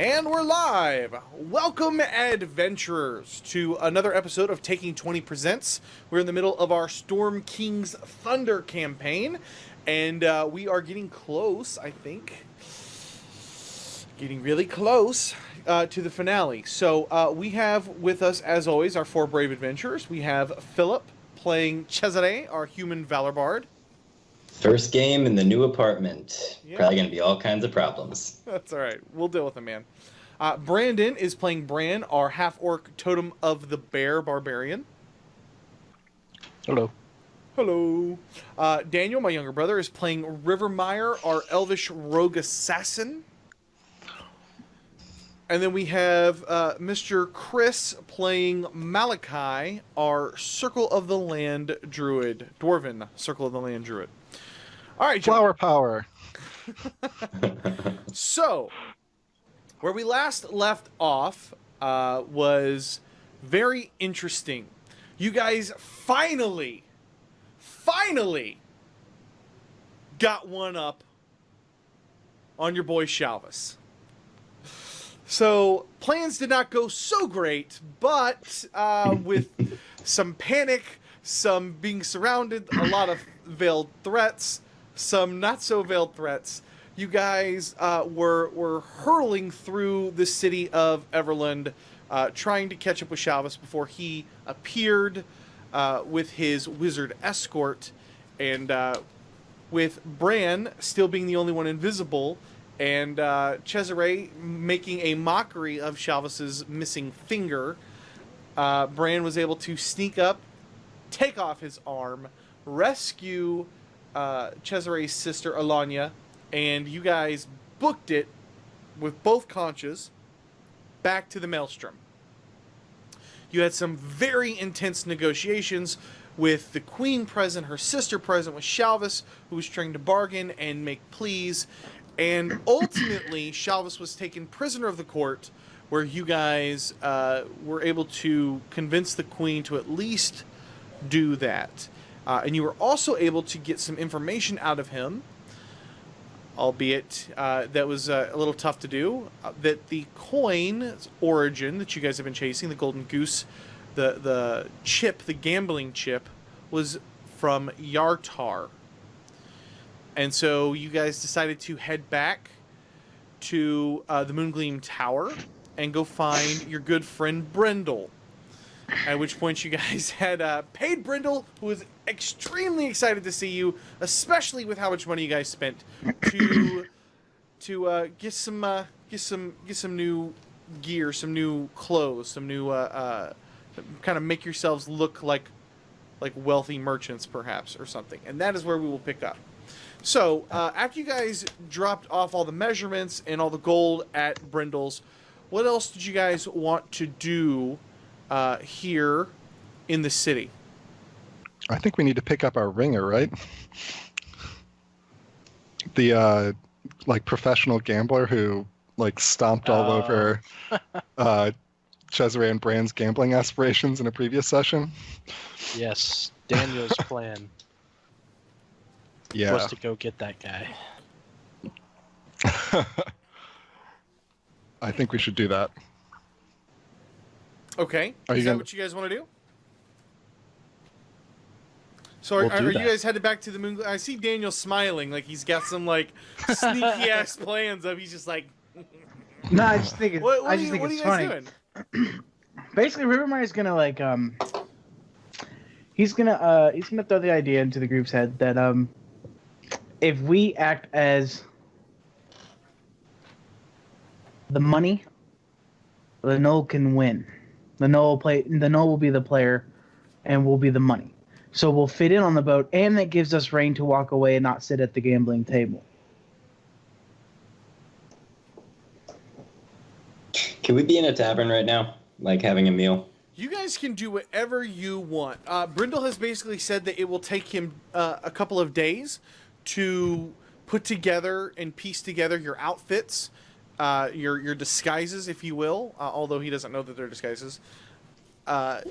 And we're live! Welcome, adventurers, to another episode of Taking20 Presents. We're in the middle of our Storm King's Thunder campaign, and we are getting close, I think. Getting really close to the finale. So we have with us, as always, our four brave adventurers. We have Philip playing Cesare, our human valor bard. First game in the new apartment. Yeah. Probably going to be all kinds of problems. That's all right. We'll deal with them, man. Brandon is playing Bran, our half-orc totem of the bear barbarian. Hello. Hello. Daniel, my younger brother, is playing Rivermire, our elvish rogue assassin. And then we have Mr. Chris playing Malachi, our Circle of the Land druid. Dwarven Circle of the Land druid. All right, Flower power. So, where we last left off was very interesting. You guys finally got one up on your boy Shalvis. So, plans did not go so great, but with some panic, some being surrounded, a lot of veiled threats, some not so veiled threats, you guys were hurtling through the city of Everland, trying to catch up with Shalvis before he appeared with his wizard escort, and with Bran still being the only one invisible, and Cesare making a mockery of Shalvis's missing finger, Bran was able to sneak up, take off his arm, rescue Cesare's sister Alanya, and you guys booked it with both conches back to the Maelstrom. You had some very intense negotiations with the Queen present, her sister present, with Shalvis, who was trying to bargain and make pleas, and ultimately Shalvis was taken prisoner of the court, where you guys were able to convince the Queen to at least do that. And you were also able to get some information out of him, albeit that was a little tough to do, that the coin's origin that you guys have been chasing, the golden goose, the chip, the gambling chip, was from Yartar. And so you guys decided to head back to the Moongleam Tower and go find your good friend Brindle. At which point you guys had paid Brindle, who was extremely excited to see you, especially with how much money you guys spent, to get some new gear, some new clothes, some new kind of make yourselves look like wealthy merchants, perhaps, or something. And that is where we will pick up. So after you guys dropped off all the measurements and all the gold at Brindle's, what else did you guys want to do here in the city? I think we need to pick up our ringer, right? The professional gambler who stomped all over Cesare and Bran's gambling aspirations in a previous session. Yes, Daniel's plan was to go get that guy. I think we should do that. Okay. Is that what you guys want to do? So are you guys headed back to the moon? I see Daniel smiling like he's got some sneaky ass plans of. He's just like. No, I just think it's. What I just think it's funny. Doing? Basically, Rivermire is gonna he's gonna throw the idea into the group's head that if we act as the money, the Null can win. The Null will be the player, and we'll be the money. So we'll fit in on the boat, and that gives us reign to walk away and not sit at the gambling table. Can we be in a tavern right now? Having a meal? You guys can do whatever you want. Brindle has basically said that it will take him a couple of days to put together and piece together your outfits, your disguises, if you will, although he doesn't know that they're disguises.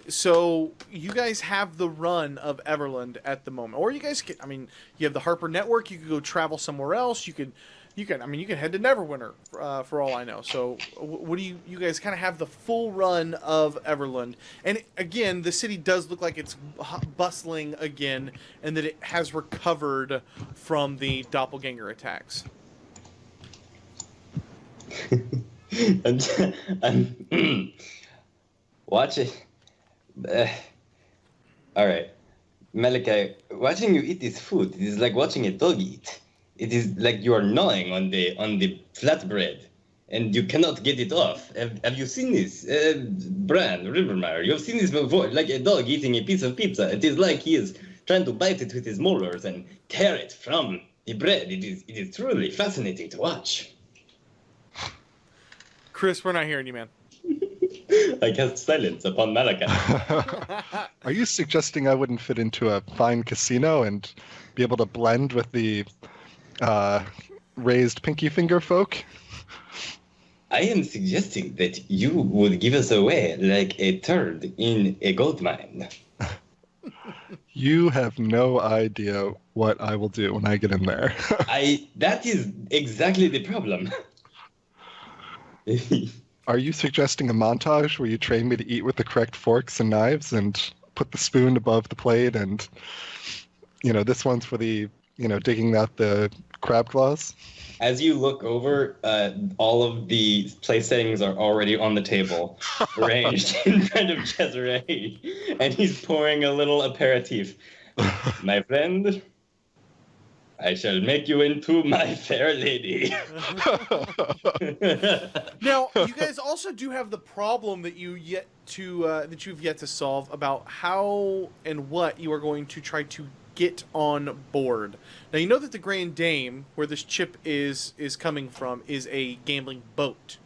So you guys have the run of Everland at the moment. Or you guys can, you have the Harper Network. You could go travel somewhere else. You could You can head to Neverwinter for all I know. So, what do you guys kind of have the full run of Everland? And again, the city does look like it's bustling again, and that it has recovered from the doppelganger attacks. I'm watch it. All right, Malachi, watching you eat this food, it is like watching a dog eat. It is like you are gnawing on the flatbread, and you cannot get it off. Have you seen this, Bran Rivermeyer? You have seen this before, like a dog eating a piece of pizza. It is like he is trying to bite it with his molars and tear it from the bread. It is truly fascinating to watch. Chris, we're not hearing you, man. I cast silence upon Malachi. Are you suggesting I wouldn't fit into a fine casino and be able to blend with the raised pinky finger folk? I am suggesting that you would give us away like a turd in a gold mine. You have no idea what I will do when I get in there. That is exactly the problem. Are you suggesting a montage where you train me to eat with the correct forks and knives and put the spoon above the plate and, this one's for the, digging out the crab claws? As you look over, all of the place settings are already on the table, arranged in front of Cesare, and he's pouring a little aperitif. My friend, I shall make you into my fair lady. Now, you guys also do have the problem that you've yet to solve about how and what you are going to try to get on board. Now, you know that the Grand Dame, where this chip is coming from, is a gambling boat.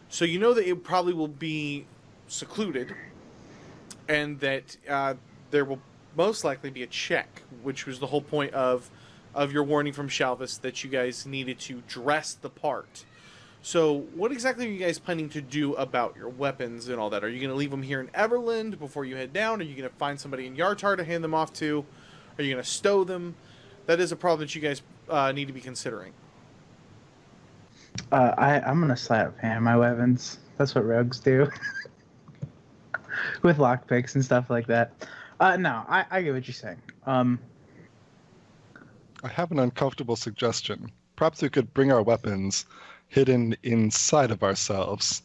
So you know that it probably will be secluded, and that there will most likely be a check, which was the whole point of your warning from Shalvis that you guys needed to dress the part. So what exactly are you guys planning to do about your weapons and all that? Are you going to leave them here in Everland before you head down? Are you going to find somebody in Yartar to hand them off to? Are you going to stow them? That is a problem that you guys need to be considering. I'm going to slap hand my weapons. That's what rogues do. With lockpicks and stuff like that. No, I get what you're saying. I have an uncomfortable suggestion. Perhaps we could bring our weapons hidden inside of ourselves.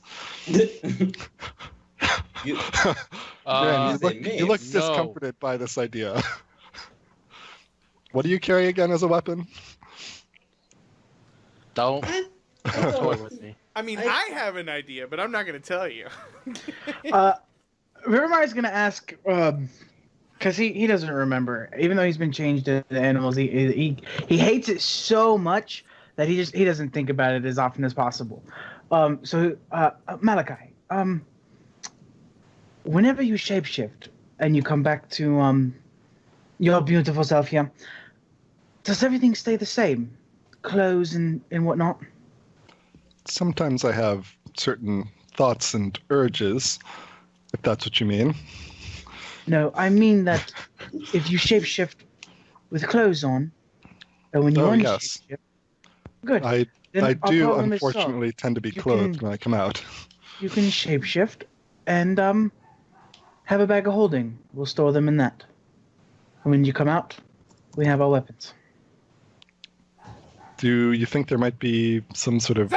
You- Ren, you look no. discomforted by this idea. What do you carry again as a weapon? Don't toy with me. I mean, I have an idea, but I'm not going to tell you. Rivermire's going to ask, because he doesn't remember, even though he's been changed to the animals, he hates it so much that he doesn't think about it as often as possible. So Malachi, whenever you shapeshift and you come back to your beautiful self here, does everything stay the same? Clothes and whatnot? Sometimes I have certain thoughts and urges, if that's what you mean. No, I mean that if you shapeshift with clothes on, and when you yes. unshapeshift, good. I Then our do problem is solved. unfortunately tend to be You clothed can- when I come out. You can shapeshift and have a bag of holding. We'll store them in that. And when you come out, we have our weapons. Do you think there might be some sort of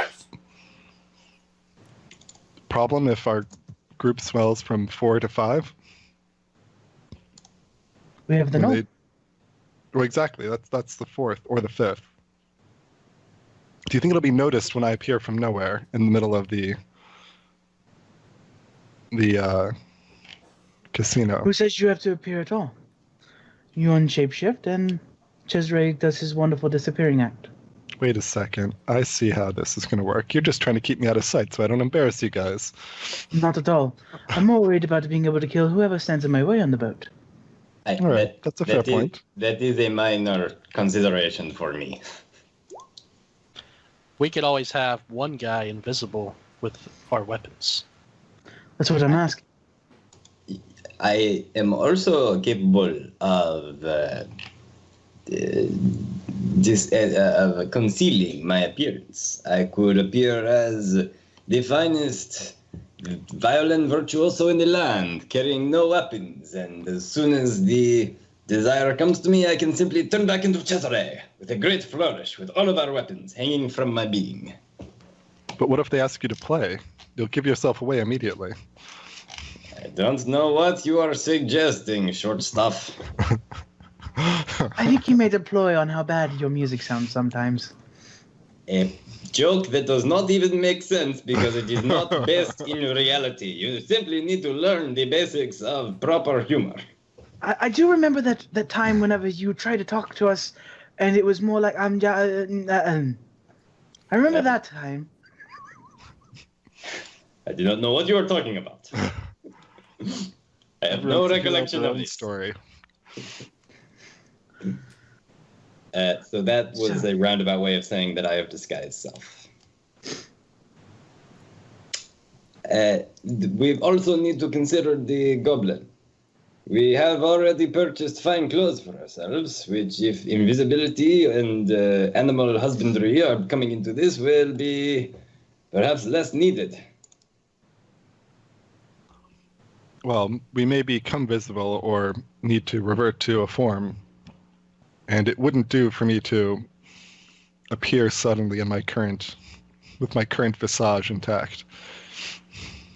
problem if our group swells from 4 to 5? We have the When note. Well, exactly. That's the 4th or the 5th. Do you think it'll be noticed when I appear from nowhere in the middle of the casino? Who says you have to appear at all? You unshapeshift and Cesare does his wonderful disappearing act. Wait a second. I see how this is going to work. You're just trying to keep me out of sight so I don't embarrass you guys. Not at all. I'm more worried about being able to kill whoever stands in my way on the boat. All right, that's a fair point. That is a minor consideration for me. We could always have one guy invisible with our weapons. That's what I'm asking. I am also capable of of concealing my appearance. I could appear as the finest violin virtuoso in the land, carrying no weapons, and as soon as the desire comes to me, I can simply turn back into Cesare with a great flourish, with all of our weapons hanging from my being. But what if they ask you to play? You'll give yourself away immediately. I don't know what you are suggesting, short stuff. I think you made a ploy on how bad your music sounds sometimes. A joke that does not even make sense because it is not based in reality. You simply need to learn the basics of proper humor. I do remember that time whenever you tried to talk to us, and it was more like I remember that time. I do not know what you are talking about. I have no recollection of this. Story. So that was a roundabout way of saying that I have disguised self. We also need to consider the goblin. We have already purchased fine clothes for ourselves, which, if invisibility and animal husbandry are coming into this, will be perhaps less needed. Well, we may become visible or need to revert to a form, and it wouldn't do for me to appear suddenly with my current visage intact.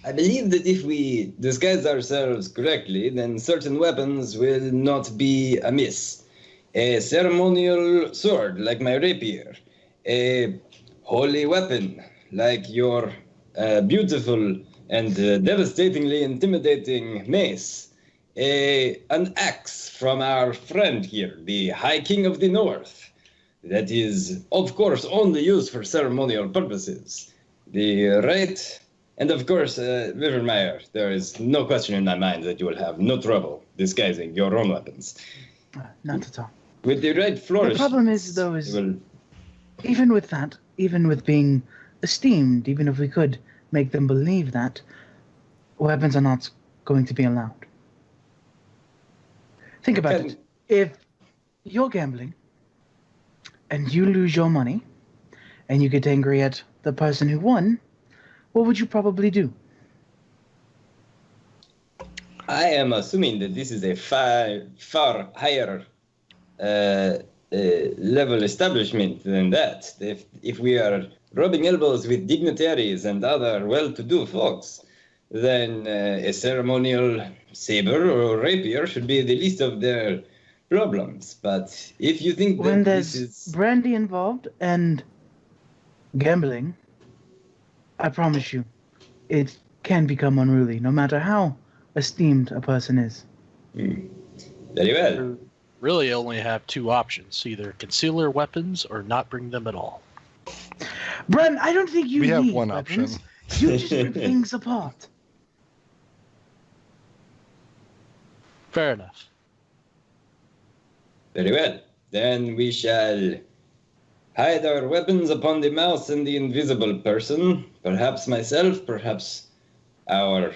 I believe that if we disguise ourselves correctly, then certain weapons will not be amiss. A ceremonial sword, like my rapier. A holy weapon, like your beautiful and devastatingly intimidating mace. An axe from our friend here, the High King of the North. That is, of course, only used for ceremonial purposes. The right... And of course, Rivermeyer, there is no question in my mind that you will have no trouble disguising your own weapons. Not at all. With the right flourish... The problem is, though, even with that, even with being esteemed, even if we could make them believe that, weapons are not going to be allowed. Think about it. If you're gambling, and you lose your money, and you get angry at the person who won, what would you probably do? I am assuming that this is a far higher level establishment than that. If we are rubbing elbows with dignitaries and other well-to-do folks, then a ceremonial saber or rapier should be the least of their problems. But if you think that when this there's is... brandy involved and gambling, I promise you, it can become unruly, no matter how esteemed a person is. Very well. You really only have two options: either conceal your weapons or not bring them at all. Bren, I don't think you We have need one weapons. option. You just rip things apart. Fair enough. Very well. Then we shall hide our weapons upon the mouse and the invisible person. Perhaps myself, perhaps our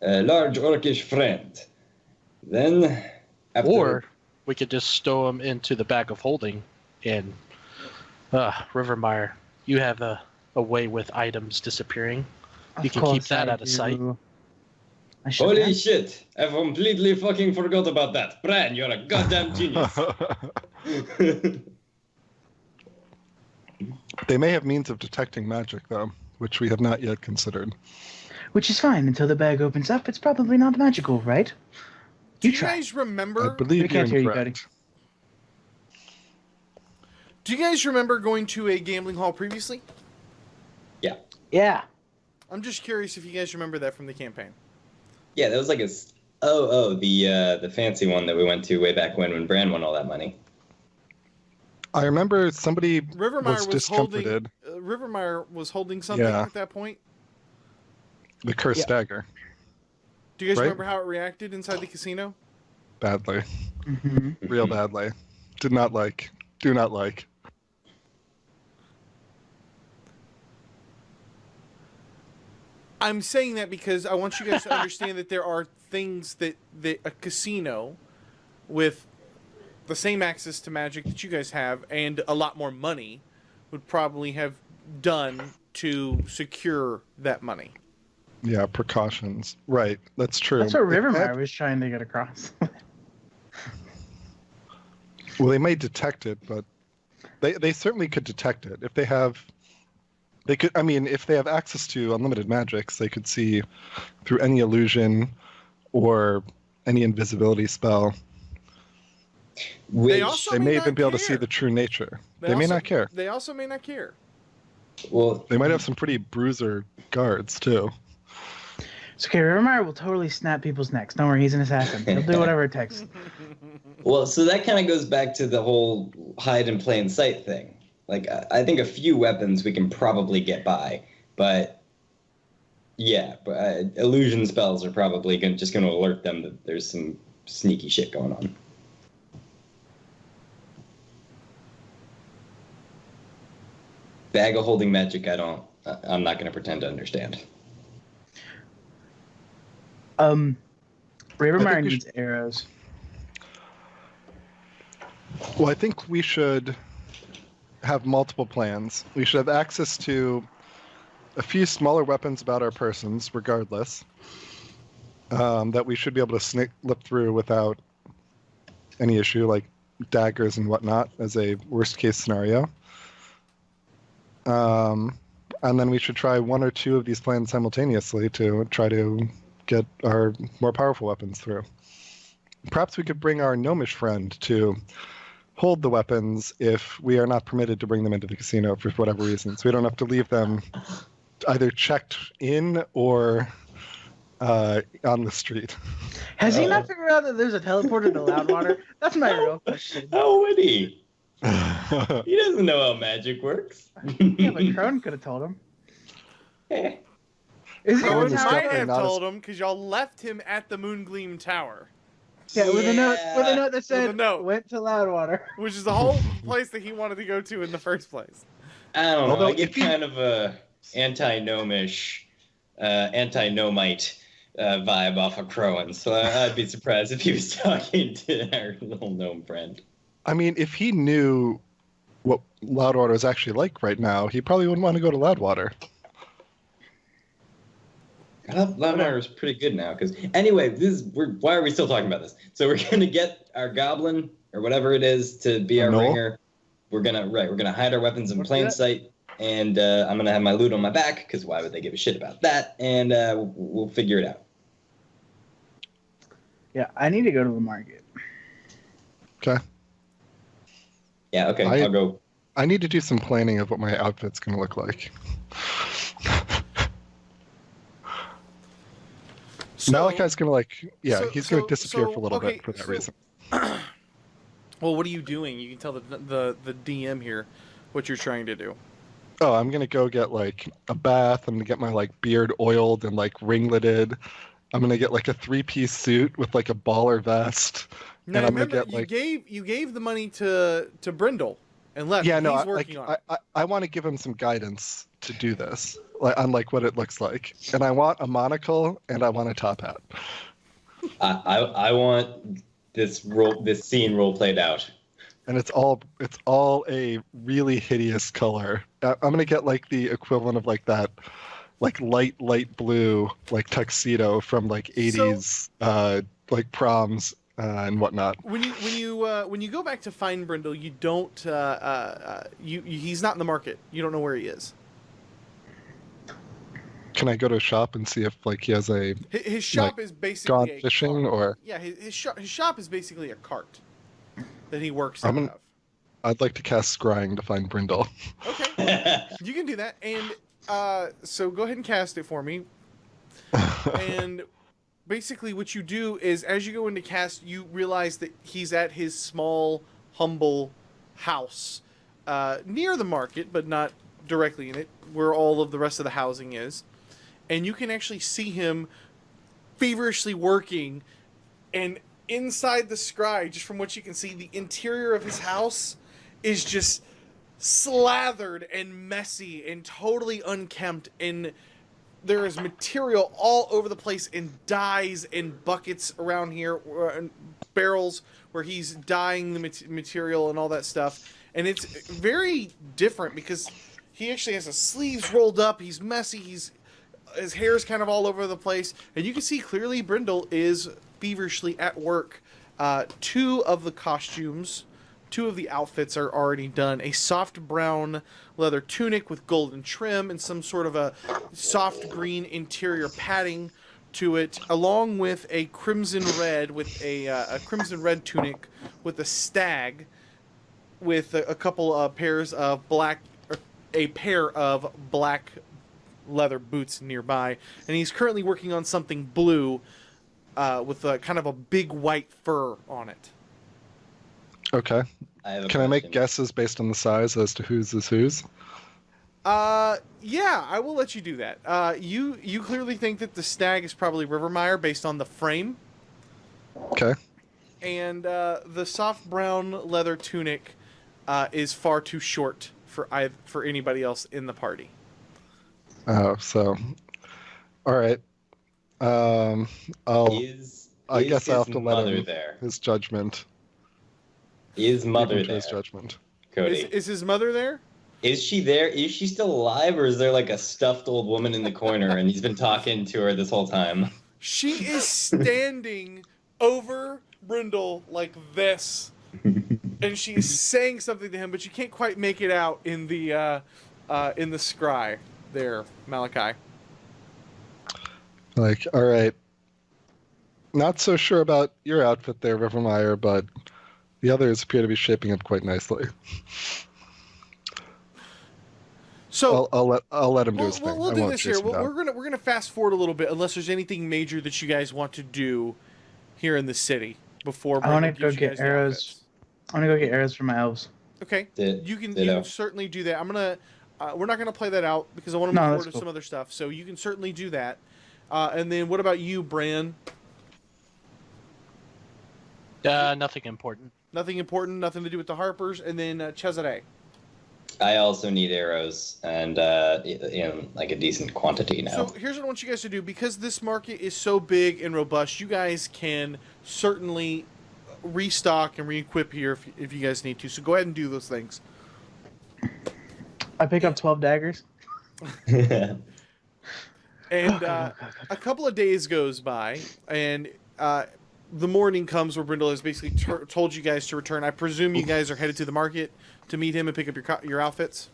large orcish friend. Then, after... Or we could just stow them into the bag of holding. And, Rivermeyer, you have a way with items disappearing. You can keep that out of sight. Holy shit! I completely fucking forgot about that. Bran, you're a goddamn genius. They may have means of detecting magic, though, which we have not yet considered. Which is fine until the bag opens up. It's probably not magical, right? Do you guys I remember? believe We can't you're hear you, incorrect. Do you guys remember going to a gambling hall previously? Yeah. Yeah. I'm just curious if you guys remember that from the campaign. Yeah, that was like the fancy one that we went to way back when Bran won all that money. I remember somebody Rivermeyer was discomforted. Rivermeyer was holding something Yeah. at that point. The cursed dagger. Do you guys Right? remember how it reacted inside the casino? Badly. Mm-hmm. Real badly. Do not like. I'm saying that because I want you guys to understand that there are things that a casino with the same access to magic that you guys have and a lot more money would probably have done to secure that money. Yeah, precautions. Right, that's true. That's what Rivermire was trying to get across. Well, they may detect it, but they certainly could detect it if they have. They could. I mean, if they have access to unlimited magics, they could see through any illusion or any invisibility spell. Which, They may not even be able to see care. the true nature. They may also- not care. They also may not care. well, They might have some pretty bruiser guards too. It's okay. Rivermire will totally snap people's necks. Don't worry, he's an assassin. He'll do whatever it takes. well, so that kind of goes back to the whole hide in plain sight thing. Like, I think a few weapons we can probably get by, but yeah, illusion spells are probably just going to alert them that there's some sneaky shit going on. Bag of holding magic, I'm not going to pretend to understand. Rivermire we needs arrows. Well, I think we should have multiple plans. We should have access to a few smaller weapons about our persons, regardless, that we should be able to slip through without any issue, like daggers and whatnot, as a worst-case scenario. And then we should try one or two of these plans simultaneously to try to get our more powerful weapons through. Perhaps we could bring our gnomish friend to hold the weapons if we are not permitted to bring them into the casino for whatever reason. So we don't have to leave them either checked in or on the street. Has he not figured out that there's a teleporter to Loudwater? That's my real question. How would he? He doesn't know how magic works. Yeah, but Crone could have told him. Eh. Is Crone it was a Might tower? definitely have not told him because y'all left him at the Moongleam Tower, Yeah, with a note that said With a note. went to Loudwater. which is the whole place that he wanted to go to in the first place. I don't know. Although I get if he- kind of a anti-gnomish, anti-gnomite vibe off of Crowan, so I'd be surprised if he was talking to our little gnome friend. I mean, if he knew what Loudwater is actually like right now, he probably wouldn't want to go to Loudwater. Loudwater is pretty good now, because anyway, why are we still talking about this? So we're gonna get our goblin or whatever it is to be our Gnoll? ringer. We're gonna hide our weapons in plain sight, and I'm gonna have my loot on my back, because why would they give a shit about that? And we'll figure it out. Yeah, I need to go to the market. Okay. Yeah, okay, I- I'll go. I need to do some planning of what my outfit's going to look like. So, Malachi's going to he's going so- to disappear so, for a little okay, bit for that so- reason. well, what are you doing? You can tell the DM here what you're trying to do. Oh, I'm going to go get like a bath. I'm going to get my like beard oiled and like ringleted. I'm going to get like a 3-piece suit with like a baller vest. Now, And I'm gonna remember, get, like- you gave the money to Brindle and left. Yeah, no, He's working on it. I want to give him some guidance to do this, on like what it looks like. And I want a monocle and I want a top hat. I want this scene role played out. And it's all a really hideous color. I'm gonna get like the equivalent of like that, like light blue like tuxedo from like 80s like proms and whatnot. When you go back to find Brindle, you don't he's not in the market. You don't know where he is. Can I go to a shop and see if like he has a His shop is basically gone a fishing cart. or? Yeah, his shop is basically a cart that he works I'm out gonna- of. I'd like to cast scrying to find Brindle. Okay, you can do that, and so go ahead and cast it for me. And basically, what you do is, as you go into cast, you realize that he's at his small, humble house near the market, but not directly in it, where all of the rest of the housing is. And you can actually see him feverishly working, and inside the scry, just from what you can see, the interior of his house is just slathered and messy and totally unkempt and there is material all over the place in dyes and buckets around here, and barrels where he's dyeing the material and all that stuff. And it's very different because he actually has his sleeves rolled up. He's messy. His hair's kind of all over the place. And you can see clearly Brindle is feverishly at work. Two of the outfits are already done. A soft brown leather tunic with golden trim and some sort of a soft green interior padding to it, along with a crimson red crimson red tunic with a stag with a couple of pairs of a pair of black leather boots nearby. And he's currently working on something blue with a kind of a big white fur on it. Okay. Can I make question. guesses based on the size as to whose is whose? Yeah, I will let you do that. You clearly think that the stag is probably Rivermire based on the frame. Okay. And the soft brown leather tunic is far too short for anybody else in the party. Oh, so, all right. I guess I'll have to let him his judgment. Is mother Leave him to there? his judgment. Cody. Is his mother there? Is she there? Is she still alive, or is there like a stuffed old woman in the corner and he's been talking to her this whole time? She is standing over Brindle like this, and she's saying something to him, but you can't quite make it out in the scry there, Malachi. Like, all right. Not so sure about your outfit there, Rivermire, but the others appear to be shaping up quite nicely. So I'll let him do his thing. We'll I do won't this chase here. him down. We're gonna fast forward a little bit, unless there's anything major that you guys want to do here in the city before. I want to Brandon go gives you get guys the arrows. outfits. I want to go get arrows for my elves. Okay, Ditto. you can certainly do that. I'm gonna. We're not gonna play that out because I want to No, move that's forward to cool. some other stuff. So you can certainly do that. And then what about you, Bran? Nothing important. Nothing important. Nothing to do with the Harpers. And then Cesare. I also need arrows and like a decent quantity now. So here's what I want you guys to do. Because this market is so big and robust, you guys can certainly restock and re-equip here if you guys need to. So go ahead and do those things. I pick up 12 daggers. And a couple of days goes by, and the morning comes where Brindle has basically told you guys to return. I presume you guys are headed to the market to meet him and pick up your outfits?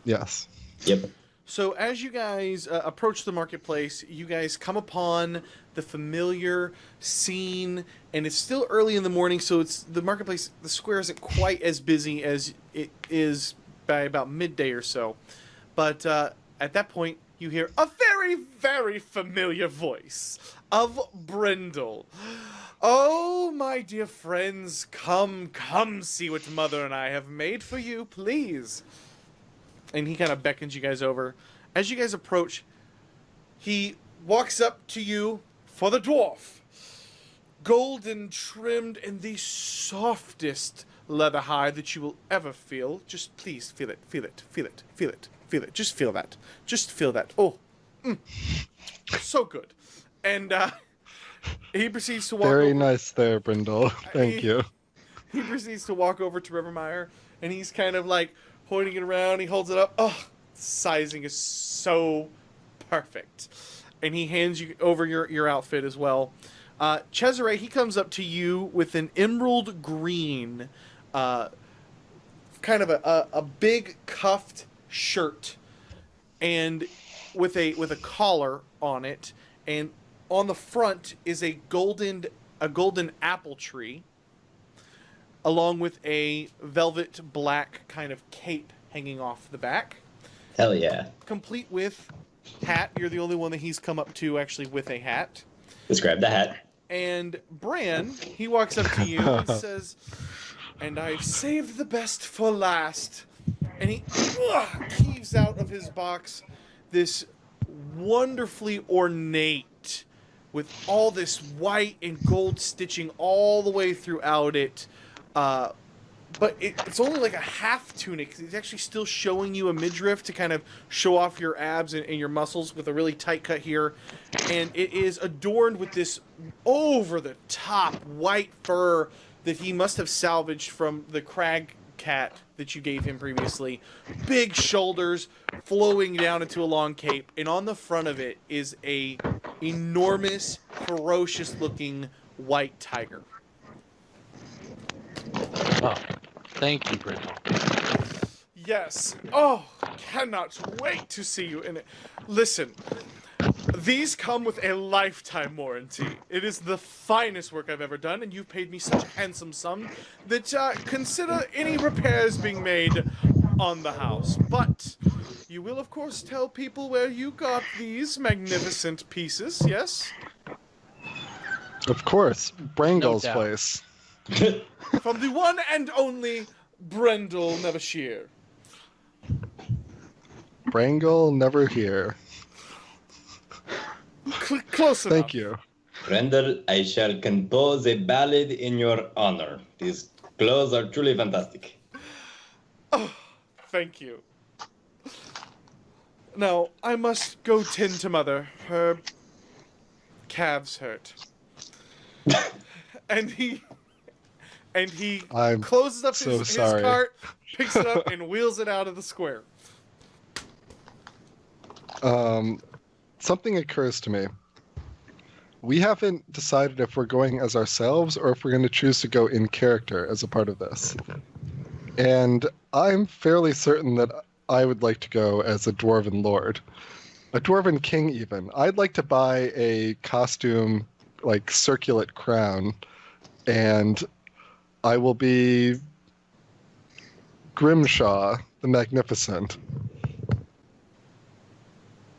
Yes. Yep. So as you guys approach the marketplace, you guys come upon the familiar scene, and it's still early in the morning, so the marketplace, the square isn't quite as busy as it is by about midday or so. But at that point, you hear a very, very familiar voice of Brindle. Oh, my dear friends, come see what Mother and I have made for you, please. And he kind of beckons you guys over. As you guys approach, he walks up to you for the dwarf. Golden trimmed in the softest leather hide that you will ever feel. Just please feel it, feel it, feel it, feel it, feel it. Just feel that. Just feel that. Oh, so good. And he proceeds to walk Very over. nice there, Brindle. Thank you. He proceeds to walk over to Rivermire, and he's kind of like pointing it around. He holds it up. Oh, sizing is so perfect. And he hands you over your outfit as well. Cesare, he comes up to you with an emerald green, kind of a big cuffed shirt, and with a collar on it, and on the front is a golden apple tree, along with a velvet black kind of cape hanging off the back. Hell yeah. Complete with hat. You're the only one that he's come up to actually with a hat. Let's grab the hat. And Bran, he walks up to you and says, "And I've saved the best for last." And he heaves out of his box this wonderfully ornate, with all this white and gold stitching all the way throughout it, but it's only like a half tunic. It's actually still showing you a midriff to kind of show off your abs and your muscles with a really tight cut here. And it is adorned with this over-the-top white fur that he must have salvaged from the crag cat that you gave him previously. Big shoulders flowing down into a long cape. And on the front of it is a enormous, ferocious-looking white tiger. Oh, thank you, Brindle. Yes. Oh, cannot wait to see you in it. Listen, these come with a lifetime warranty. It is the finest work I've ever done, and you've paid me such a handsome sum that consider any repairs being made on the house. But you will, of course, tell people where you got these magnificent pieces, yes? Of course, Brangle's doubt. place. From the one and only Brendel Nevershear. Brangle never here. Close enough. Thank you. Brendel, I shall compose a ballad in your honor. These clothes are truly fantastic. Thank you. Now, I must go tend to Mother. Her calves hurt. and he I'm closes up so his sorry. cart, picks it up, and wheels it out of the square. Something occurs to me. We haven't decided if we're going as ourselves or if we're going to choose to go in character as a part of this. And I'm fairly certain that I would like to go as a dwarven lord. A dwarven king, even. I'd like to buy a costume, like circulate crown, and I will be Grimshaw the Magnificent.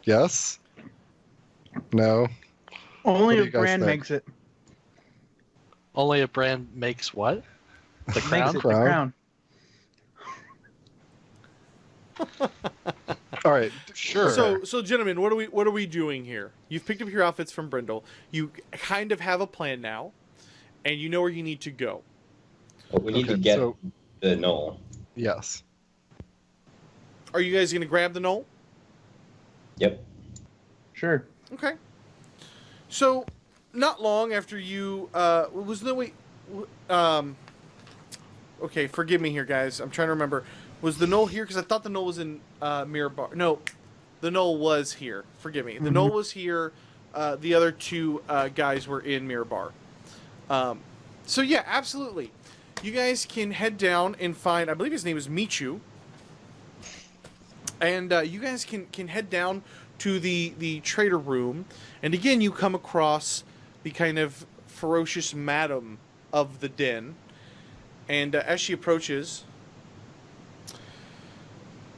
Yes? No? Only What do a you guys brand think? makes it. Only a brand makes what? The Makes crown? it the Crown? crown. All right. Sure. So gentlemen, what are we doing here? You've picked up your outfits from Brindle. You kind of have a plan now, and you know where you need to go. But we need to Okay, get so- the knoll. Yes. Are you guys gonna grab the knoll? Yep. Sure. Okay. So, not long after you, was no wait, okay, forgive me here, guys. I'm trying to remember. Was the knoll here? Because I thought the knoll was in Mirror Bar. No, the knoll was here. Forgive me. The knoll was here. The other two guys were in Mirror Bar. So yeah, absolutely. You guys can head down and find. I believe his name is Michu. And you guys can head down to the trader room, and again you come across the kind of ferocious madam of the den, and as she approaches,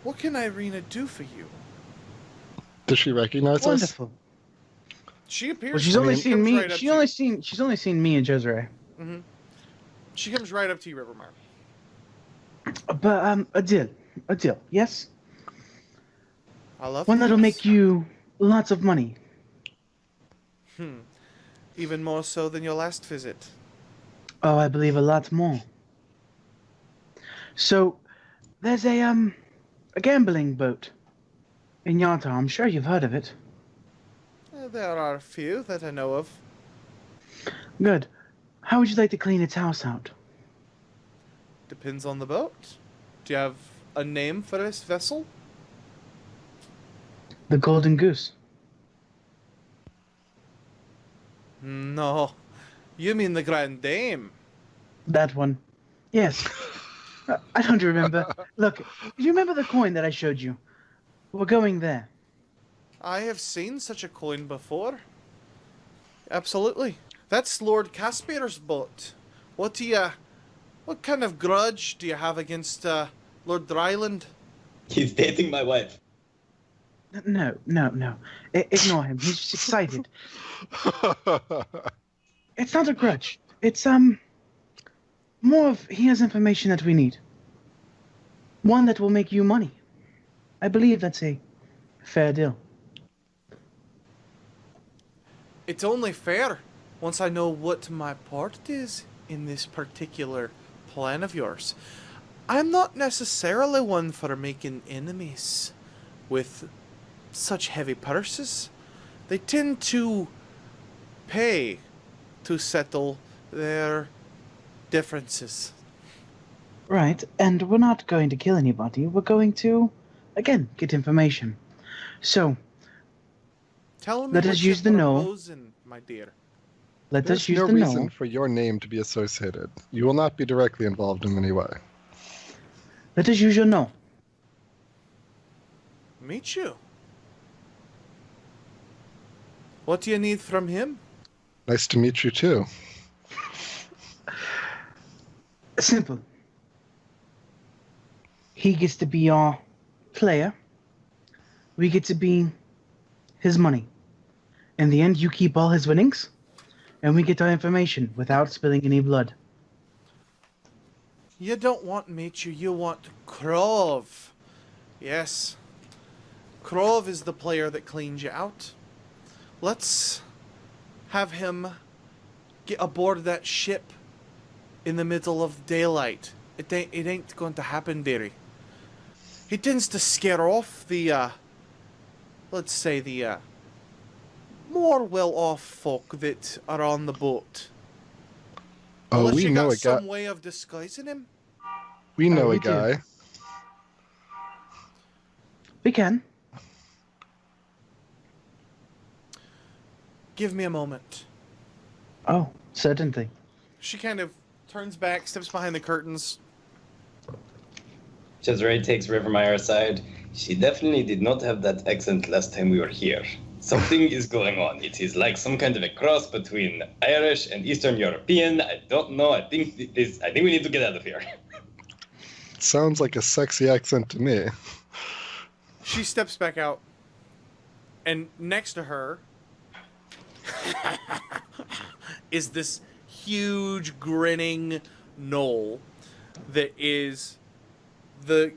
what can Irina do for you? Does she recognize us? Wonderful. She appears. Well, she's to only you. seen Comes me. right up to you. She's only seen me and Jezreel. She comes right up to you, Rivermar. But a deal. Yes, I love one that'll deals. make you lots of money. Even more so than your last visit. Oh, I believe a lot more. So, there's a gambling boat in Yanta. I'm sure you've heard of it. There are a few that I know of. Good. How would you like to clean its house out? Depends on the boat. Do you have a name for this vessel? The Golden Goose. No. You mean the Grand Dame. That one. Yes. I don't remember. Look, do you remember the coin that I showed you? We're going there. I have seen such a coin before. Absolutely. That's Lord Caspier's boat. What kind of grudge do you have against Lord Dryland? He's dating my wife. No. Ignore him. He's just excited. It's not a grudge. It's more of he has information that we need. One that will make you money. I believe that's a fair deal. It's only fair once I know what my part is in this particular plan of yours. I'm not necessarily one for making enemies with such heavy purses. They tend to pay to settle their differences. Right, and we're not going to kill anybody. We're going to, again, get information. So, Tell me Let what us you're use the no. proposing, my dear. let us There's use no the reason no. for your name to be associated. You will not be directly involved in any way. Let us use your no. Meet you. What do you need from him? Nice to meet you too. Simple. He gets to be our player. We get to be his money. In the end, you keep all his winnings, and we get our information without spilling any blood. You don't want Michu, you want Krov. Yes. Krov is the player that cleans you out. Let's have him get aboard that ship in the middle of daylight. It ain't going to happen, dearie. He tends to scare off the, let's say the, more well-off folk that are on the boat. Oh, Unless we you know got a guy. some way of disguising him. We know we a do. guy. We can. Give me a moment. Oh, certainly. She kind of turns back, steps behind the curtains. Cesare takes Rivermeyer aside. She definitely did not have that accent last time we were here. Something is going on. It is like some kind of a cross between Irish and Eastern European. I don't know. I think we need to get out of here. Sounds like a sexy accent to me. She steps back out, and next to her is this huge grinning knoll that is the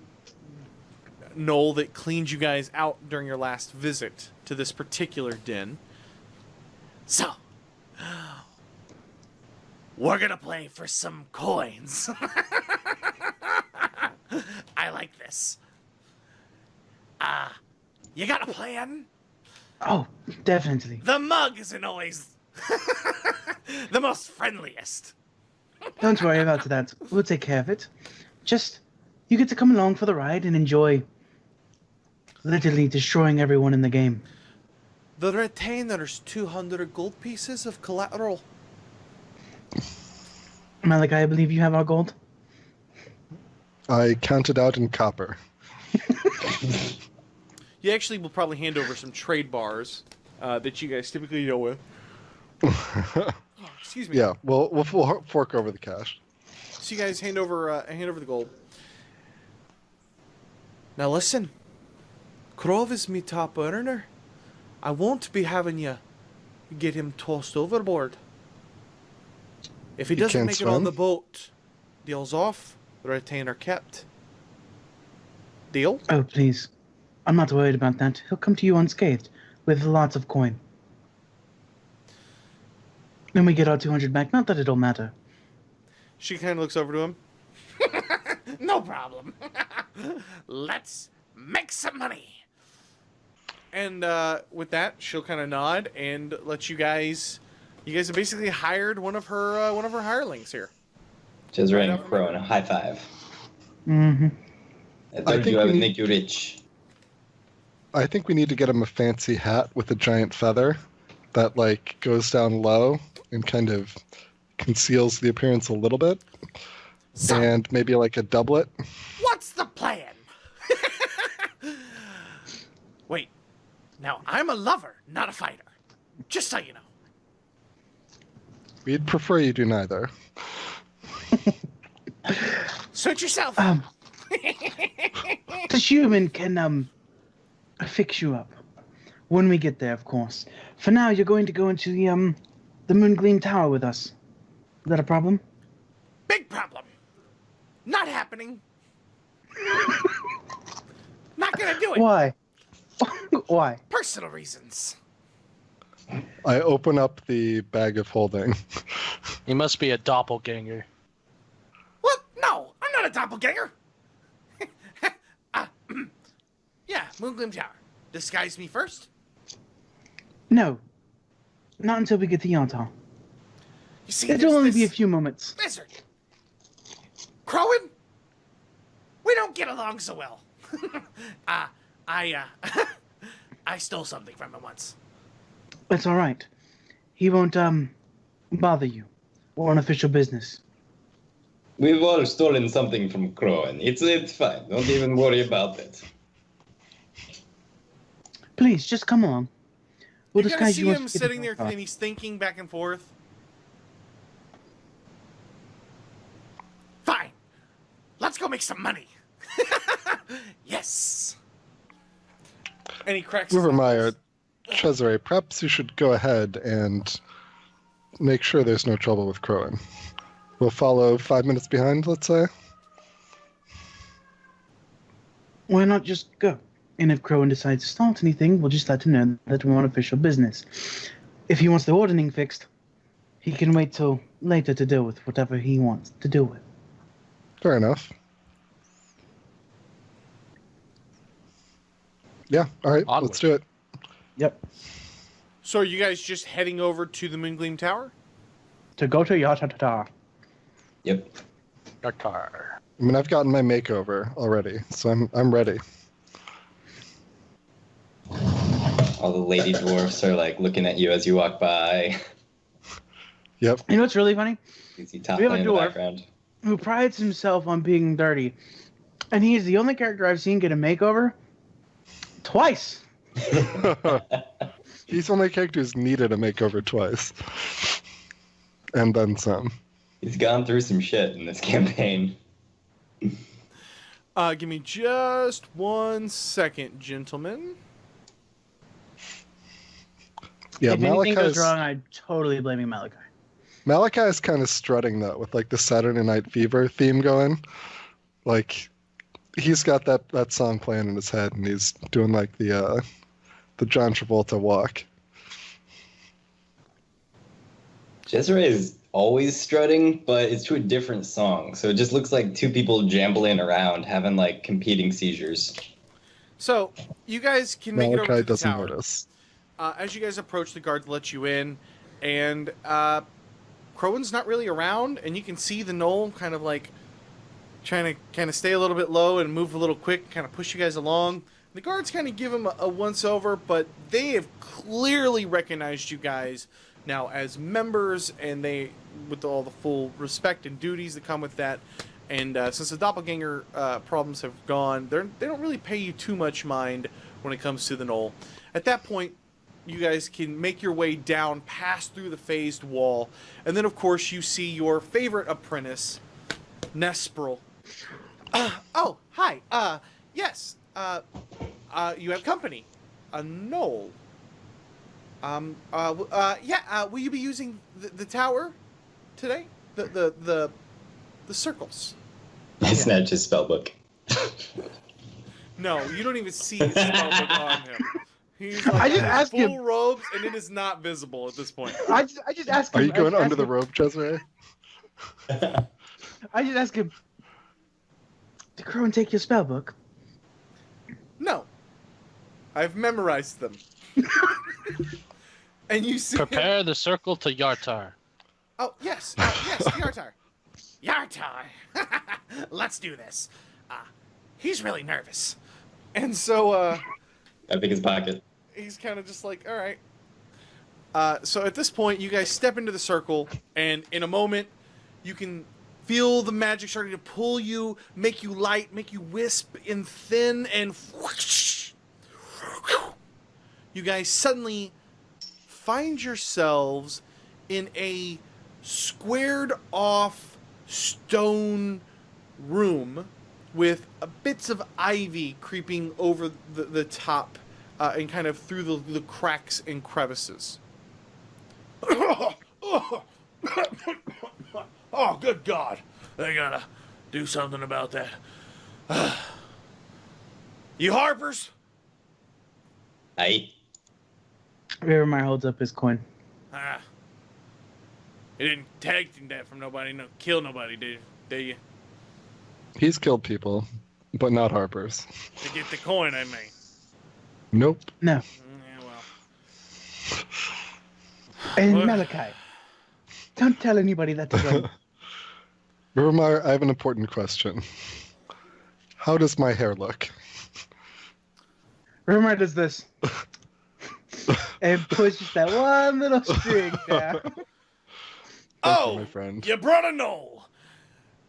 knoll that cleaned you guys out during your last visit to this particular den. So, we're gonna play for some coins. I like this. You got a plan? Oh, definitely. The mug isn't always the most friendliest. Don't worry about that. We'll take care of it. Just, you get to come along for the ride and enjoy literally destroying everyone in the game. The retainer's 200 gold pieces of collateral. Malachi, I believe you have our gold. I counted out in copper. You actually will probably hand over some trade bars that you guys typically deal with. Excuse me. Yeah, we'll fork over the cash. So you guys hand over the gold. Now listen, Krov is me top earner. I won't be having you get him tossed overboard. If he doesn't can't make it on swim? the boat, deal's off. The retainer kept. Deal? Oh, please. I'm not worried about that. He'll come to you unscathed, with lots of coin. Then we get our 200 back. Not that it'll matter. She kind of looks over to him. No problem. Let's make some money. And with that, she'll kind of nod and let you guys. You guys have basically hired one of her hirelings here. Cesare Right and up. Crone, a high five. Mm-hmm. I told think you I we would need- make you rich. I think we need to get him a fancy hat with a giant feather that like goes down low and kind of conceals the appearance a little bit. So, And maybe like a doublet. what's the plan? Wait. Now, I'm a lover, not a fighter. Just so you know. We'd prefer you do neither. Suit yourself. The human can fix you up when we get there, of course. For now, you're going to go into the Moongleam Tower with us. Is that a problem? Big problem. Not happening. Not gonna do it. Why? Why? Personal reasons. I open up the bag of holding. He must be a doppelganger. What? No, I'm not a doppelganger. Yeah, Moonglim Tower. Disguise me first? No. Not until we get to Yonton. You see, It'll only be a this few moments. lizard. Crowan? We don't get along so well. I stole something from him once. It's all right. He won't bother you. We're on official business. We've all stolen something from Crowan. It's fine. Don't even worry about it. Please, just come along. We'll You gotta disguise see you him once we get sitting to there Yonton. and he's thinking back and forth. Fine. Let's go make some money. Yes. And he cracks his Rivermeyer, knuckles. Cesare, perhaps you should go ahead and make sure there's no trouble with Crowan. We'll follow 5 minutes behind, let's say. Why not just go? And if Crowan decides to start anything, we'll just let him know that we're on official business. If he wants the ordering fixed, he can wait till later to deal with whatever he wants to deal with. Fair enough. Yeah, all right, Onward. let's do it. Yep. So are you guys just heading over to the Mingling Tower? To go to Yatata. Yep. Yartar. I mean, I've gotten my makeover already, so I'm ready. All the lady dwarfs are like looking at you as you walk by. Yep. You know what's really funny? You see top We have a in the dwarf. background. Who prides himself on being dirty. And he is the only character I've seen get a makeover twice. He's the only character who's needed a makeover twice. And then some. He's gone through some shit in this campaign. Give me just 1 second, gentlemen. Yeah, If anything goes Malachi's, wrong, I'm totally blaming Malachi. Malachi's kind of strutting, though, with, like, the Saturday Night Fever theme going. Like, he's got that song playing in his head, and he's doing, like, the John Travolta walk. Cesare is always strutting, but it's to a different song. So it just looks like two people jambling around, having, like, competing seizures. So, you guys can make it over Malachi to the doesn't tower. notice. As you guys approach, the guards let you in, and Crowan's not really around, and you can see the knoll kind of like trying to kind of stay a little bit low and move a little quick, kind of push you guys along. The guards kind of give him a once-over, but they have clearly recognized you guys now as members, and they, with all the full respect and duties that come with that, and since the doppelganger problems have gone, they don't really pay you too much mind when it comes to the knoll. At that point, you guys can make your way down, pass through the phased wall, and then, of course, you see your favorite apprentice, Nespril. Oh, hi. Yes. You have company. A knoll. Yeah. Will you be using the tower today? The circles. I snatched his spellbook. No, you don't even see his spellbook on him. He's like I just in asked full him- robes, and it is not visible at this point. I just asked him. Are you going I just under the asked rope, Cesare? him- I just asked him. Did Crowan take your spell book? No, I've memorized them. And you see him- Prepare the circle to Yartar. Oh yes, yes, Yartar. Yartar. Let's do this. He's really nervous, and so I think his pocket. he's kind of just like, all right. So at this point, you guys step into the circle, and in a moment, you can feel the magic starting to pull you, make you light, make you wisp and thin, and whoosh, you guys suddenly find yourselves in a squared off stone room with bits of ivy creeping over the top and kind of through the cracks and crevices. Oh, good God. They gotta do something about that. You Harpers? Aye. Rivermeyer holds up his coin. You didn't tag team that from nobody, no kill nobody, did you? He's killed people, but not Harper's. To get the coin, I mean. Nope. No. Yeah, well. And Well- Malachi, don't tell anybody that's again. Rivermeyer, I have an important question. How does my hair look? Rumor does this. And pushes that one little string down. Thank you, Oh, my friend. you brought a knoll.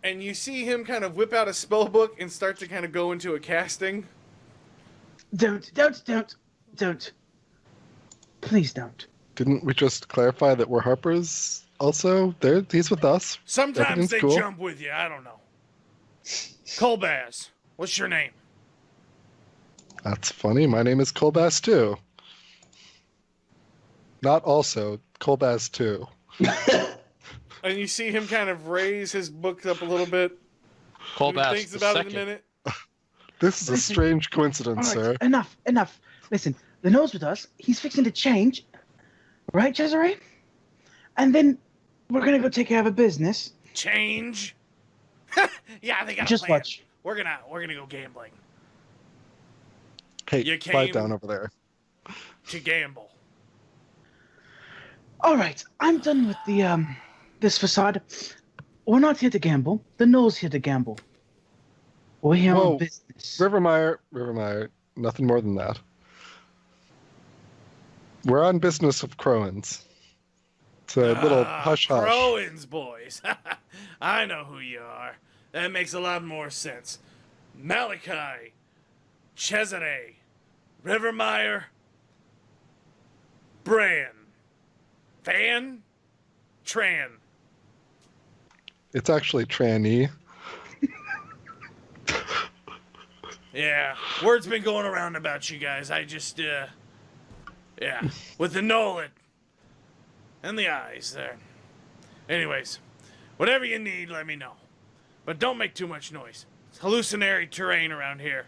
And you see him kind of whip out a spell book and start to kind of go into a casting. Don't. Please don't. Didn't we just clarify that we're Harper's also? He's with us. Sometimes Everything's they cool. jump with you. I don't know. Colbaz, what's your name? That's funny. My name is Colbass too. Not also, Colbass too. And you see him kind of raise his book up a little bit. Call He back thinks the about second. it in a minute. This is a Listen. strange coincidence, All sir. right, enough. Listen, the nose with us, he's fixing to change. Right, Cesare? And then we're gonna go take care of a business. Change? Yeah, they got a Just plan. watch. We're gonna go gambling. Hey, You quiet came- down over there. To gamble. All right, I'm done with the this facade. We're not here to gamble. The nose here to gamble. We're here Whoa. on business. Rivermeyer, nothing more than that. We're on business of Crowans. It's a little hush-hush. Crowens, boys. I know who you are. That makes a lot more sense. Malachi, Cesare, Rivermeyer, Bran, Fan, Tran. It's actually Tranny. Yeah, word's been going around about you guys. I just, yeah, with the Nolan and the eyes there. Anyways, whatever you need, let me know. But don't make too much noise. It's hallucinatory terrain around here.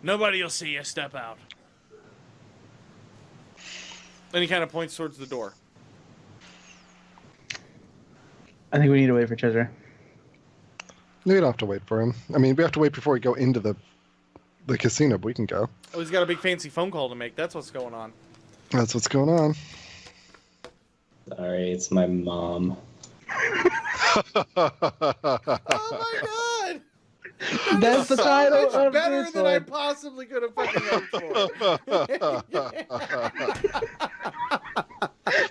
Nobody will see you step out. Then he kind of points towards the door. I think we need to wait for Cesare. No, we don't have to wait for him. I mean, we have to wait before we go into the casino, but we can go. Oh, he's got a big fancy phone call to make. That's what's going on. That's what's going on. Sorry, it's my mom. Oh my god! That's the So title much of better this than I one. possibly could have fucking hoped for.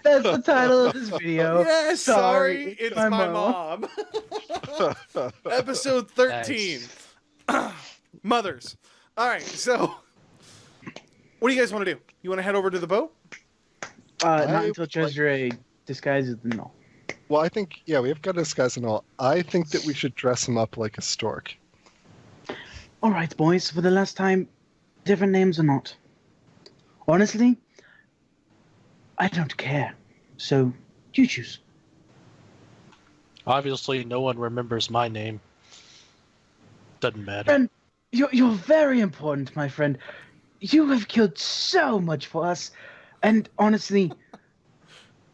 That's the title of this video. Yeah, sorry, it's my mom. Episode 13. Mothers. All right, so what do you guys want to do? You want to head over to the boat? Not I until would Cesare disguises the no. Well, I think, yeah, we've got a disguise and all. I think that we should dress him up like a stork. All right, boys. For the last time, different names or not. Honestly, I don't care. So, you choose. Obviously, no one remembers my name. Doesn't matter. And you're very important, my friend. You have killed so much for us, and honestly,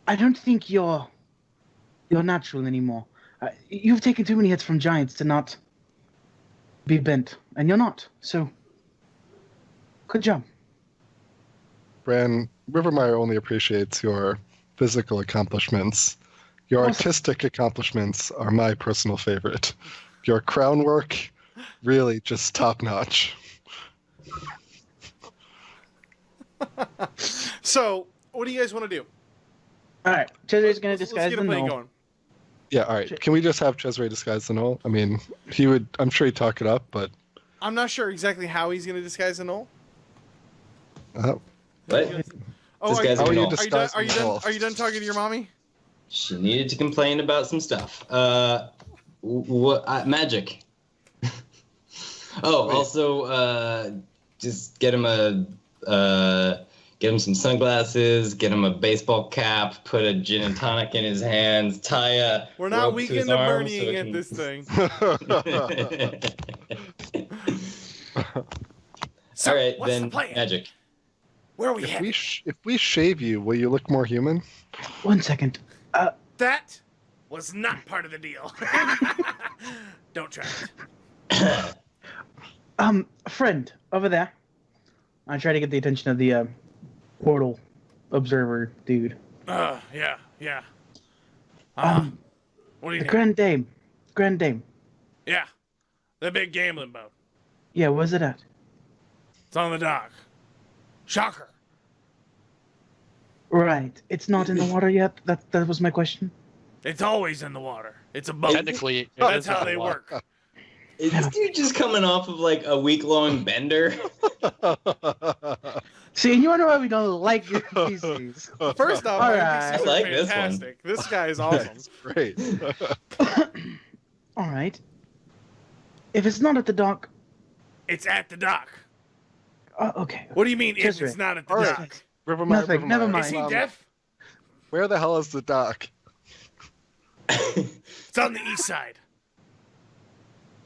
I don't think you're natural anymore. You've taken too many hits from giants to not be bent, and you're not. So, good job. Bran, Rivermeyer only appreciates your physical accomplishments. Your Awesome. artistic accomplishments are my personal favorite. Your crown work, really just top notch. So, what do you guys want to do? All right, Cesare's gonna Let's disguise get the a play no. going. Yeah, all right. Can we just have Cesare disguise the Knoll? I mean, he would. I'm sure he'd talk it up, but I'm not sure exactly how he's going to disguise the knoll. What? Oh, Disguise How the are you knoll. disguising are you the done? knoll? Are you done talking to your mommy? She needed to complain about some stuff. Magic. Oh, Wait. also, just get him some sunglasses, get him a baseball cap, put a gin and tonic in his hands, tie a We're not rope weak to his into arm Bernieing so it at can- this thing. So, All right, what's then the plan? magic. Where are we if headed? if we shave you, will you look more human? 1 second. That was not part of the deal. Don't try it. Friend over there. I try to get the attention of the portal observer dude. Yeah. What do you The need? Grand Dame. Yeah, the big gambling boat. Yeah, where's it at? It's on the dock. Shocker. Right. It's not in the water yet. That was my question. It's always in the water. It's a boat. Technically, That's how they work. Is this dude just coming off of like a week-long bender? See, and you wonder why we don't like your PCs. First off, All my right. NPCs I like are this one. fantastic. This guy is awesome. That's great. All right. If it's not at the dock, It's at the dock. okay. What do you mean if Just it's right. not at the All right. dock? Nothing, never mind. Is he deaf? Where the hell is the dock? It's on the east side.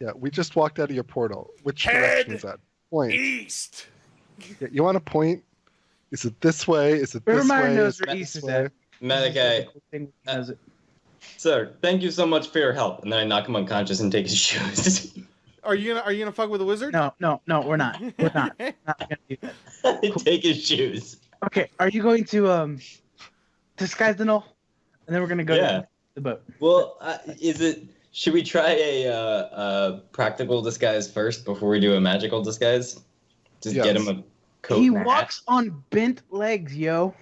Yeah, we just walked out of your portal. Which Head direction is that? Point. East. Yeah, you want to point? Is it this way? Is it this Rivermire way? knows Is it where this east is way? at. Malachi, Knows it. sir, thank you so much for your help. And then I knock him unconscious and take his shoes. Are you gonna fuck with the wizard? No, we're not. We're not. Not gonna do that. I take his shoes. Okay, are you going to disguise the null? And then we're gonna go Yeah. to the boat. Well, should we try a practical disguise first before we do a magical disguise? Just get Yes. him a coat He and a hat? walks on bent legs, yo.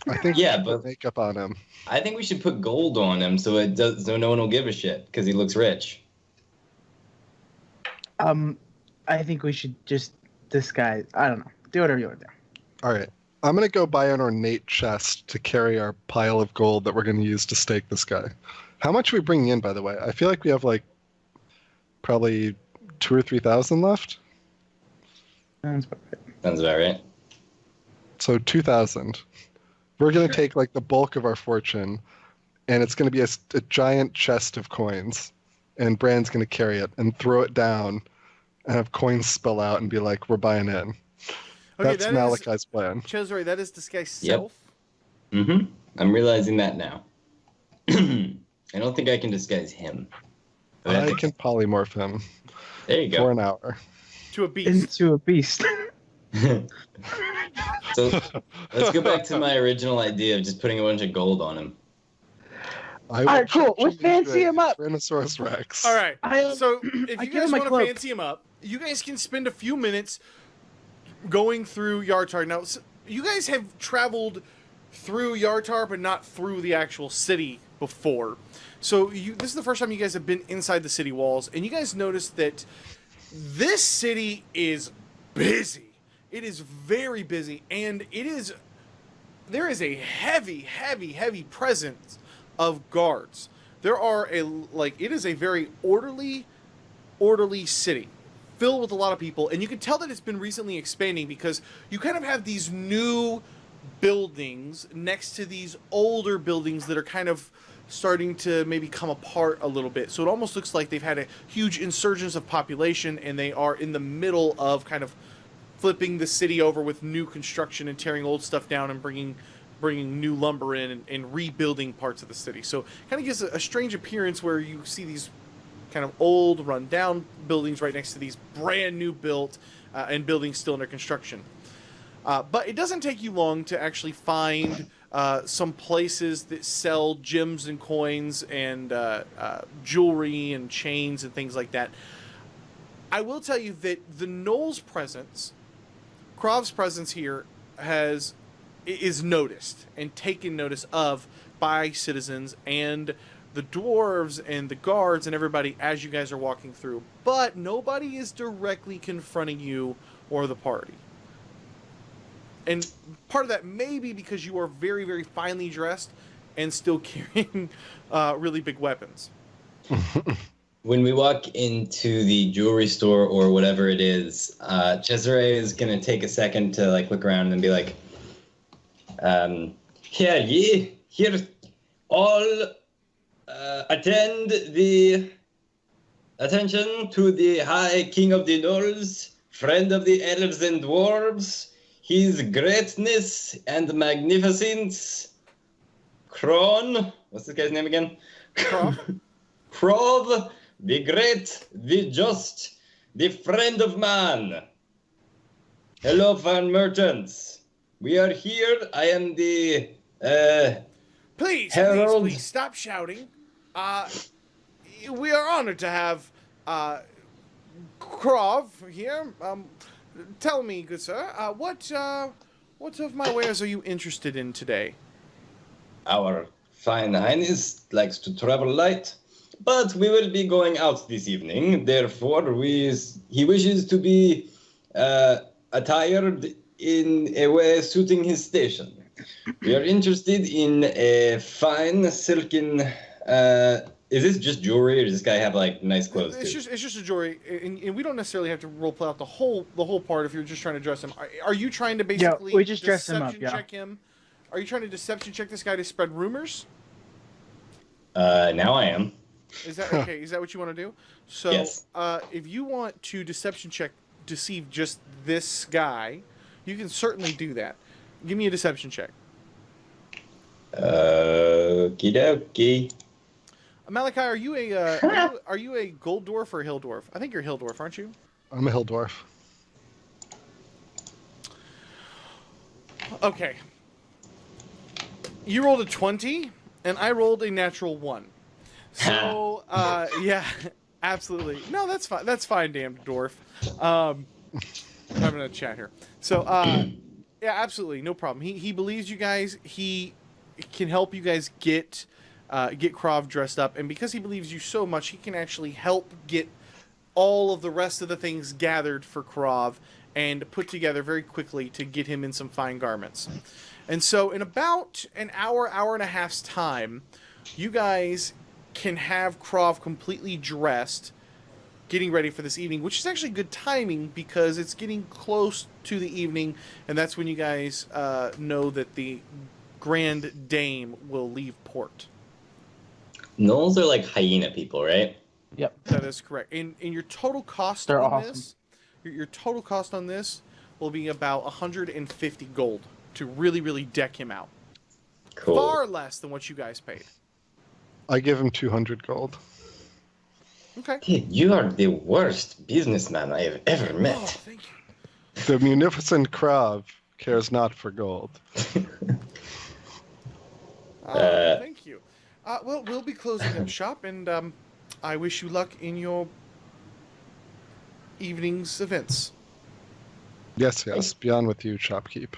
I think Yeah, we should put but- makeup on him. I think we should put gold on him so no one will give a shit because he looks rich. I think we should just disguise. I don't know. Do whatever you want to do. All right. I'm going to go buy an ornate chest to carry our pile of gold that we're going to use to stake this guy. How much are we bringing in, by the way? I feel like we have like probably 2,000 or 3,000 left. Sounds about right. Sounds about right. So 2,000. We're going to take like the bulk of our fortune, and it's going to be a giant chest of coins. And Brand's going to carry it and throw it down and have coins spill out and be like, we're buying in. Okay, That's that is- Malachi's plan. Cesare, that is disguise Yep. self. Mm-hmm. I'm realizing that now. I don't think I can disguise him. But I can polymorph him There you for go. an hour. To a beast. Into a beast. So let's go back to my original idea of just putting a bunch of gold on him. I Alright, cool. change Let's fancy into a him up. Tyrannosaurus Rex. All right. I, So if I you give guys him my want to cloak. fancy him up, you guys can spend a few minutes going through Yartar. Now, you guys have traveled through Yartar, but not through the actual city before. So this is the first time you guys have been inside the city walls, and you guys notice that this city is busy. It is very busy, and there is a heavy presence of guards. It is a very orderly city, filled with a lot of people, and you can tell that it's been recently expanding because you kind of have these new buildings next to these older buildings that are kind of starting to maybe come apart a little bit. So it almost looks like they've had a huge insurgence of population, and they are in the middle of kind of flipping the city over with new construction and tearing old stuff down and bringing new lumber in and rebuilding parts of the city. So it kind of gives a strange appearance where you see these kind of old, run-down buildings right next to these brand new built and buildings still under construction. But it doesn't take you long to actually find some places that sell gems and coins and jewelry and chains and things like that. I will tell you that the Knoll's presence, Krov's presence here, is noticed and taken notice of by citizens and the dwarves and the guards and everybody as you guys are walking through. But nobody is directly confronting you or the party. And part of that may be because you are very, very finely dressed and still carrying really big weapons. When we walk into the jewelry store or whatever it is, Cesare is gonna take a second to look around and be like, here all attention to the High King of the Knolls, friend of the elves and dwarves, his greatness and magnificence, Kron, what's this guy's name again? Krov? Krov, the great, the just, the friend of man. Hello, fine merchants. We are here. I am the Please, Herald. please stop shouting. We are honored to have Krov here. Tell me, good sir, what of my wares are you interested in today? Our fine highness likes to travel light, but we will be going out this evening. Therefore, he wishes to be attired in a way suiting his station. We are interested in a fine silken. Is this just jewelry, or does this guy have like nice clothes too? It's just a jewelry, and we don't necessarily have to roleplay out the whole part if you're just trying to dress him. Are you trying to basically we just dress him up, check him? Are you trying to deception check this guy to spread rumors? Now I am. Is that okay? Is that what you want to do? So, Yes. If you want to deception check deceive just this guy, you can certainly do that. Give me a deception check. Okie dokie. Malachi, are you a gold dwarf or a hill dwarf? I think you're a hill dwarf, aren't you? I'm a hill dwarf. Okay. You rolled a 20, and I rolled a natural 1. So, yeah, absolutely. No, that's fine. That's fine, damn dwarf. I'm gonna chat here. So, yeah, absolutely, no problem. He believes you guys. He can help you guys get Krov dressed up, and because he believes you so much, he can actually help get all of the rest of the things gathered for Krov and put together very quickly to get him in some fine garments. And so in about an hour and a half's time, you guys can have Krov completely dressed, getting ready for this evening, which is actually good timing because it's getting close to the evening, and that's when you guys know that the Grand Dame will leave port. Gnolls are like hyena people, right? Yep. That is correct. And your total cost They're on awesome. this, your total cost on this will be about 150 gold to really, really deck him out. Cool. Far less than what you guys paid. I give him 200 gold. Okay. Dude, you are the worst businessman I have ever Oh, met. thank you. The munificent Krav cares not for gold. Thank you. Well, we'll be closing up shop, and I wish you luck in your evening's events. Yes, be on with you, shopkeep.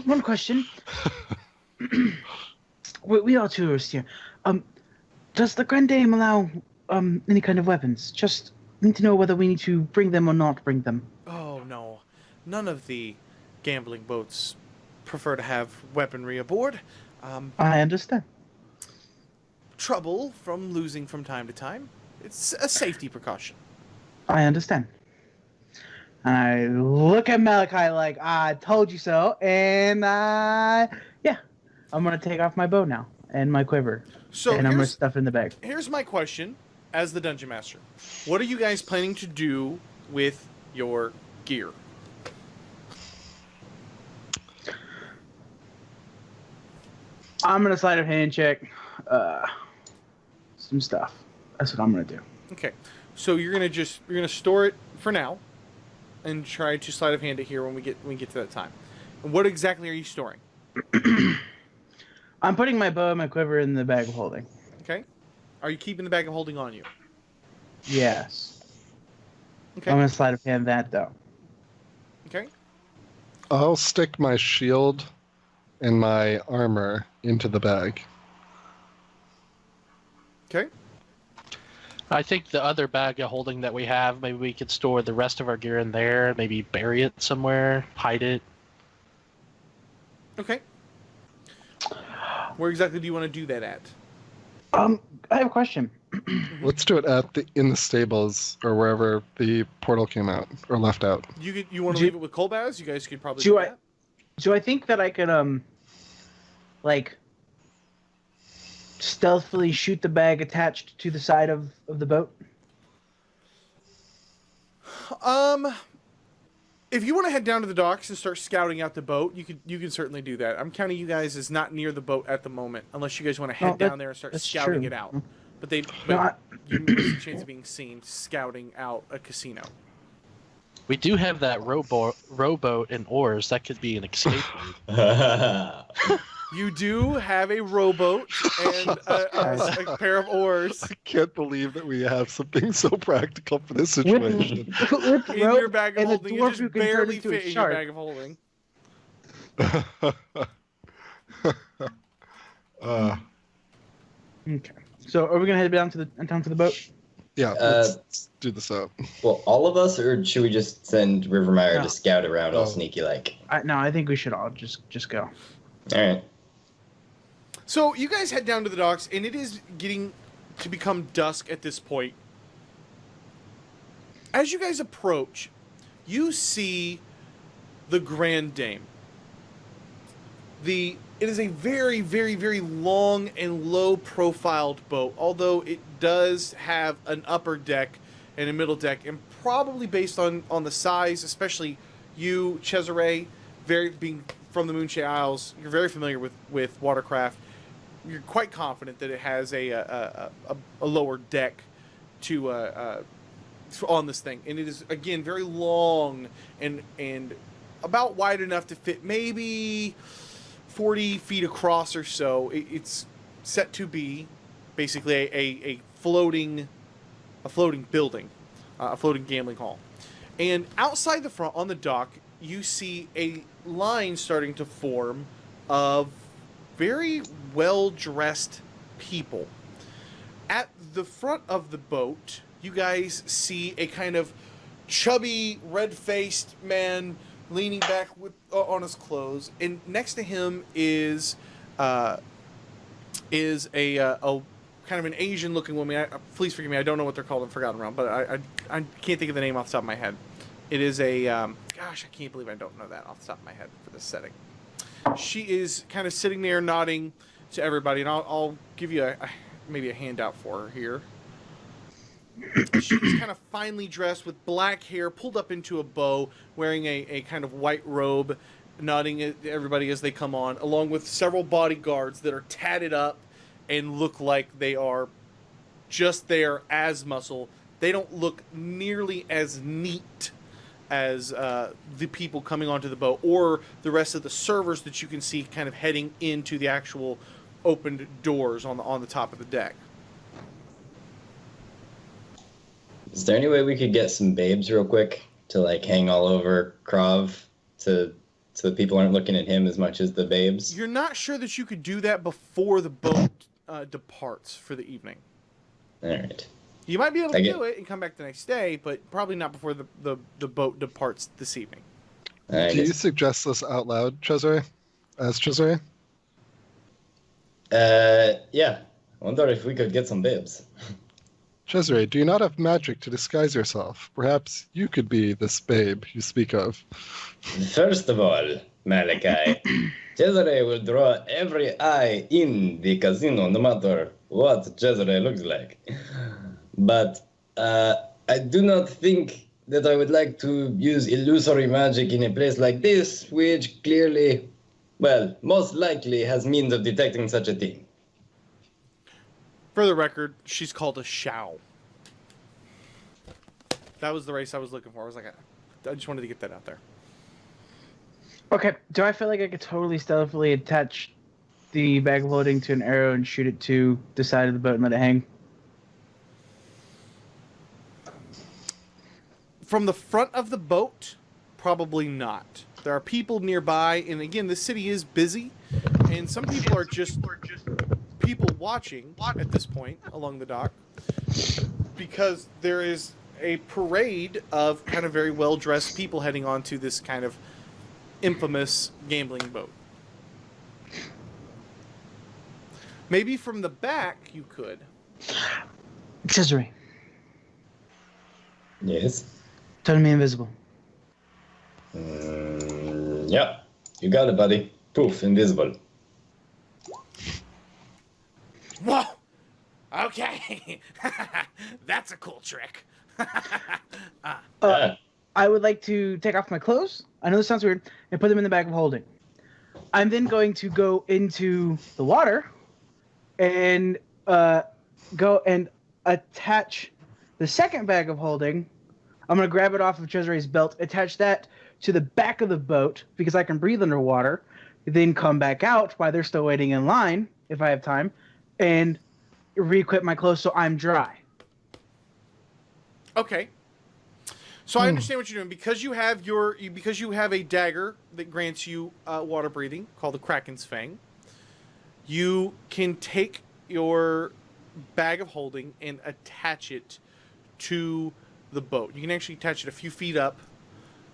One question. we are tourists here. Does the Grand Dame allow any kind of weapons? Just need to know whether we need to bring them or not bring them. Oh, no. None of the gambling boats prefer to have weaponry aboard. I understand. Trouble from losing from time to time. It's a safety precaution. I understand. And I look at Malachi like, I told you so. And, yeah. I'm going to take off my bow now and my quiver. So and I'm going to stuff it in the bag. Here's my question as the Dungeon Master. What are you guys planning to do with your gear? I'm going to slide of hand check some stuff. That's what I'm going to do. Okay. So you're gonna store it for now and try to sleight of hand it here when we get to that time. And what exactly are you storing? I'm putting my bow and my quiver in the bag of holding. Okay. Are you keeping the bag of holding on you? Yes. Okay. I'm going to slide of hand that, though. Okay. I'll stick my shield and my armor into the bag. Okay. I think the other bag of holding that we have, maybe we could store the rest of our gear in there, maybe bury it somewhere, hide it. Okay. Where exactly do you want to do that at? I have a question. Let's do it in the stables or wherever the portal came out or left out. You want to leave it with Kolbaz? You guys could probably do Do I- that. Do I think that I could, like, stealthily shoot the bag attached to the side of the boat? If you want to head down to the docks and start scouting out the boat, you can certainly do that. I'm counting you guys as not near the boat at the moment, unless you guys want to head down there and start that's scouting true. it out. But No, you miss the chance of being seen scouting out a casino. We do have that rowboat and oars. That could be an escape route. You do have a rowboat and a pair of oars I can't believe that we have something so practical for this situation. With in your bag of and a holding. dwarf It who just can turn barely into a fit in your shark. bag of holding. Okay. So are we gonna head down to the boat? Yeah, let's do this up. Well, all of us, or should we just send Rivermeyer No. to scout around all Oh. sneaky like? No, I think we should all just go. All right. So you guys head down to the docks, and it is getting to become dusk at this point. As you guys approach, you see the Grand Dame. It is a very, very, very long and low-profiled boat, although it does have an upper deck and a middle deck, and probably based on the size, especially you, Cesare, being from the Moonshade Isles, you're very familiar with watercraft. You're quite confident that it has a lower deck to on this thing, and it is again very long and about wide enough to fit maybe 40 feet across or so. It's set to be basically a floating building, a floating gambling hall. And outside the front on the dock, you see a line starting to form of very well-dressed people. At the front of the boat, you guys see a kind of chubby, red-faced man leaning back on his clothes, and next to him is a kind of an Asian-looking woman. Please forgive me, I don't know what they're called in Forgotten Realm, but I can't think of the name off the top of my head. It is a gosh, I can't believe I don't know that off the top of my head for this setting. She is kind of sitting there nodding to everybody, and I'll give you maybe a handout for her here. She's kind of finely dressed with black hair pulled up into a bow, wearing a kind of white robe, nodding at everybody as they come on, along with several bodyguards that are tatted up and look like they are just there as muscle. They don't look nearly as neat as the people coming onto the boat or the rest of the servers that you can see kind of heading into the actual opened doors on the top of the deck. Is there any way we could get some babes real quick to like hang all over Krav so the people aren't looking at him as much as the babes? You're not sure that you could do that before the boat departs for the evening. All right. You might be able to do it and come back the next day, but probably not before the boat departs this evening. Do you suggest this out loud, Cesare? As Cesare? Yeah. I wonder if we could get some babes. Cesare, do you not have magic to disguise yourself? Perhaps you could be this babe you speak of. First of all, Malachi, Cesare will draw every eye in the casino, no matter what Cesare looks like. But I do not think that I would like to use illusory magic in a place like this, which clearly, well, most likely has means of detecting such a thing. For the record, she's called a Shao. That was the race I was looking for. I was like, I just wanted to get that out there. Okay, do I feel like I could totally stealthily attach the bag of holding to an arrow and shoot it to the side of the boat and let it hang? From the front of the boat, probably not. There are people nearby, and again, this city is busy, and some people are just people watching at this point along the dock because there is a parade of kind of very well-dressed people heading onto this kind of infamous gambling boat. Maybe from the back you could. Cesare, Yes? turn me invisible. Yeah. You got it, buddy. Poof, invisible. Whoa! Okay. That's a cool trick. I would like to take off my clothes. I know this sounds weird, and put them in the bag of holding. I'm then going to go into the water and go and attach the second bag of holding I'm gonna grab it off of Cesare's belt, attach that to the back of the boat because I can breathe underwater, then come back out while they're still waiting in line if I have time, and re-equip my clothes so I'm dry. Okay. So I understand what you're doing because you have a dagger that grants you water breathing called the Kraken's Fang. You can take your bag of holding and attach it to the boat. You can actually attach it a few feet up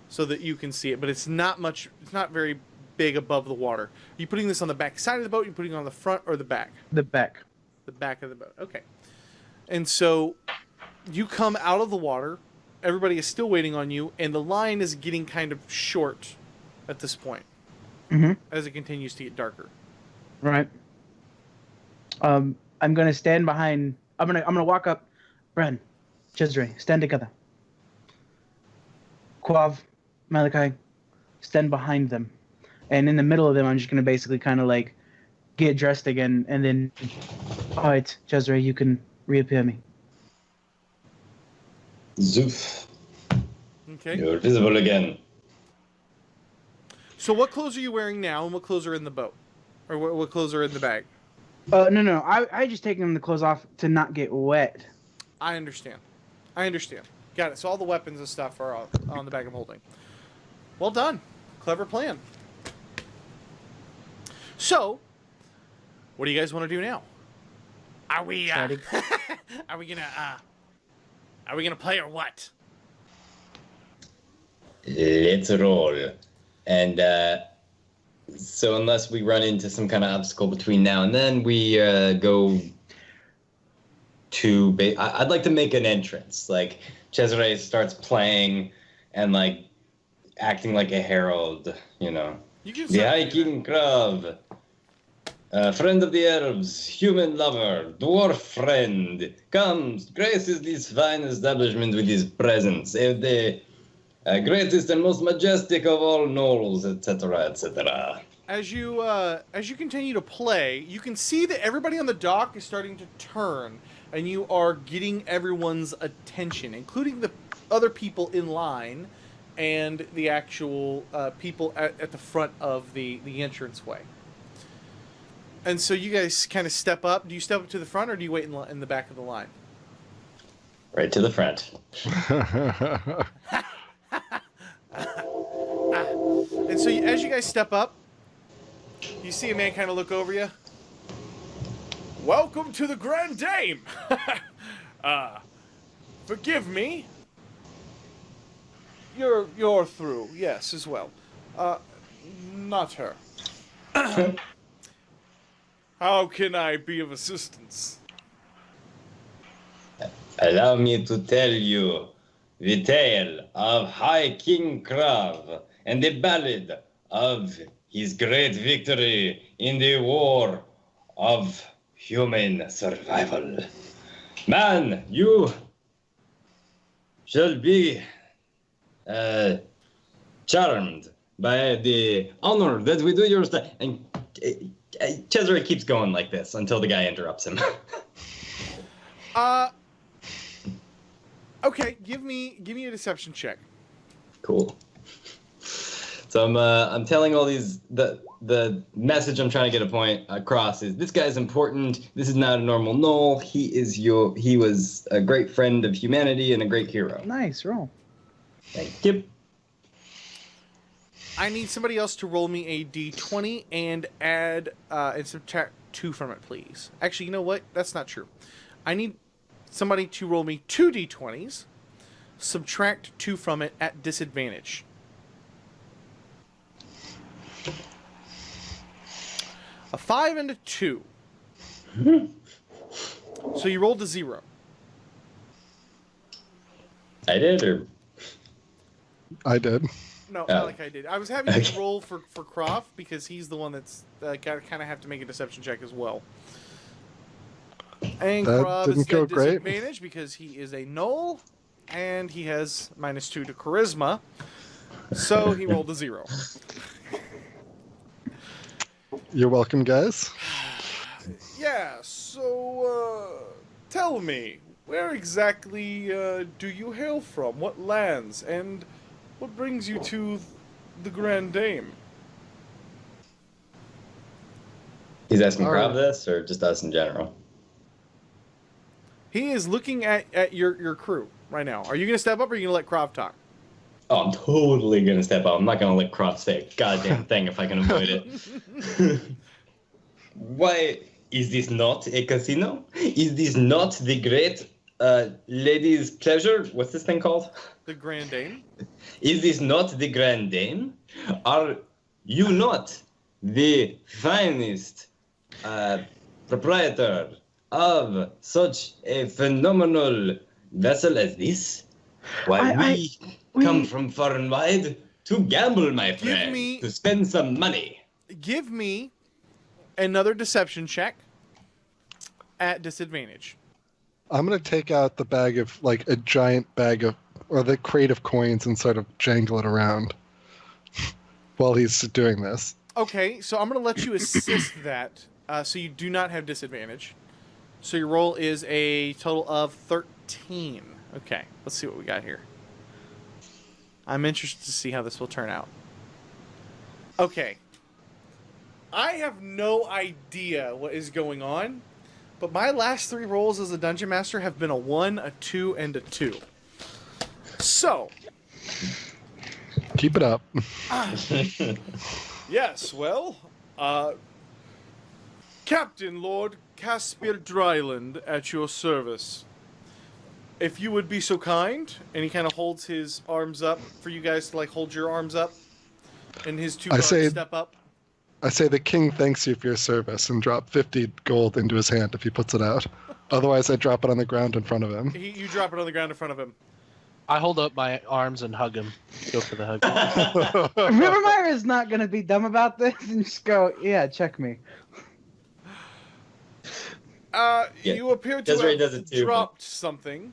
so that you can see it, but it's not very big above the water. Are you putting this on the back side of the boat? Are you putting it on the front or the back? The back. The back of the boat. Okay. And so you come out of the water. Everybody is still waiting on you, and the line is getting kind of short at this point as it continues to get darker. Right. I'm gonna stand behind. I'm gonna walk up. Bren, Cesare, stand together. Quav, Malachi, stand behind them, and in the middle of them, I'm just gonna basically kind of like get dressed again, and then, all right, Cesare, you can reappear me. Zoof. Okay. You're visible again. So what clothes are you wearing now, and what clothes are in the boat? Or what clothes are in the bag? No. I just taking the clothes off to not get wet. I understand. Got it. So all the weapons and stuff are on the bag of holding. Well done. Clever plan. So, what do you guys want to do now? Are we are we gonna play or what? Let's roll. And so unless we run into some kind of obstacle between now and then, we go to... I'd like to make an entrance. Like, Cesare starts playing and, like, acting like a herald, you know. The High King Krav, friend of the elves, human lover, dwarf friend, comes, graces this fine establishment with his presence. The greatest and most majestic of all gnolls, etc., etc. As you continue to play, you can see that everybody on the dock is starting to turn, and you are getting everyone's attention, including the other people in line and the actual people at the front of the entranceway. And so you guys kind of step up. Do you step up to the front, or do you wait in the back of the line? Right to the front. And so as you guys step up, you see a man kind of look over you. Welcome to the Grand Dame. Forgive me. You're through, yes, as well. Not her. How can I be of assistance? Allow me to tell you the tale of High King Krav and the ballad of his great victory in the war of human survival. Man, you shall be charmed by the honor that we do your and Cesare keeps going like this until the guy interrupts him. Okay, give me a deception check. Cool. So I'm telling all these the message I'm trying to get across is this guy's important. This is not a normal gnoll. He was a great friend of humanity and a great hero. Nice roll. Thank you. I need somebody else to roll me a d20 and add and subtract 2 from it, please. Actually, you know what? That's not true. I need somebody to roll me 2 d20s, subtract 2 from it at disadvantage. A 5 and a 2. So you rolled a 0. I did. No, not like I did. I was having you roll for Croft because he's the one that's got to kind of have to make a deception check as well. And Croft is at disadvantage because he is a gnoll, and he has -2 to charisma, so he rolled a 0. You're welcome, guys. Yeah. So tell me, Where exactly do you hail from? What lands? And what brings you to the Grand Dame? He's asking All Krav right. this, or just us in general? He is looking at your crew right now. Are you going to step up or are you going to let Krav talk? Oh, I'm totally gonna step up. I'm not gonna let Krav say a goddamn thing if I can avoid it. Why is this not a casino? Is this not the great lady's pleasure? What's this thing called? The Grand Dame? Is this not the Grand Dame? Are you not the finest proprietor of such a phenomenal vessel as this? Why, we come from far and wide to gamble, my friend, to spend some money. Give me another deception check at disadvantage. I'm gonna take out the bag of like a giant bag of or the crate of coins and sort of jangle it around while he's doing this. Okay, so I'm going to let you assist that, so you do not have disadvantage. So your roll is a total of 13. Okay, let's see what we got here. I'm interested to see how this will turn out. Okay. I have no idea what is going on, but my last 3 rolls as a Dungeon Master have been a 1, a 2, and a 2. So, Keep it up. yes, well, Captain Lord Caspian Dryland at your service. If you would be so kind, and he kind of holds his arms up for you guys to like hold your arms up, and his 2 guards step up. I say the king thanks you for your service and drop 50 gold into his hand if he puts it out. Otherwise, I drop it on the ground in front of him. You drop it on the ground in front of him. I hold up my arms and hug him. Go for the hug. Rivermire is not going to be dumb about this and just go, yeah, check me. You appear to Desiree does have it too, dropped something,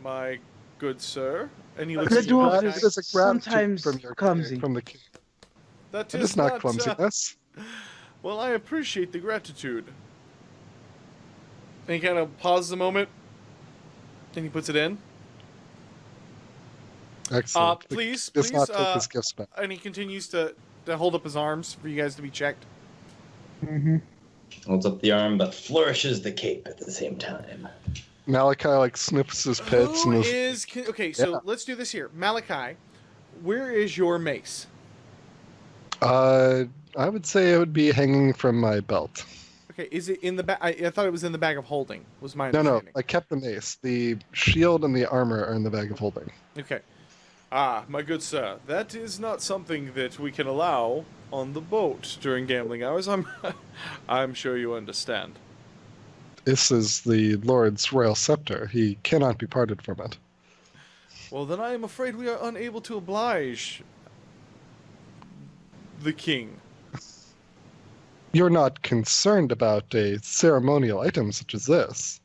my good sir. And he looks The at you. dwarf guys. is It's a gratitude sometimes from your clumsy. from the king. That That is is not clumsiness. Well, I appreciate the gratitude. And he kind of pauses a moment, and he puts it in. Excellent. Please, Does please, not take his gifts back. and he continues to hold up his arms for you guys to be checked. Mm-hmm. Holds up the arm, but flourishes the cape at the same time. Malachi like sniffs his pits and is Okay, so Yeah. let's do this here. Malachi, where is your mace? I would say it would be hanging from my belt. Okay, is it in the bag? I thought it was in the bag of holding. Was my No, understanding. I kept the mace. The shield and the armor are in the bag of holding. Okay. My good sir, that is not something that we can allow on the boat during gambling hours. I'm sure you understand. This is the Lord's royal scepter. He cannot be parted from it. Well, then I am afraid we are unable to oblige the king. You're not concerned about a ceremonial item such as this.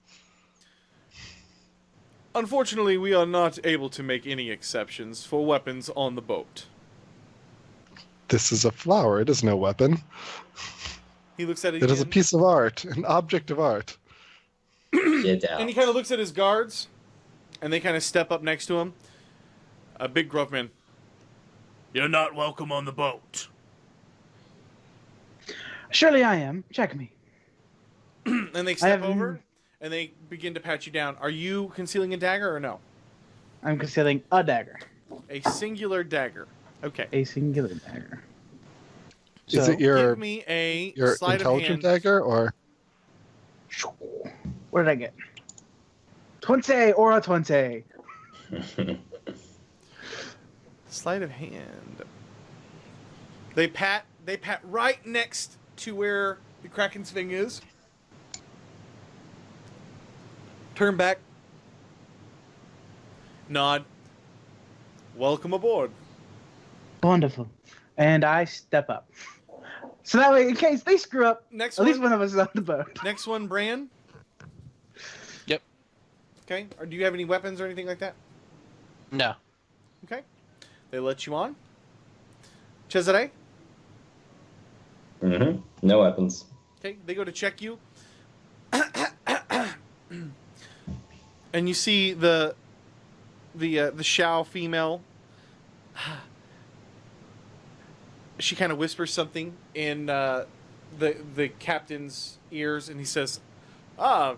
Unfortunately, we are not able to make any exceptions for weapons on the boat. This is a flower. It is no weapon. He looks at it It again, is a piece of art, an object of art. Get out. and he kind of looks at his guards, and they kind of step up next to him. A big gruff man. You're not welcome on the boat. Surely I am. Check me. And they step over, and they begin to pat you down. Are you concealing a dagger or no? I'm concealing a dagger. A singular dagger. Okay. A singular dagger. Is So, it your Give me a your sleight of intelligent hand. dagger or What did I get? 20 or a 20. Sleight of hand. They pat right next to where the Kraken's thing is. Turn back. Nod. Welcome aboard. Wonderful. And I step up. So that way, in case they screw up, Next at least one. one of us is on the boat. Next one, Bran. Yep. Okay. Or do you have any weapons or anything like that? No. Okay. They let you on. Cesare. Mm-hmm. No weapons. Okay. They go to check you. And you see the Shao female. She kind of whispers something in the captain's ears, and he says, "Ah,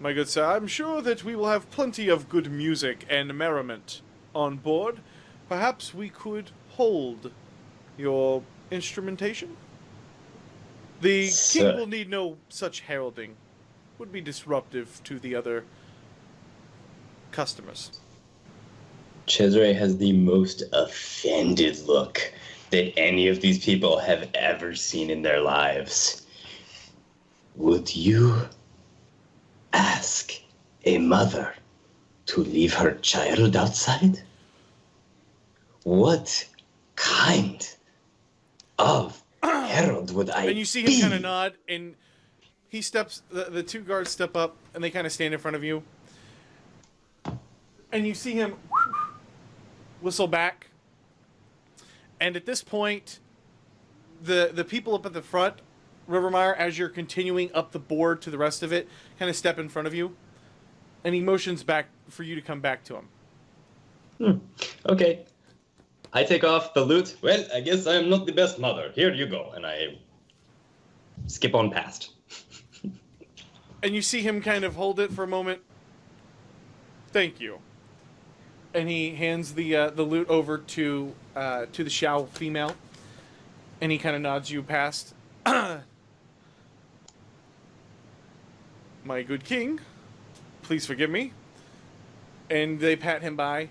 my good sir, I'm sure that we will have plenty of good music and merriment on board. Perhaps we could hold your instrumentation? The Sir. king will need no such heralding. Would be disruptive to the other customers." Cesare has the most offended look that any of these people have ever seen in their lives. Would you ask a mother to leave her child outside? What kind of herald would I be? And you see him kind of nod, and he steps. The two guards step up, and they kind of stand in front of you. And you see him whistle back. And at this point, the people up at the front, Rivermire, as you're continuing up the board to the rest of it, kind of step in front of you. And he motions back for you to come back to him. Okay. I take off the lute. Well, I guess I'm not the best mother. Here you go. And I skip on past. And you see him kind of hold it for a moment. Thank you. And he hands the lute over to the Shao female. And he kind of nods you past. My good king, please forgive me. And they pat him by.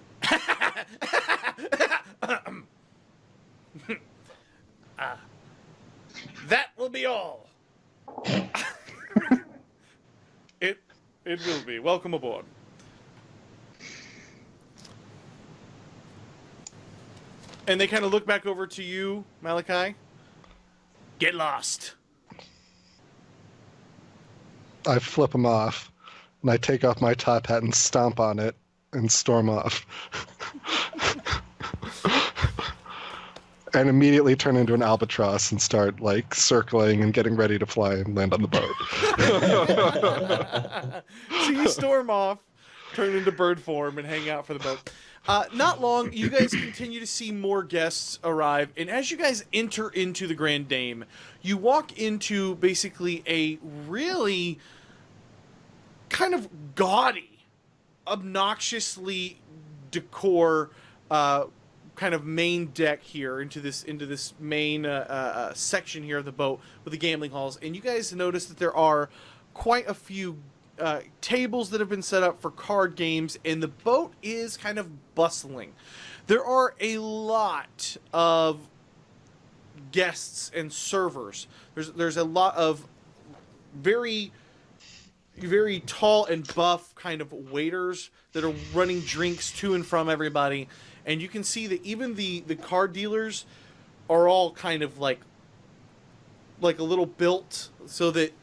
That will be all. It will be. Welcome aboard. And they kind of look back over to you, Malachi. Get lost. I flip him off, and I take off my top hat and stomp on it and storm off. And immediately turn into an albatross and start, like, circling and getting ready to fly and land on the boat. So you storm off, turn into bird form, and hang out for the boat. Not long, you guys continue to see more guests arrive, and as you guys enter into the Grand Dame, you walk into basically a really kind of gaudy, obnoxiously decor kind of main deck here into this main section here of the boat with the gambling halls, and you guys notice that there are quite a few tables that have been set up for card games, and the boat is kind of bustling. There are a lot of guests and servers. There's a lot of very tall and buff kind of waiters that are running drinks to and from everybody, and you can see that even the card dealers are all kind of like a little built so that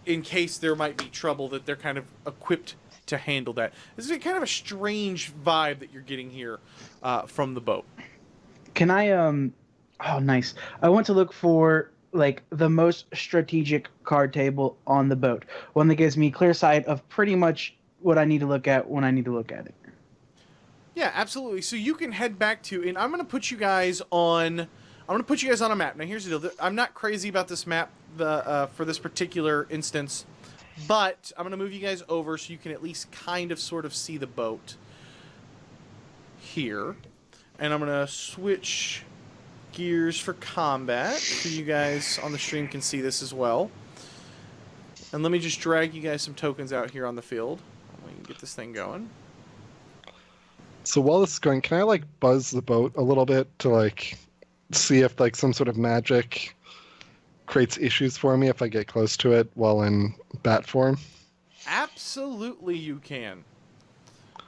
in case there might be trouble, that they're kind of equipped to handle that. This is kind of a strange vibe that you're getting here from the boat. Can I, oh, nice. I want to look for, like, the most strategic card table on the boat. One that gives me clear sight of pretty much what I need to look at when I need to look at it. Yeah, absolutely. So you can head back to, and I'm going to put you guys on a map. Now, here's the deal. I'm not crazy about this map for this particular instance, but I'm going to move you guys over so you can at least kind of sort of see the boat here. And I'm going to switch gears for combat so you guys on the stream can see this as well. And let me just drag you guys some tokens out here on the field. We can get this thing going. So while this is going, can I, like, buzz the boat a little bit to, like, see if, like, some sort of magic creates issues for me if I get close to it while in bat form? Absolutely you can.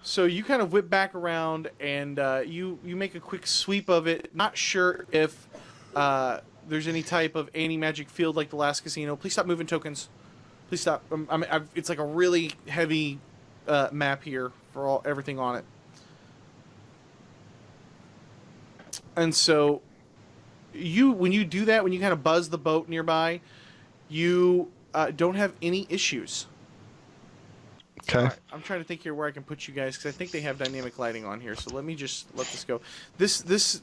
So you kind of whip back around and you make a quick sweep of it. Not sure if there's any type of anti-magic field like the last casino. Please stop moving tokens. Please stop. It's like a really heavy map here for everything on it. And so when you do that, when you kind of buzz the boat nearby, you don't have any issues. Okay. All right, I'm trying to think here where I can put you guys because I think they have dynamic lighting on here. So let me just let this go. This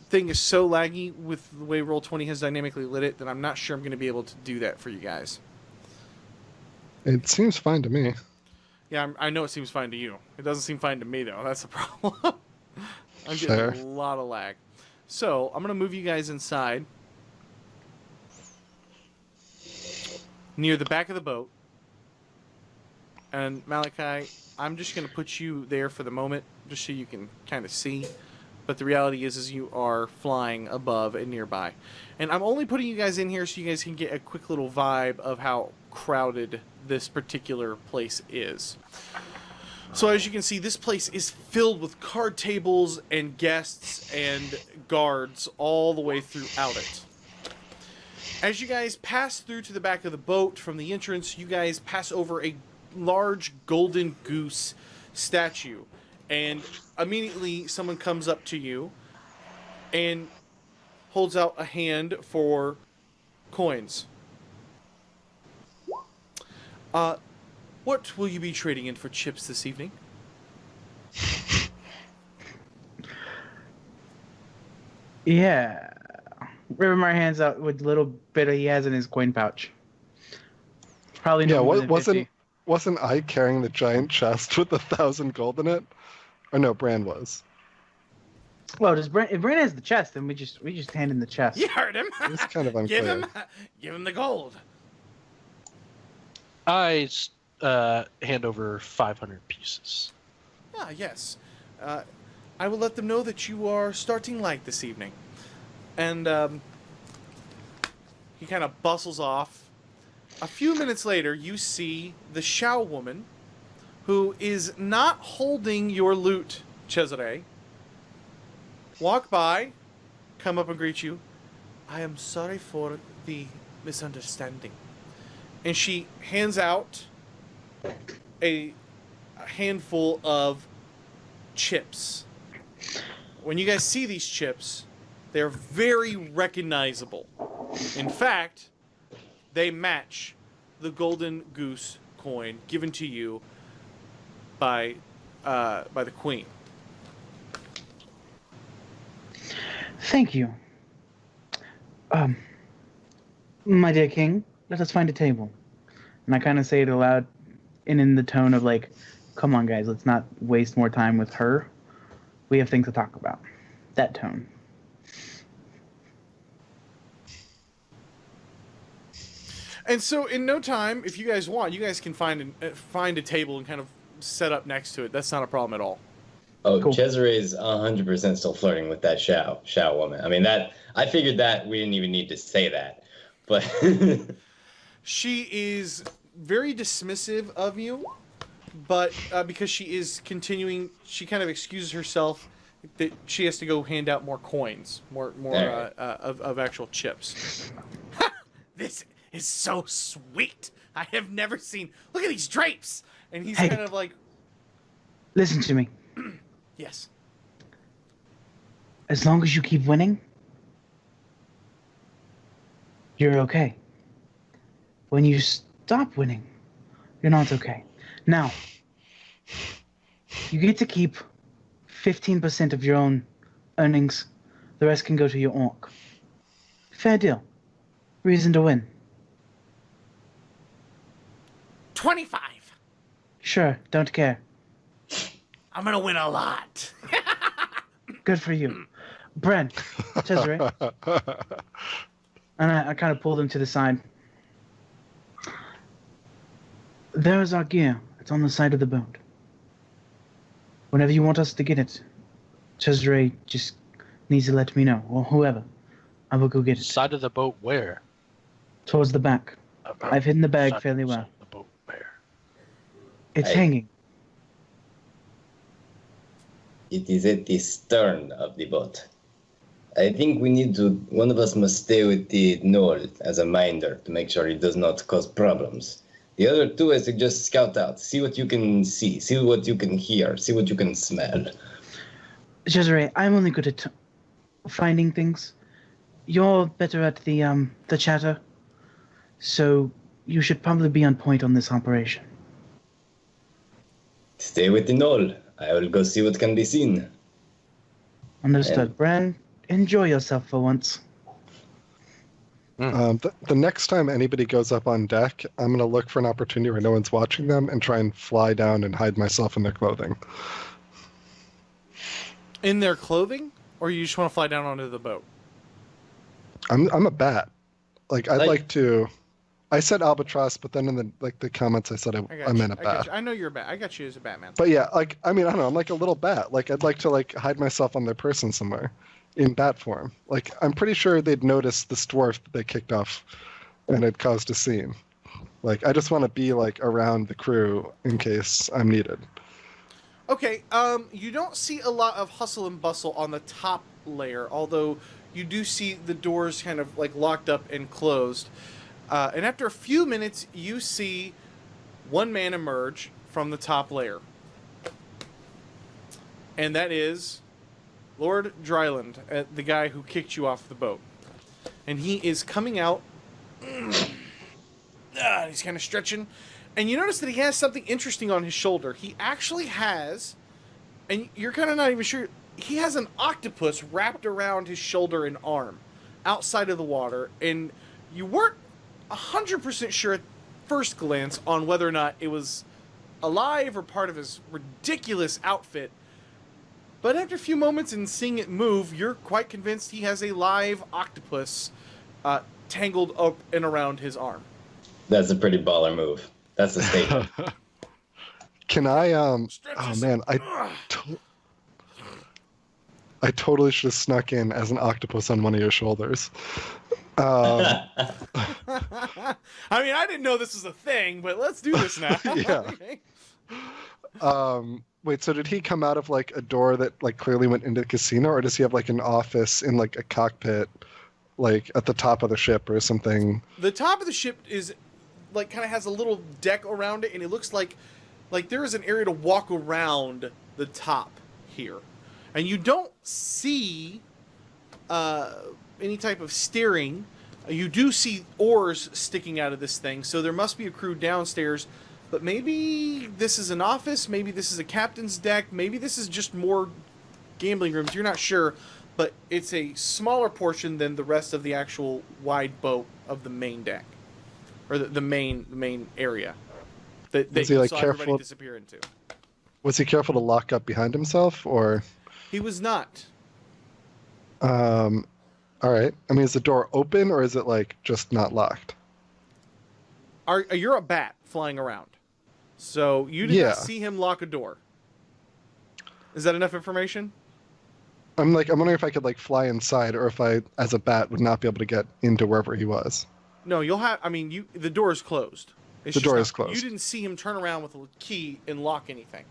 thing is so laggy with the way Roll20 has dynamically lit it that I'm not sure I'm going to be able to do that for you guys. It seems fine to me. Yeah, I know it seems fine to you. It doesn't seem fine to me though. That's the problem. I'm getting Fair. a lot of lag. So I'm going to move you guys inside near the back of the boat. And Malachi, I'm just going to put you there for the moment, just so you can kind of see. But the reality is you are flying above and nearby. And I'm only putting you guys in here so you guys can get a quick little vibe of how crowded this particular place is. So as you can see, this place is filled with card tables and guests and guards all the way throughout it. As you guys pass through to the back of the boat from the entrance, you guys pass over a large golden goose statue, and immediately someone comes up to you and holds out a hand for coins. What will you be trading in for chips this evening? Yeah. Rivermar hands out with the little bit he has in his coin pouch. Probably no more than 50. Wasn't I carrying the giant chest with 1,000 gold in it? Or no, Bran was. Well, if Bran has the chest, then we just hand him the chest. You heard him. It's kind of unclear. Give him the gold. I hand over 500 pieces. Ah, yes. I will let them know that you are starting light this evening. And he kind of bustles off. A few minutes later, you see the Shao woman, who is not holding your loot, Cesare, walk by, come up and greet you. I am sorry for the misunderstanding. And she hands out a handful of chips. When you guys see these chips, they're very recognizable. In fact, they match the golden goose coin given to you by the queen. Thank you. My dear king, let us find a table. And I kind of say it aloud and in the tone of like, come on guys, let's not waste more time with her. We have things to talk about. That tone. And so, in no time, if you guys want, you guys can find a table and kind of set up next to it. That's not a problem at all. Oh, Cool. Cesare is 100% still flirting with that Shao woman. I mean, I figured that we didn't even need to say that, but She is very dismissive of you, but because she is continuing, she kind of excuses herself that she has to go hand out more coins, more Alright. of actual chips. This is so sweet. I have never seen. Look at these drapes. And he's Hey. kind of like, Listen to me. yes. As long as you keep winning, you're okay. When you stop winning, you're not okay. Now, you get to keep 15% of your own earnings. The rest can go to your orc. Fair deal. Reason to win. 25. Sure, don't care. I'm gonna win a lot. Good for you. Bren, Cesare. And I kind of pulled him to the side. There is our gear. It's on the side of the boat. Whenever you want us to get it, Cesare just needs to let me know, or whoever. I will go get it. Side of the boat where? Towards the back. I've hidden the bag Side- fairly side well. of the boat where? It's Hey. hanging. it is at the stern of the boat. I think one of us must stay with the knoll as a minder to make sure it does not cause problems. The other two, I suggest scout out, see what you can see what you can hear, see what you can smell. Cesare, I'm only good at finding things. You're better at the chatter. So you should probably be on point on this operation. Stay with the knoll. I will go see what can be seen. Understood. Bran, enjoy yourself for once. The next time anybody goes up on deck, I'm going to look for an opportunity where no one's watching them and try and fly down and hide myself in their clothing. In their clothing? Or you just want to fly down onto the boat? I'm a bat. Like, I'd like to... I said albatross, but then in the comments I said I meant a bat. I know you're a bat. I got you as a Batman. But yeah, like, I mean, I don't know, I'm like a little bat. Like, I'd like to, like, hide myself on their person somewhere in bat form. Like, I'm pretty sure they'd noticed this dwarf that they kicked off and it caused a scene. Like, I just want to be, like, around the crew in case I'm needed. Okay, you don't see a lot of hustle and bustle on the top layer, although you do see the doors kind of, like, locked up and closed. And after a few minutes, you see one man emerge from the top layer. And that is Lord Dryland, the guy who kicked you off the boat. And he is coming out. He's kind of stretching. And you notice that he has something interesting on his shoulder. He actually has, and you're kind of not even sure, he has an octopus wrapped around his shoulder and arm outside of the water. And you weren't 100% sure at first glance on whether or not it was alive or part of his ridiculous outfit. But after a few moments and seeing it move, you're quite convinced he has a live octopus tangled up and around his arm. That's a pretty baller move. That's a statement. Can I, oh man, I totally should have snuck in as an octopus on one of your shoulders. I mean, I didn't know this was a thing, but let's do this now. Yeah. Okay. Wait, so did he come out of, like, a door that, like, clearly went into the casino, or does he have, like, an office in, like, a cockpit, like, at the top of the ship or something? The top of the ship is, like, kind of has a little deck around it, and it looks like there is an area to walk around the top here. And you don't see any type of steering. You do see oars sticking out of this thing, so there must be a crew downstairs. But maybe this is an office, maybe this is a captain's deck, maybe this is just more gambling rooms. You're not sure, but it's a smaller portion than the rest of the actual wide boat of the main deck, or the main area that he, you like, saw careful? everybody disappear into. Was he careful to lock up behind himself, or? He was not. All right. I mean, is the door open, or is it, like, just not locked? You're a bat flying around, so you did not see him lock a door. Is that enough information? I'm wondering if I could, like, fly inside, or if I, as a bat, would not be able to get into wherever he was. No, you'll have. I mean, the door is closed. The door is closed. You didn't see him turn around with a key and lock anything.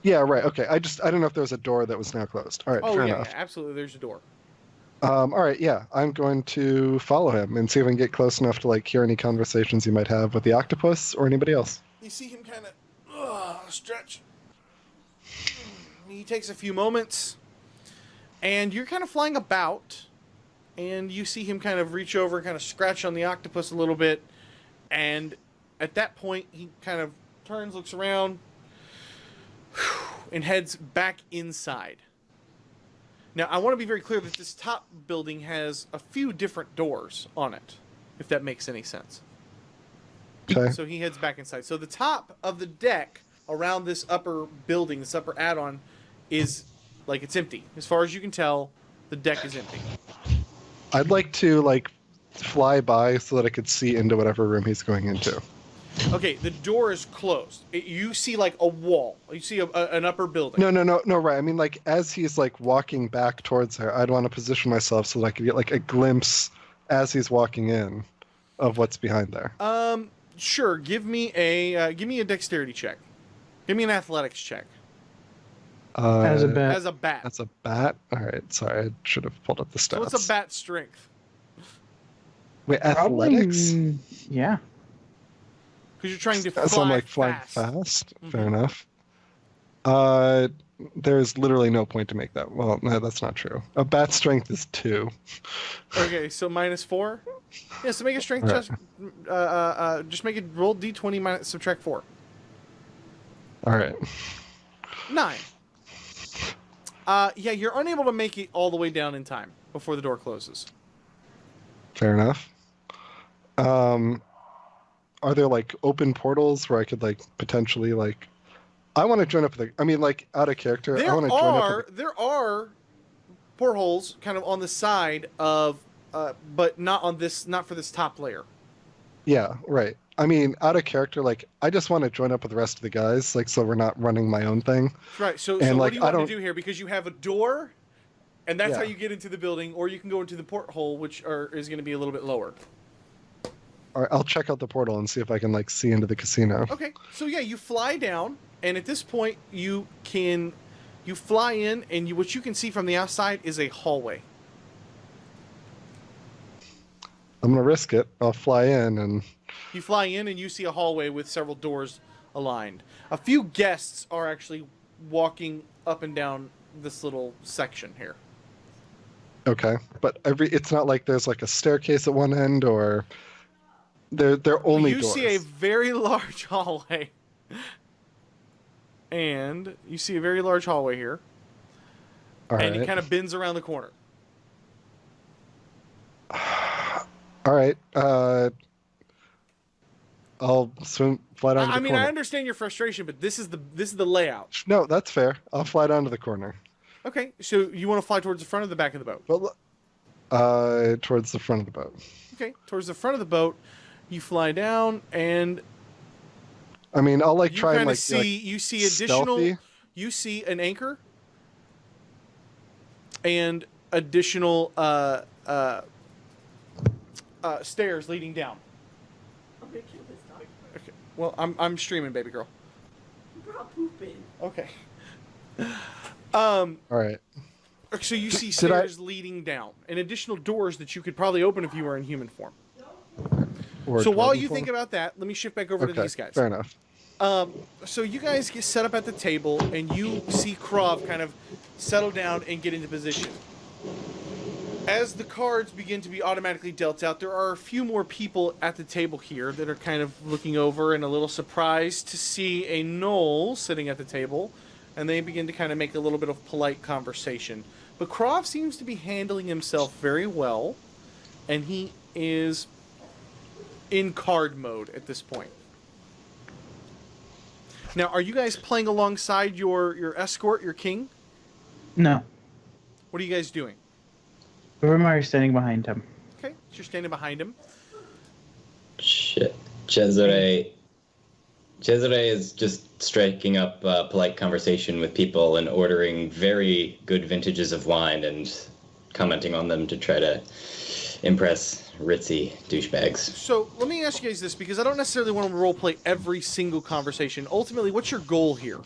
Yeah, right. Okay. I don't know if there was a door that was now closed. All right. Oh, fair yeah, enough. absolutely. There's a door. All right. Yeah, I'm going to follow him and see if I can get close enough to, like, hear any conversations he might have with the octopus or anybody else. You see him kind of stretch. He takes a few moments, and you're kind of flying about, and you see him kind of reach over and kind of scratch on the octopus a little bit, and at that point, he kind of turns, looks around, and heads back inside. Now, I want to be very clear that this top building has a few different doors on it, if that makes any sense. Okay. So he heads back inside. So the top of the deck around this upper building, this upper add-on, is, like, it's empty. As far as you can tell, the deck is empty. I'd like to, like, fly by so that I could see into whatever room he's going into. Okay, the door is closed. You see, like, a wall. You see an upper building. No, right. I mean, like, as he's, like, walking back towards her, I'd want to position myself so that I could get, like, a glimpse as he's walking in of what's behind there. Sure. Give me a dexterity check. Give me an athletics check. As a bat. As a bat. As a bat? All right. Sorry, I should have pulled up the stats. So what's a bat strength? Wait, athletics? Yeah. Because you're trying to fly So I'm, like, flying fast? Fair enough. There's literally no point to make that. Well, no, that's not true. A bat strength is 2. Okay, so -4? Yeah, so make a strength test. Just make it roll d20 subtract 4. All right. 9. Yeah, you're unable to make it all the way down in time before the door closes. Fair enough. Are there like open portals where I could like potentially like? I want to join up with. I mean, like out of character. I want to join up. There are portholes kind of on the side of, but not on this. Not for this top layer. Yeah, right. I mean, out of character, like I just want to join up with the rest of the guys, like so we're not running my own thing. Right. So like, what do you want to do here? Because you have a door, and that's how you get into the building, or you can go into the porthole, which is going to be a little bit lower. All right, I'll check out the portal and see if I can like see into the casino. Okay. So yeah, you fly down, and at this point you fly in, and what you can see from the outside is a hallway. I'm gonna risk it. I'll fly in and. You fly in and you see a hallway with several doors aligned. A few guests are actually walking up and down this little section here. Okay, but it's not like there's like a staircase at one end or they're only doors. You see a very large hallway. And you see a very large hallway here. All and right. it kind of bends around the corner. All right. I'll fly down to the corner. I understand your frustration, but this is the layout. No, that's fair. I'll fly down to the corner. Okay, so you want to fly towards the front or the back of the boat? Well, towards the front of the boat. Okay, towards the front of the boat, you fly down, and I mean, I'll like try and like you see additional. stealthy. You see an anchor and additional stairs leading down. Okay, kill this dog. Okay. Well, I'm streaming, baby girl. Bro, pooping. Okay. All right. So you see stairs leading down, and additional doors that you could probably open if you were in human form. So while you think about that, let me shift back over to these guys. Fair enough. So you guys get set up at the table, and you see Krav kind of settle down and get into position. As the cards begin to be automatically dealt out, there are a few more people at the table here that are kind of looking over and a little surprised to see a gnoll sitting at the table, and they begin to kind of make a little bit of polite conversation. But Krav seems to be handling himself very well, and he is in card mode at this point. Now, are you guys playing alongside your escort, your king? No. What are you guys doing? Rivermire is standing behind him. Okay, so you're standing behind him. Shit. Cesare is just striking up polite conversation with people and ordering very good vintages of wine and commenting on them to try to impress ritzy douchebags. So let me ask you guys this, because I don't necessarily want to roleplay every single conversation. Ultimately, what's your goal here?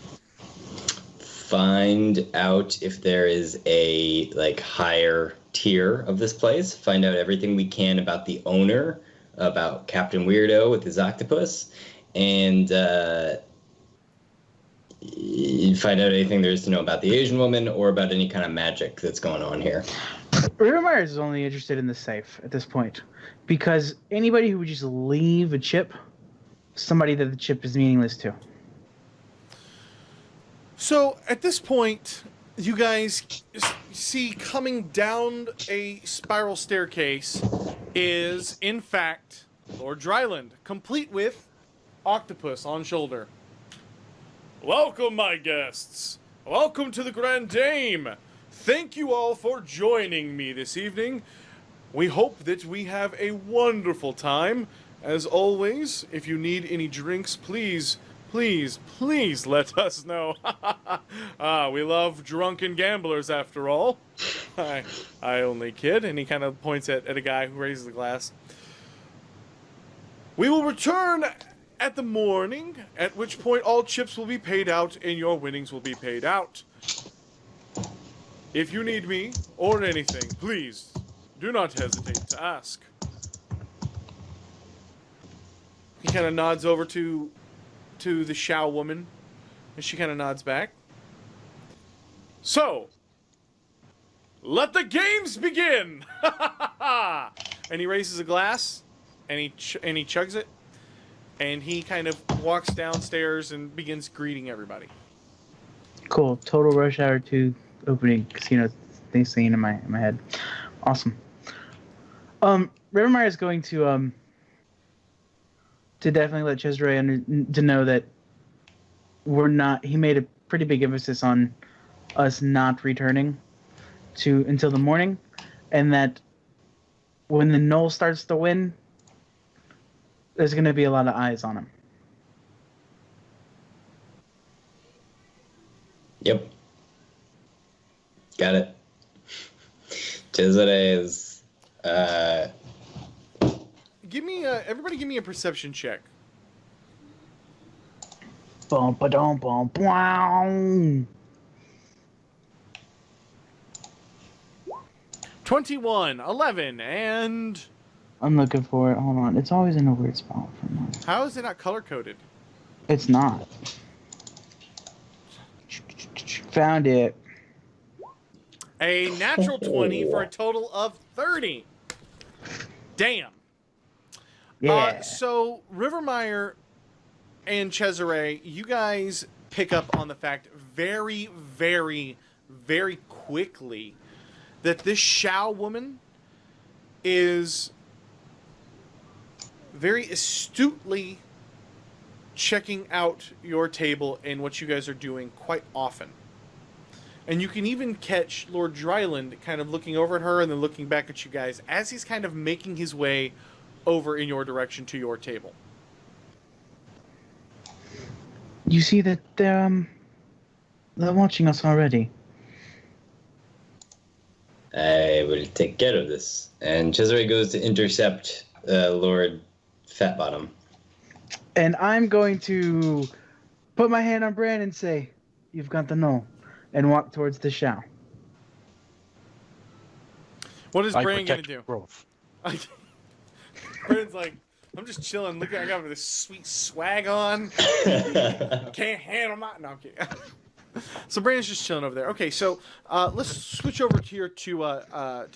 Find out if there is a higher tier of this place. Find out everything we can about the owner, about Captain Weirdo with his octopus, and find out anything there is to know about the Asian woman or about any kind of magic that's going on here. Rivermire is only interested in the safe at this point, because anybody who would just leave a chip, somebody that the chip is meaningless to. So at this point, you guys see coming down a spiral staircase is, in fact, Lord Dryland, complete with octopus on shoulder. Welcome, my guests. Welcome to the Grand Dame. Thank you all for joining me this evening. We hope that we have a wonderful time. As always, if you need any drinks, please let us know. We love drunken gamblers, after all. I only kid. And he kind of points at a guy who raises a glass. We will return at the morning, at which point all chips will be paid out and your winnings will be paid out. If you need me or anything, please do not hesitate to ask. He kind of nods over to the Shao woman, and she kind of nods back. So, let the games begin! And he raises a glass, and he chugs it, and he kind of walks downstairs and begins greeting everybody. Cool. Total Rush Hour 2 opening casino thing singing in my head. Awesome. Rivermire is going to definitely let Cesare to know that we're not. He made a pretty big emphasis on us not returning until the morning, and that when the Knoll starts to win, there's going to be a lot of eyes on him. Yep. Got it. Cesare is. Everybody give me a perception check. Bum ba dum bum bum. 21, 11, and I'm looking for it. Hold on. It's always in a weird spot for me. how is it not color coded? It's not. Found it. A natural 20 for a total of 30. Damn. Yeah. So Rivermire and Cesare, you guys pick up on the fact very, very, very quickly that this Shao woman is very astutely checking out your table and what you guys are doing quite often. And you can even catch Lord Dryland kind of looking over at her and then looking back at you guys as he's kind of making his way over in your direction to your table. You see that they're watching us already. I will take care of this. And Cesare goes to intercept Lord Fatbottom. And I'm going to put my hand on Bran and say, "You've got the Knoll," and walk towards the Shao. What is I Bran gonna protect do? growth. Bran's like, I'm just chilling. Look, I got this sweet swag on. Can't handle my. No, I'm kidding. So Brandon's just chilling over there. Okay, so let's switch over here to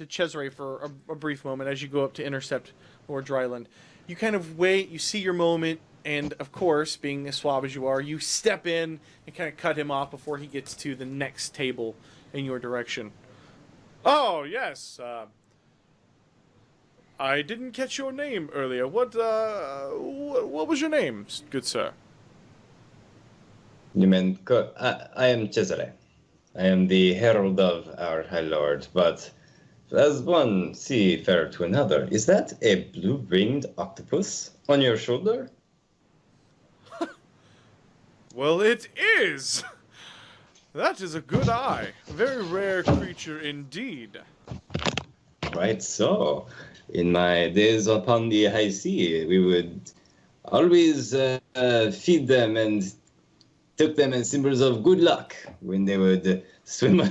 Cesare for a brief moment as you go up to intercept Lord Dryland. You kind of wait. You see your moment, and of course, being as suave as you are, you step in and kind of cut him off before he gets to the next table in your direction. Oh yes. I didn't catch your name earlier. What was your name, good sir? You mean, I am Cesare. I am the herald of our High Lord, but as one seafarer to another, is that a blue-ringed octopus on your shoulder? Well, it is! That is a good eye. A very rare creature indeed. Right so. In my days upon the high sea, we would always feed them and took them as symbols of good luck when they would swim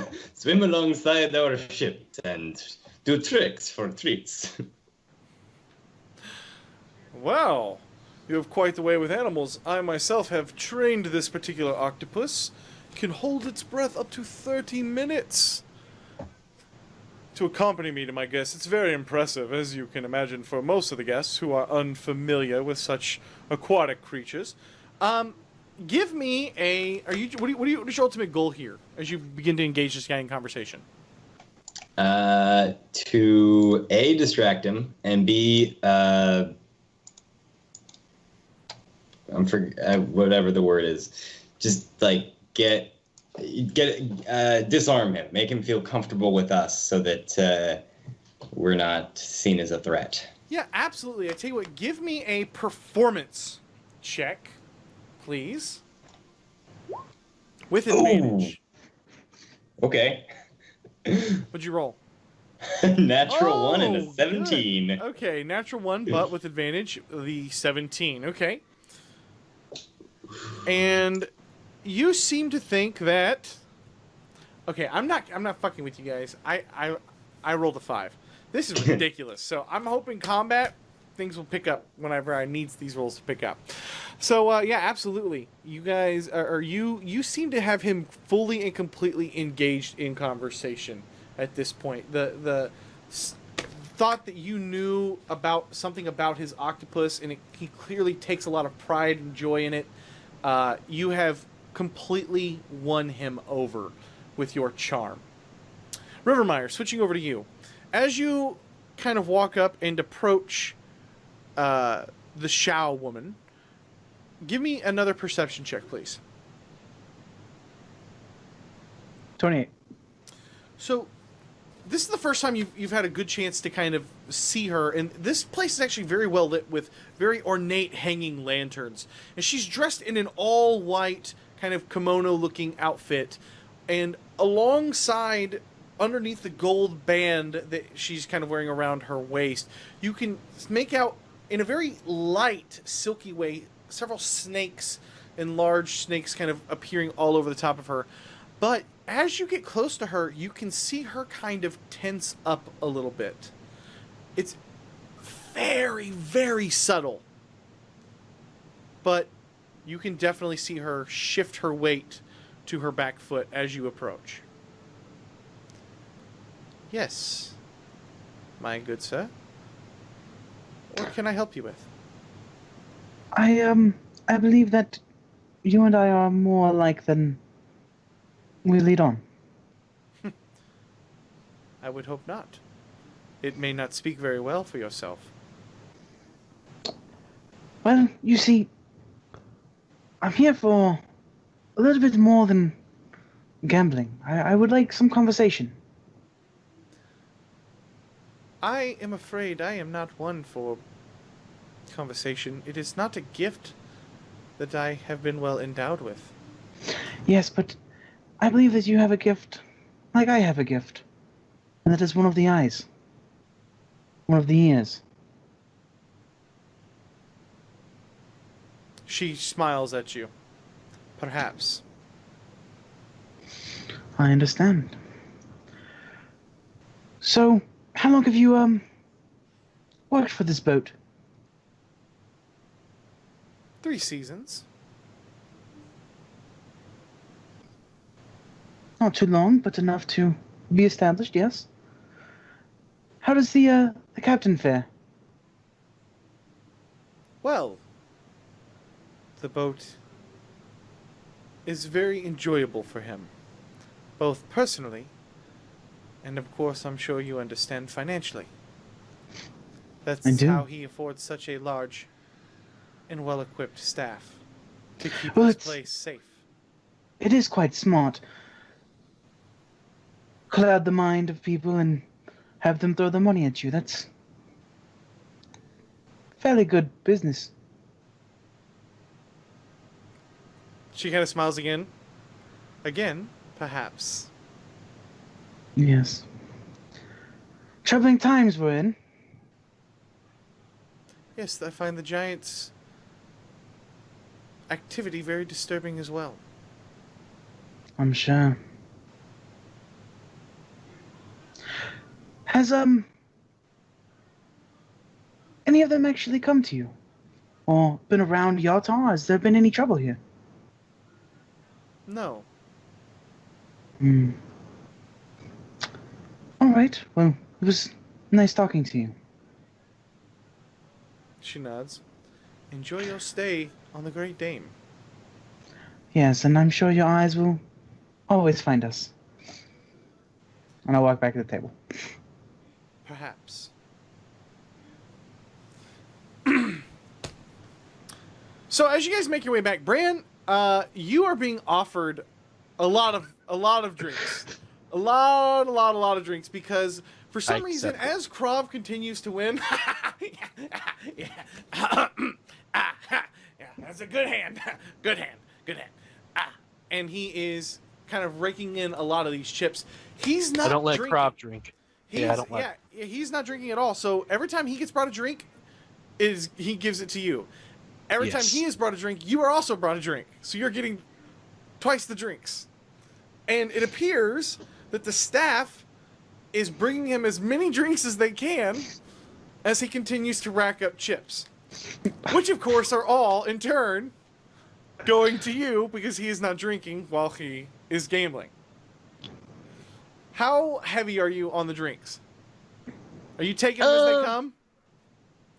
alongside our ship and do tricks for treats. Well, you have quite the way with animals. I myself have trained this particular octopus. Can hold its breath up to 30 minutes. To accompany me to my guests. It's very impressive, as you can imagine, for most of the guests who are unfamiliar with such aquatic creatures. Give me a. What is your ultimate goal here as you begin to engage this guy in conversation? To A, distract him, and B, whatever the word is, just like disarm him, make him feel comfortable with us, so that we're not seen as a threat. Yeah, absolutely. I tell you what, give me a performance check, please, with advantage. Ooh. Okay. What'd you roll? Natural 1 and a 17. Good. Okay, natural 1, but with advantage, the 17. Okay. And you seem to think that. Okay, I'm not fucking with you guys. I rolled a 5. This is ridiculous. So I'm hoping combat things will pick up whenever I need these rolls to pick up. So yeah, absolutely. You guys you seem to have him fully and completely engaged in conversation at this point. The thought that you knew about something about his octopus, and he clearly takes a lot of pride and joy in it. You have completely won him over with your charm. Rivermeyer, switching over to you. As you kind of walk up and approach the Shao woman, give me another perception check, please. 28. So, this is the first time you've had a good chance to kind of see her, and this place is actually very well lit with very ornate hanging lanterns. And she's dressed in an all-white kind of kimono-looking outfit, and alongside, underneath the gold band that she's kind of wearing around her waist, you can make out, in a very light, silky way, several snakes and large snakes kind of appearing all over the top of her. But as you get close to her, you can see her kind of tense up a little bit. It's very, very subtle. But you can definitely see her shift her weight to her back foot as you approach. Yes, my good sir. What can I help you with? I believe that you and I are more alike than we lead on. I would hope not. It may not speak very well for yourself. Well, you see, I'm here for a little bit more than gambling. I would like some conversation. I am afraid I am not one for conversation. It is not a gift that I have been well endowed with. Yes, but I believe that you have a gift, like I have a gift. And that is one of the eyes. One of the ears. She smiles at you. Perhaps. I understand. So, how long have you, worked for this boat? 3 seasons. Not too long, but enough to be established, yes. How does the captain fare? Well, the boat is very enjoyable for him, both personally and, of course, I'm sure you understand, financially. That's I do. how he affords such a large and well-equipped staff to keep Well, this it's- place safe. It is quite smart. Cloud the mind of people and have them throw the money at you. That's fairly good business. She kind of smiles again. Again, perhaps. Yes. Troubling times we're in. Yes, I find the Giants' activity very disturbing as well. I'm sure. Has, any of them actually come to you? Or been around Yata? Has there been any trouble here? No. Hmm. Alright, well, it was nice talking to you. She nods. Enjoy your stay on the Great Dame. Yes, and I'm sure your eyes will always find us. And I'll walk back to the table. Perhaps. So as you guys make your way back, Bran, you are being offered a lot of drinks. A lot of drinks, because for some reason, accept it. as Krav continues to win, yeah, that's a good hand, good hand. And he is kind of raking in a lot of these chips. He's not. I don't let drinking. Crop drink. Yeah, I don't like. Yeah, he's not drinking at all. So every time he gets brought a drink, he gives it to you. Every time Yes. he is brought a drink, you are also brought a drink. So you're getting twice the drinks. And it appears that the staff is bringing him as many drinks as they can as he continues to rack up chips. Which, of course, are all, in turn, going to you because he is not drinking while he is gambling. How heavy are you on the drinks? Are you taking them as they come?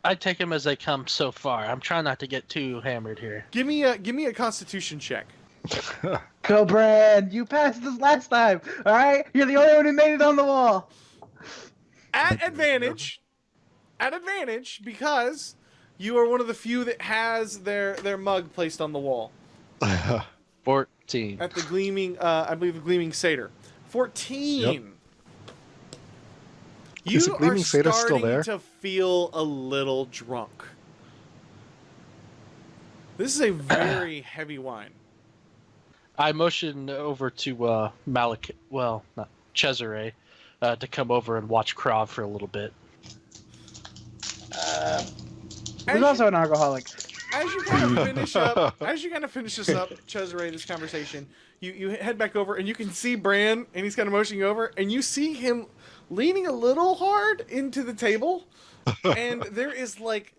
I take them as they come so far. I'm trying not to get too hammered here. Give me a Constitution check. Go, Brad. You passed this last time. All right? You're the only one who made it on the wall. At advantage, because you are one of the few that has their mug placed on the wall. 14. At the gleaming, I believe the gleaming satyr. 14. Yep. You Is the gleaming are satyr starting still there? to feel a little drunk. This is a very heavy wine. I motion over to Malik. Well, not Cesare, to come over and watch Krav for a little bit. He's also an alcoholic. As you kind of finish this up, Cesare, this conversation, you head back over and you can see Bran, and he's kind of motioning you over, and you see him leaning a little hard into the table, and there is like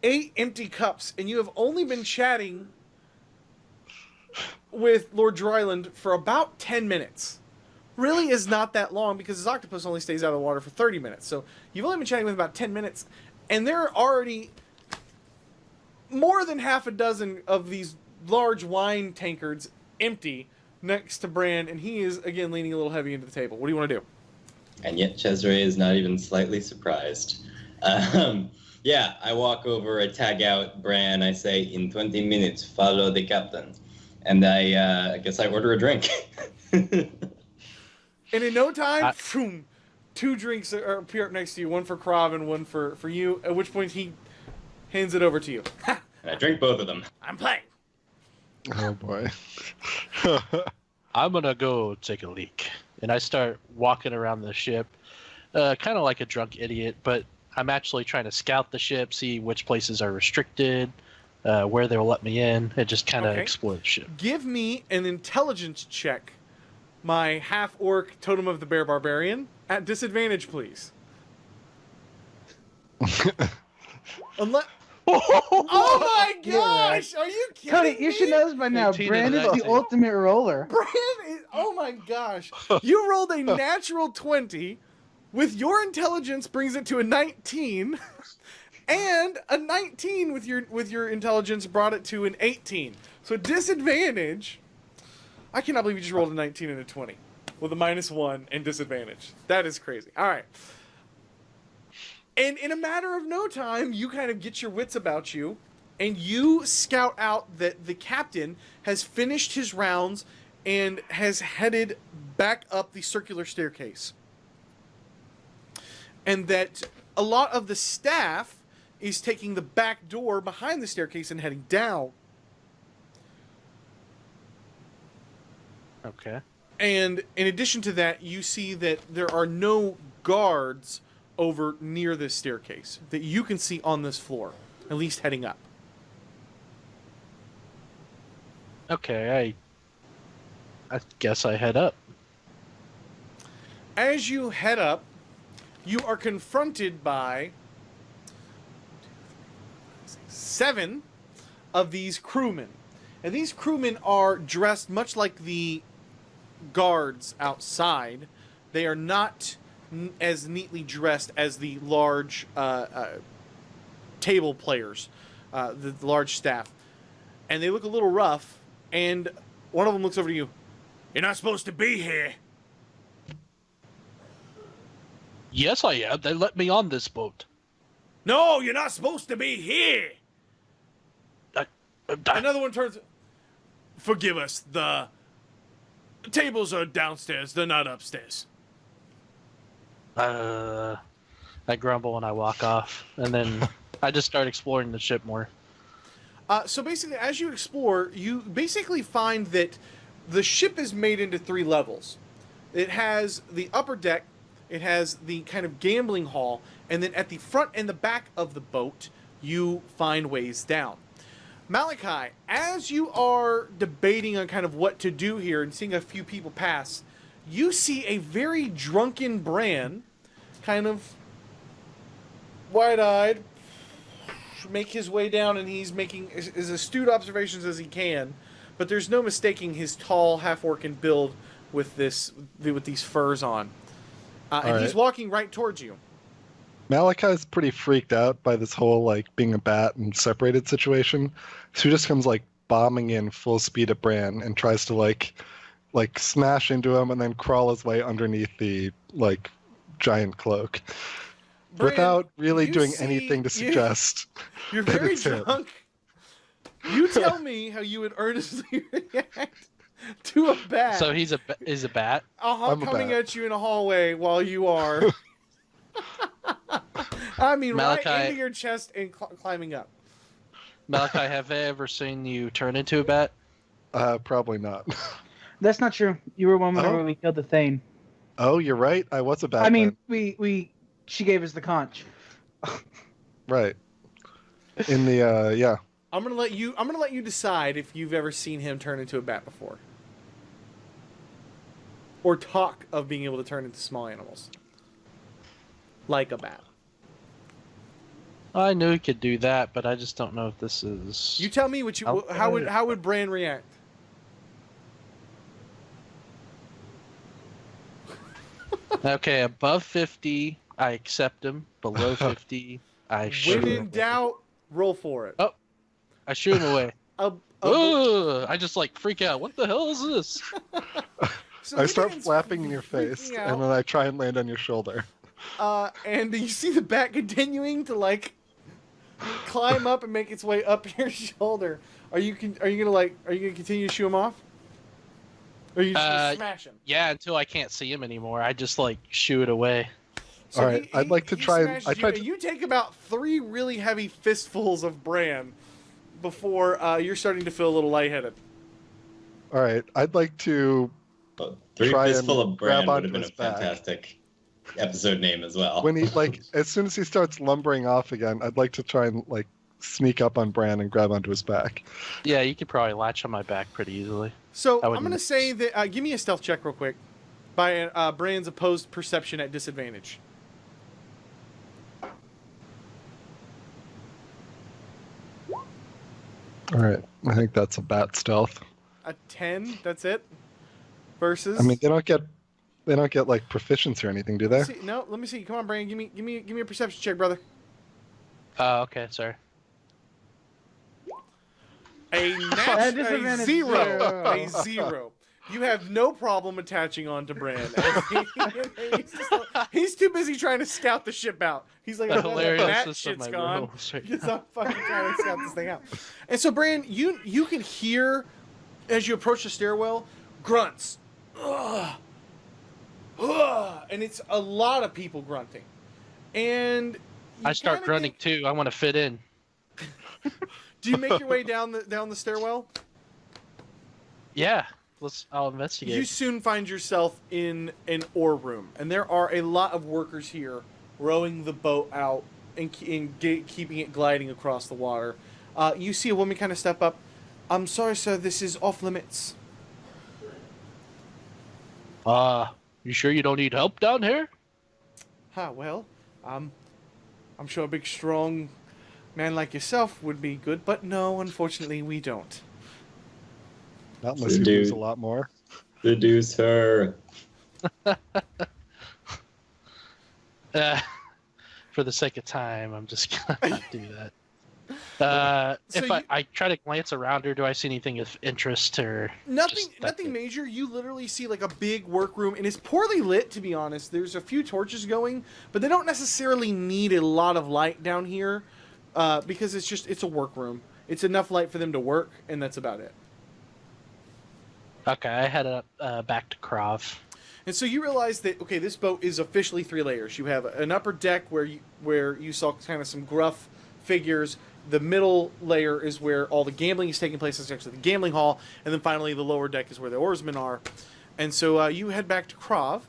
8 empty cups, and you have only been chatting with Lord Dryland for about 10 minutes. Really is not that long because his octopus only stays out of the water for 30 minutes. So you've only been chatting with about 10 minutes, and there are already more than half a dozen of these large wine tankards empty next to Bran, and he is, again, leaning a little heavy into the table. What do you want to do? And yet Cesare is not even slightly surprised. Yeah, I walk over, I tag out Bran, I say, in 20 minutes, follow the captain. And I guess I order a drink. And in no time, boom, 2 drinks appear up next to you, one for Krav and one for you, at which point he hands it over to you. I drink both of them. I'm playing. Oh boy. I'm gonna go take a leak, and I start walking around the ship, kind of like a drunk idiot. But I'm actually trying to scout the ship, see which places are restricted, where they'll let me in, and just kind of explore the ship. Give me an intelligence check, my half-orc Totem of the Bear Barbarian, at disadvantage, please. Unless... Oh my gosh! Are you kidding Cody, me? you should know this by now. 18 Brand and is the 19. ultimate roller. Bran is... Oh my gosh. You rolled a natural 20. With your intelligence brings it to a 19. And a 19 with your intelligence brought it to an 18. So disadvantage. I cannot believe you just rolled a 19 and a 20 with a -1 and disadvantage. That is crazy. All right. And in a matter of no time, you kind of get your wits about you, and you scout out that the captain has finished his rounds and has headed back up the circular staircase. And that a lot of the staff is taking the back door behind the staircase and heading down. Okay. And in addition to that, you see that there are no guards over near this staircase that you can see on this floor, at least heading up. Okay, I guess I head up. As you head up, you are confronted by 7 of these crewmen. And these crewmen are dressed much like the guards outside. They are not as neatly dressed as the large table players, the large staff. And they look a little rough, and one of them looks over to you. You're not supposed to be here. Yes, I am. They let me on this boat. No, you're not supposed to be here. Another one turns. Forgive us. The tables are downstairs. They're not upstairs. I grumble and I walk off, and then I just start exploring the ship more. So basically, as you explore, you basically find that the ship is made into 3 levels. It has the upper deck, it has the kind of gambling hall, and then at the front and the back of the boat, you find ways down. Malachi, as you are debating on kind of what to do here and seeing a few people pass, you see a very drunken Bran, kind of wide-eyed, make his way down, and he's making as astute observations as he can, but there's no mistaking his tall, half-orc build with these furs on. And he's walking right towards you. Malachi's pretty freaked out by this whole, like, being a bat and separated situation. So he just comes, like, bombing in full speed at Bran and tries to like smash into him and then crawl his way underneath the like giant cloak Bran, without really you doing see- anything to suggest You're that very it's him. drunk. You tell me how you would earnestly react to a bat. So he's a bat. I'm a coming bat. at you in a hallway while you are. I mean, right Malachi- into your chest and climbing up. Malachi, have I ever seen you turn into a bat? Probably not. That's not true. You were one whenever Oh. we killed the Thane. Oh, you're right. I was a bat. I mean, then. she gave us the conch. Right. In the yeah. I'm gonna let you decide if you've ever seen him turn into a bat before, or talk of being able to turn into small animals, like a bat. I knew he could do that, but I just don't know if this is. You tell me what you Okay. how would Bran react? Okay, above 50, I accept him. Below 50, I shoot When him. in doubt, roll for it. Oh. I shoot him away. I just like freak out. What the hell is this? So I the start man's flapping in your freaking face, out, and then I try and land on your shoulder. and you see the bat continuing to like climb up and make its way up your shoulder. Are you gonna continue to shoo him off? Or are you just gonna smash him? Yeah, until I can't see him anymore. I just like shoo it away. So All right, I'd like to he try and- smashes I you, tried and to- you take about 3 really heavy fistfuls of Bran before you're starting to feel a little lightheaded. All right, I'd like to But 3 Try Fistful and of Bran grab would onto have been a his back. fantastic episode name as well. when he like as soon as he starts lumbering off again, I'd like to try and like sneak up on Bran and grab onto his back. Yeah, you could probably latch on my back pretty easily. So I I'm wouldn't- going to say that give me a stealth check real quick by Bran's opposed perception at disadvantage. All right, I think that's a bat stealth. A 10, that's it. Versus I mean, they don't get like proficiency or anything, do they? No, let me see. Come on, Bran, give me a perception check, brother. Okay, sorry. A disadvantage zero. A zero. 0. You have no problem attaching on to Bran. He's too busy trying to scout the ship out. He's like, The oh, that hilariousness of shit's my gone. rules right He's now. not fucking trying to scout this thing out. And so, Bran, you can hear as you approach the stairwell grunts. Ugh. Ugh. And it's a lot of people grunting. And I start kinda grunting get- too. I want to fit in. Do you make your way down the stairwell? Yeah, I'll investigate. You soon find yourself in an ore room, and there are a lot of workers here rowing the boat out and keeping it gliding across the water. You see a woman kind of step up. I'm sorry, sir, this is off limits. You sure you don't need help down here? Well, I'm sure a big, strong man like yourself would be good, but no, unfortunately, we don't. Not unless you lose a lot more. Seduce her. For the sake of time, I'm just gonna not do that. So If I try to glance around her, do I see anything of interest or Nothing just that's it? major. You literally see like a big workroom, and it's poorly lit, to be honest. There's a few torches going, but they don't necessarily need a lot of light down here because it's a workroom. It's enough light for them to work, and that's about it. Okay, I head up back to Krav. And so you realize that this boat is officially 3 layers. You have an upper deck where you saw kind of some gruff figures. The middle layer is where all the gambling is taking place. It's actually the gambling hall, and then finally the lower deck is where the oarsmen are. And so you head back to Krav,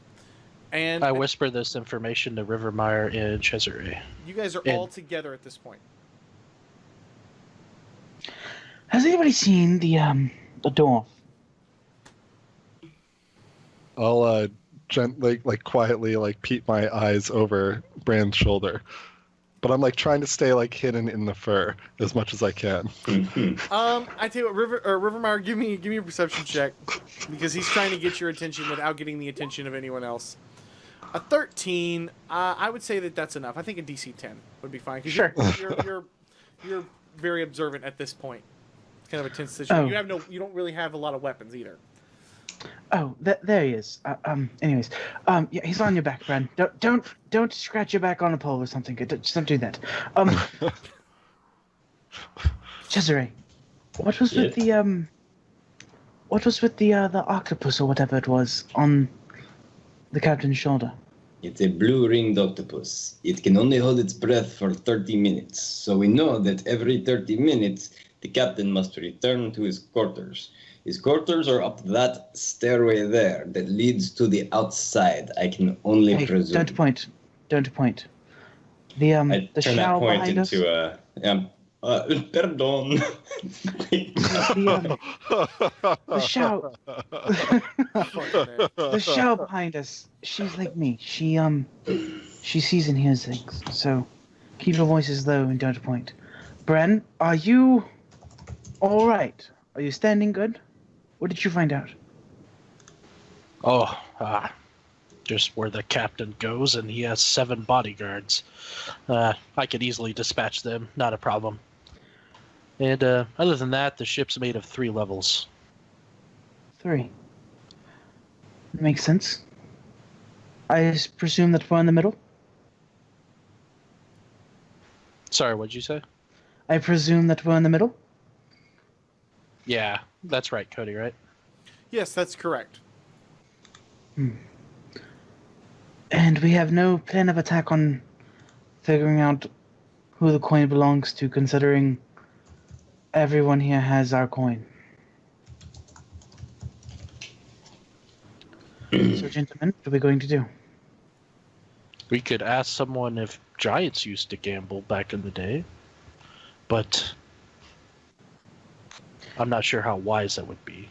and I whisper this information to Rivermire and Cesare. you guys are and- all together at this point. Has anybody seen the dwarf? I'll gently, like quietly, like peep my eyes over Bran's shoulder, but I'm like trying to stay like hidden in the fur as much as I can. I tell you what, Rivermire, give me a perception check because he's trying to get your attention without getting the attention of anyone else. A 13, I would say that's enough. I think a DC 10 would be fine because Sure. you're very observant at this point. kind of a tense situation. Oh. You don't really have a lot of weapons either. Oh, there he is. Anyways, yeah, he's on your back, Bren. Don't scratch your back on a pole or something. Just don't do that. Cesare, what was with the octopus or whatever it was on the captain's shoulder? It's a blue-ringed octopus. It can only hold its breath for 30 minutes, so we know that every 30 minutes the captain must return to his quarters. His quarters are up that stairway there that leads to the outside. I can only presume. Don't point. The I the turn that shower point behind us. into pardon. The shower. The shower behind us. She's like me. She sees and hears things. So keep your voices low and don't point. Bren, are you all right? Are you standing good? What did you find out? Just where the captain goes, and he has 7 bodyguards. I could easily dispatch them, not a problem. And other than that, the ship's made of 3 levels. 3. Makes sense. I presume that we're in the middle? Sorry, what'd you say? I presume that we're in the middle? Yeah, that's right, Cody, right? Yes, that's correct. And we have no plan of attack on figuring out who the coin belongs to, considering everyone here has our coin. So, gentlemen, what are we going to do? We could ask someone if giants used to gamble back in the day, but I'm not sure how wise that would be.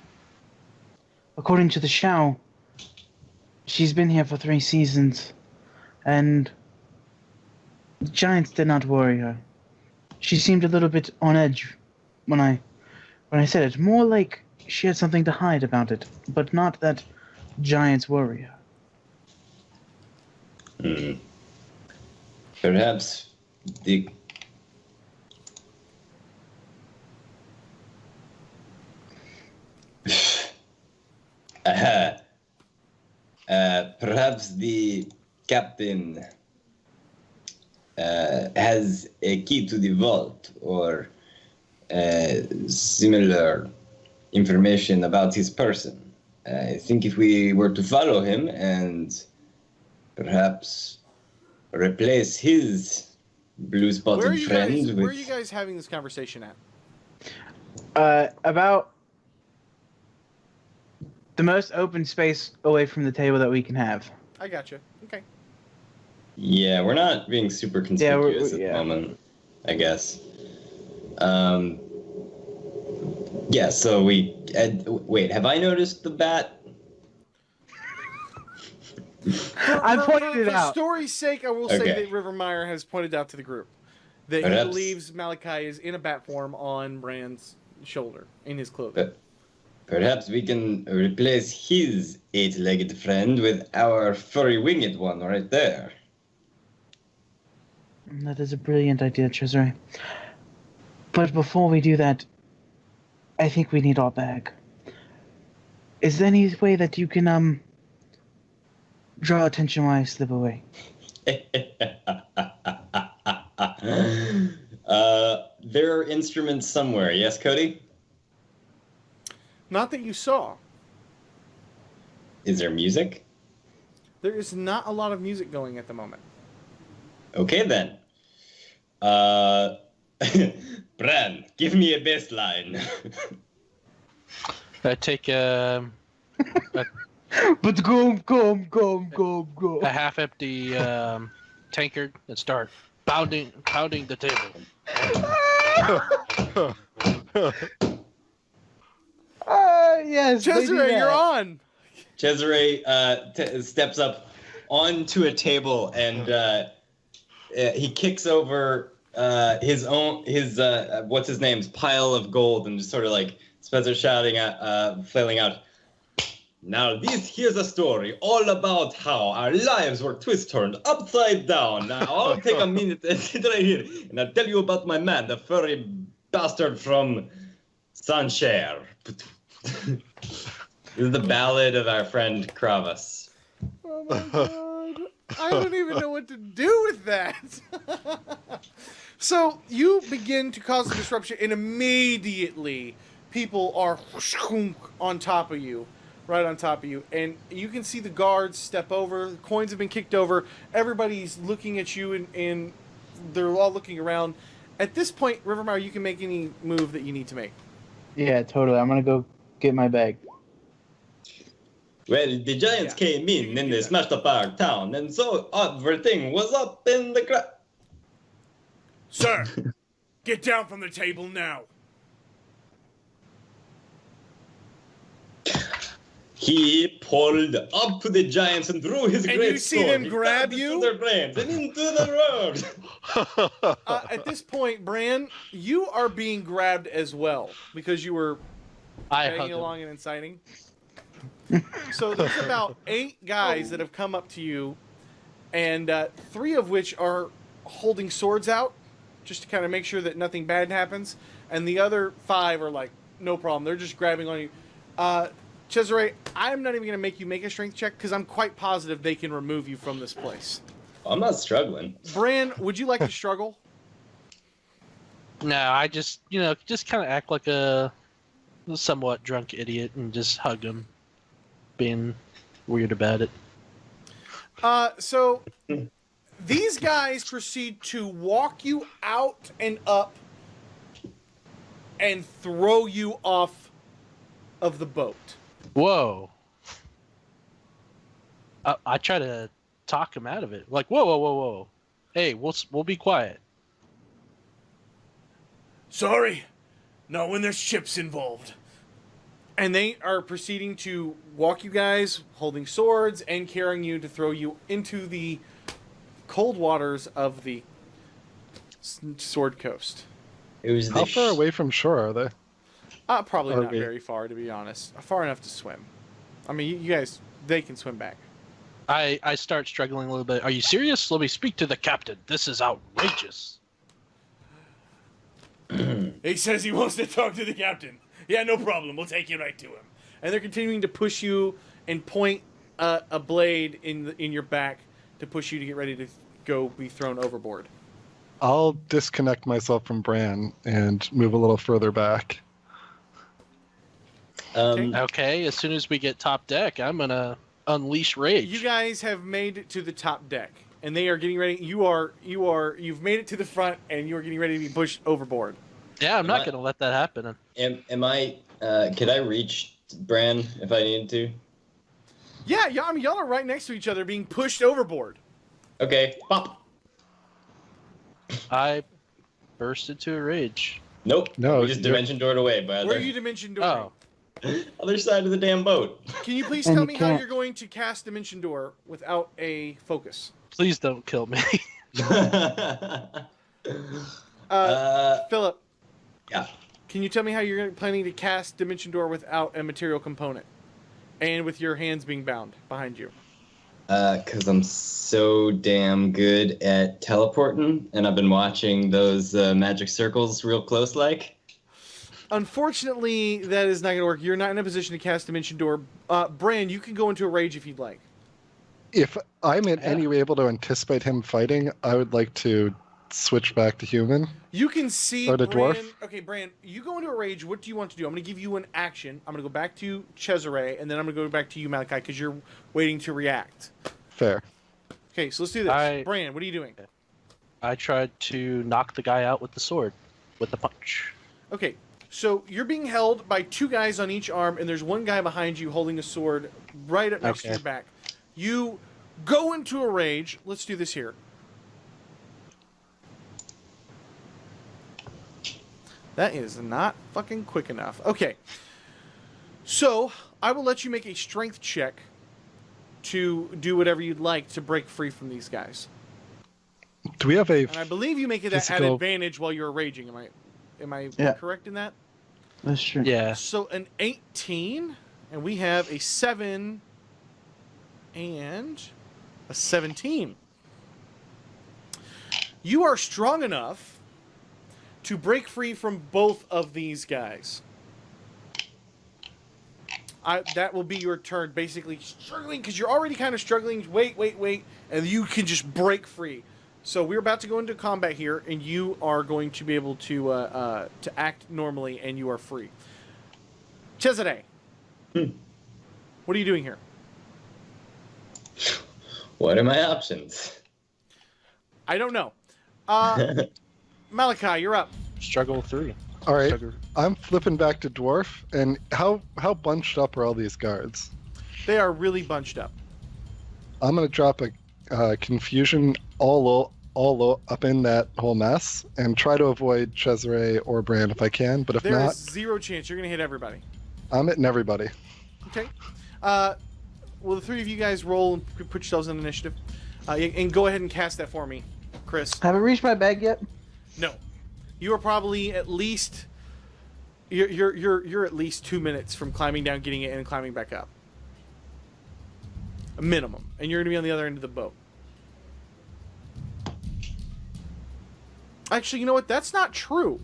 According to the Shao, she's been here for 3 seasons, and the giants did not worry her. She seemed a little bit on edge when I said it. More like she had something to hide about it, but not that giants worry her. Perhaps the perhaps the captain has a key to the vault or similar information about his person. I think if we were to follow him and perhaps replace his blue-spotted friend with... Where are you guys having this conversation at? About the most open space away from the table that we can have. I gotcha. Okay. Yeah, we're not being super conspicuous at the moment, I guess. Yeah, so we... wait, have I noticed the bat? I pointed it out. For story's sake, I will say that Rivermeyer has pointed out to the group that he believes Malachi is in a bat form on Brand's shoulder, in his clothing. But perhaps we can replace his 8-legged friend with our furry winged one right there. That is a brilliant idea, Cesare. But before we do that, I think we need our bag. Is there any way that you can, draw attention while I slip away? There are instruments somewhere, yes, Cody? Not that you saw. Is there music? There is not a lot of music going at the moment. Okay, then. Bran, give me a bass line. I take But go. a half-empty tankard and start pounding the table. Yes. Cesare, you're on. Cesare steps up onto a table and he kicks over his what's his name's pile of gold and just sort of like Spencer shouting at flailing out. Now here's a story all about how our lives were twist-turned upside down. Now I'll take a minute and sit right here and I'll tell you about my man, the furry bastard from Sancher. This is the ballad of our friend Kravas. Oh my god. I don't even know what to do with that. So you begin to cause a disruption, and immediately people are on top of you, right on top of you. And you can see the guards step over, the coins have been kicked over, everybody's looking at you, and they're all looking around. At this point, Rivermire, you can make any move that you need to make. Yeah, totally. I'm gonna go get my bag. Well, the giants came in and they smashed up our town, and so everything was up in the crap. Sir, get down from the table now. He pulled up to the giants and drew his And great you see sword. them He grab stabbed you? into their brains and into the road. At this point, Bran, you are being grabbed as well because you were I tagging hug him. along and inciting. So there's about 8 guys that have come up to you, and 3 of which are holding swords out, just to kind of make sure that nothing bad happens, and the other 5 are like, no problem, they're just grabbing on you. Cesare, I'm not even going to make you make a strength check, because I'm quite positive they can remove you from this place. I'm not struggling. Bran, would you like to struggle? No, I just, just kind of act like a somewhat drunk idiot and just hug him, being weird about it. So these guys proceed to walk you out and up and throw you off of the boat. Whoa. I try to talk him out of it. Like, whoa, whoa, whoa, whoa. Hey, we'll be quiet. Sorry, not when there's ships involved. And they are proceeding to walk you guys, holding swords, and carrying you to throw you into the cold waters of the Sword Coast. It was How far away from shore are they? Probably Are not we- very far, to be honest. Far enough to swim. I mean, you guys, they can swim back. I start struggling a little bit. Are you serious? Let me speak to the captain. This is outrageous. He says he wants to talk to the captain. Yeah, no problem. We'll take you right to him. And they're continuing to push you and point a blade in your back to push you to get ready to go be thrown overboard. I'll disconnect myself from Bran and move a little further back. Okay, as soon as we get top deck, I'm gonna unleash rage. You guys have made it to the top deck, and they are getting ready. You've made it to the front, and you are getting ready to be pushed overboard. Yeah, I'm not Am I- gonna let that happen. Am I? Could I reach Bran if I needed to? Yeah, I mean, y'all are right next to each other, being pushed overboard. Okay. Pop. I burst into a rage. Nope. No, We just you're- dimension doored away, by Where are the you dimension door? Oh, other side of the damn boat. Can you please And tell you me how can't- you're going to cast dimension door without a focus? please don't kill me. Philip, Yeah. can you tell me how you're planning to cast dimension door without a material component, and with your hands being bound behind you? Because I'm so damn good at teleporting, and I've been watching those magic circles real close, like. Unfortunately, that is not going to work. You're not in a position to cast dimension door. Bran, you can go into a rage if you'd like. If I'm in any way able to anticipate him fighting, I would like to switch back to human. You can see Or the Bran. dwarf? Okay, Bran, you go into a rage. What do you want to do? I'm going to give you an action. I'm going to go back to Cesare, and then I'm going to go back to you, Malachi, because you're waiting to react. Fair. Okay, so let's do this. I- Bran, what are you doing? I tried to knock the guy out with the sword, with the punch. Okay, so you're being held by 2 guys on each arm, and there's one guy behind you holding a sword right up next to Okay. your back. You go into a rage. Let's do this here. That is not fucking quick enough. Okay. So, I will let you make a strength check to do whatever you'd like to break free from these guys. Do we have a And I believe you make it at Physical- advantage while you're raging. Am I Yeah. correct in that? That's true. Yeah. So an 18, and we have a 7 and a 17. You are strong enough to break free from both of these guys. that will be your turn. Basically struggling because you're already kind of struggling. Wait, and you can just break free. So we're about to go into combat here, and you are going to be able to act normally, and you are free. Cesare, what are you doing here? What are my options? I don't know. Malachi, you're up. Struggle through. All right, Struggle. I'm flipping back to dwarf, and how bunched up are all these guards? They are really bunched up. I'm gonna drop a confusion all up in that whole mess, and try to avoid Cesare or Bran if I can. But if There not, is zero chance you're going to hit everybody. I'm hitting everybody. Okay. Will the three of you guys roll and put yourselves in initiative? And go ahead and cast that for me, Chris. Haven't reached my bag yet. No. You are probably at least... You're at least 2 minutes from climbing down, getting it, and climbing back up. A minimum. And you're going to be on the other end of the boat. Actually, you know what? That's not true.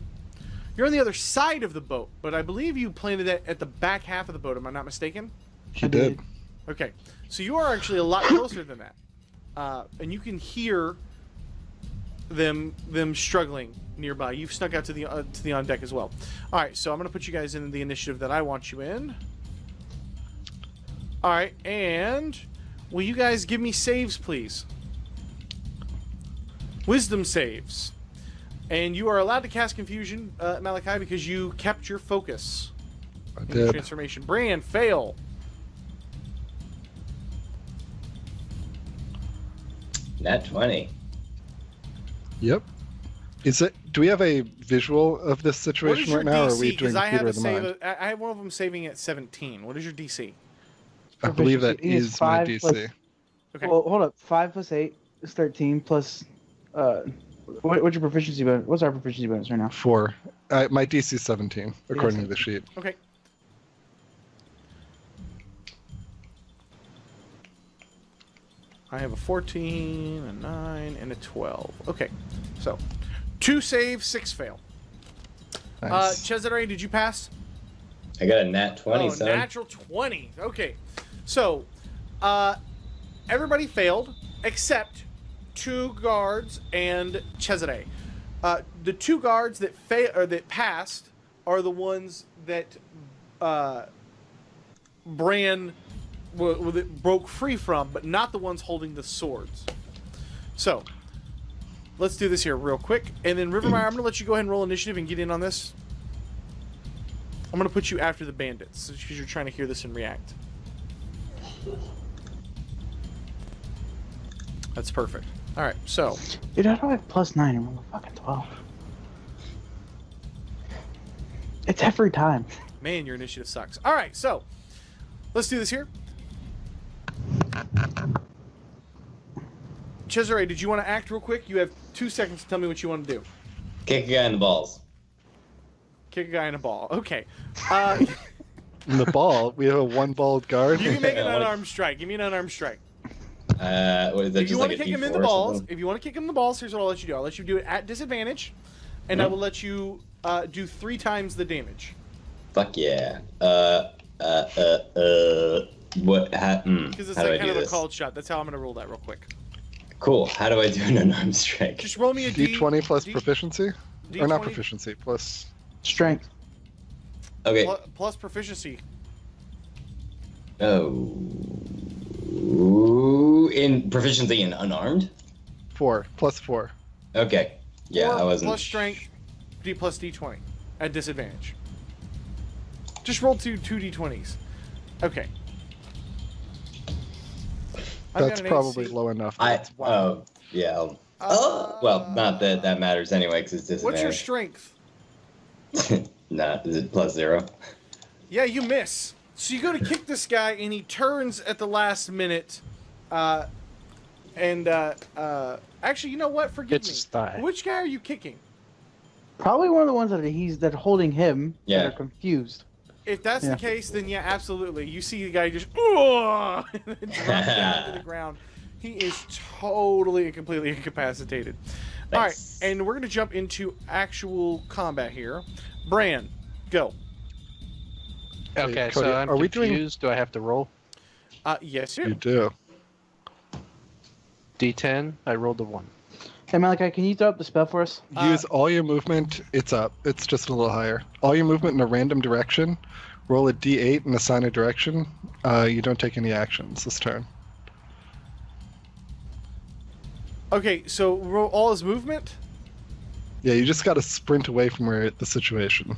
You're on the other side of the boat, but I believe you planted it at the back half of the boat. Am I not mistaken? He did. Okay. So you are actually a lot closer than that. And you can hear them struggling nearby. You've snuck out to the on deck as well. All right, so I'm going to put you guys in the initiative that I want you in. All right, and will you guys give me saves, please? Wisdom saves. And you are allowed to cast Confusion, Malachi, because you kept your focus. I In your did. transformation. Bran, fail. Nat 20. Yep. Is it? Do we have a visual of this What is situation your right now, or are DC? we doing Because I have theater a of the save. mind? I have one of them saving at 17. What is your DC? I believe that Proficiency is is my 5 DC. plus- Okay. Well, hold up. 5 plus 8 is 13 plus. What's your proficiency bonus? What's our proficiency bonus right now? 4. My DC is 17, according to the sheet. Okay. I have a 14, a 9, and a 12. Okay. So, 2 save, 6 fail. Nice. Cesare, did you pass? I got a nat 20, Oh, son. natural 20. Okay. So, everybody failed except 2 guards and Cesare. The 2 guards that passed are the ones that Bran that broke free from, but not the ones holding the swords. So, let's do this here real quick. And then, Rivermeyer, I'm going to let you go ahead and roll initiative and get in on this. I'm going to put you after the bandits, because you're trying to hear this and react. That's perfect. Alright, so... Dude, how do I have plus 9 and roll a fucking 12? It's every time. Man, your initiative sucks. Alright, so... Let's do this here. Cesare, did you want to act real quick? You have 2 seconds to tell me what you want to do. Kick a guy in the balls. Kick a guy in a ball. Okay. In the ball, we have a 1-balled guard. You can make an I wanna- unarmed strike. Give me an unarmed strike. What is that, If you just want like to a kick him in D4 the or balls, something? if you want to kick him in the balls, here's what I'll let you do. I'll let you do it at disadvantage, and I will let you do 3 times the damage. Fuck yeah. What? How do Because it's I like kind do of a this? called shot. That's how I'm going to roll that real quick. Cool. How do I do an unarmed strike? Just roll me a D. D20 plus D- proficiency? D20 Or not proficiency, plus... Strength. Okay. Plus proficiency. Oh. Ooh, in proficiency in unarmed? 4. Plus 4. Okay. Yeah, 4 I wasn't. plus strength, D plus D20 at disadvantage. Just roll 2 D20s. Okay. I've got That's an probably AC. low enough. Wow. Oh, yeah. Well, not that that matters anyway, because it's What's your disadvantage. strength? Nah, is it plus 0? Yeah, you miss. So you go to kick this guy, and he turns at the last minute. Actually, you know what? Forgive Hits me. his thigh. Which guy are you kicking? Probably one of the ones that holding him Yeah. that are confused. If that's Yeah. the case, then yeah, absolutely. You see the guy just and then drop down to the ground. He is totally and completely incapacitated. All right, Nice. and we're gonna jump into actual combat here. Bran, go. Okay, Cody, so I'm are we confused. Do I have to roll? Yes, You you. do. D10. I rolled a 1. Hey Malachi, can you throw up the spell for us? Use all your movement. It's up. It's just a little higher. All your movement in a random direction. Roll a d8 and assign a direction. You don't take any actions this turn. Okay, so roll all his movement. Yeah, you just got to sprint away from where the situation.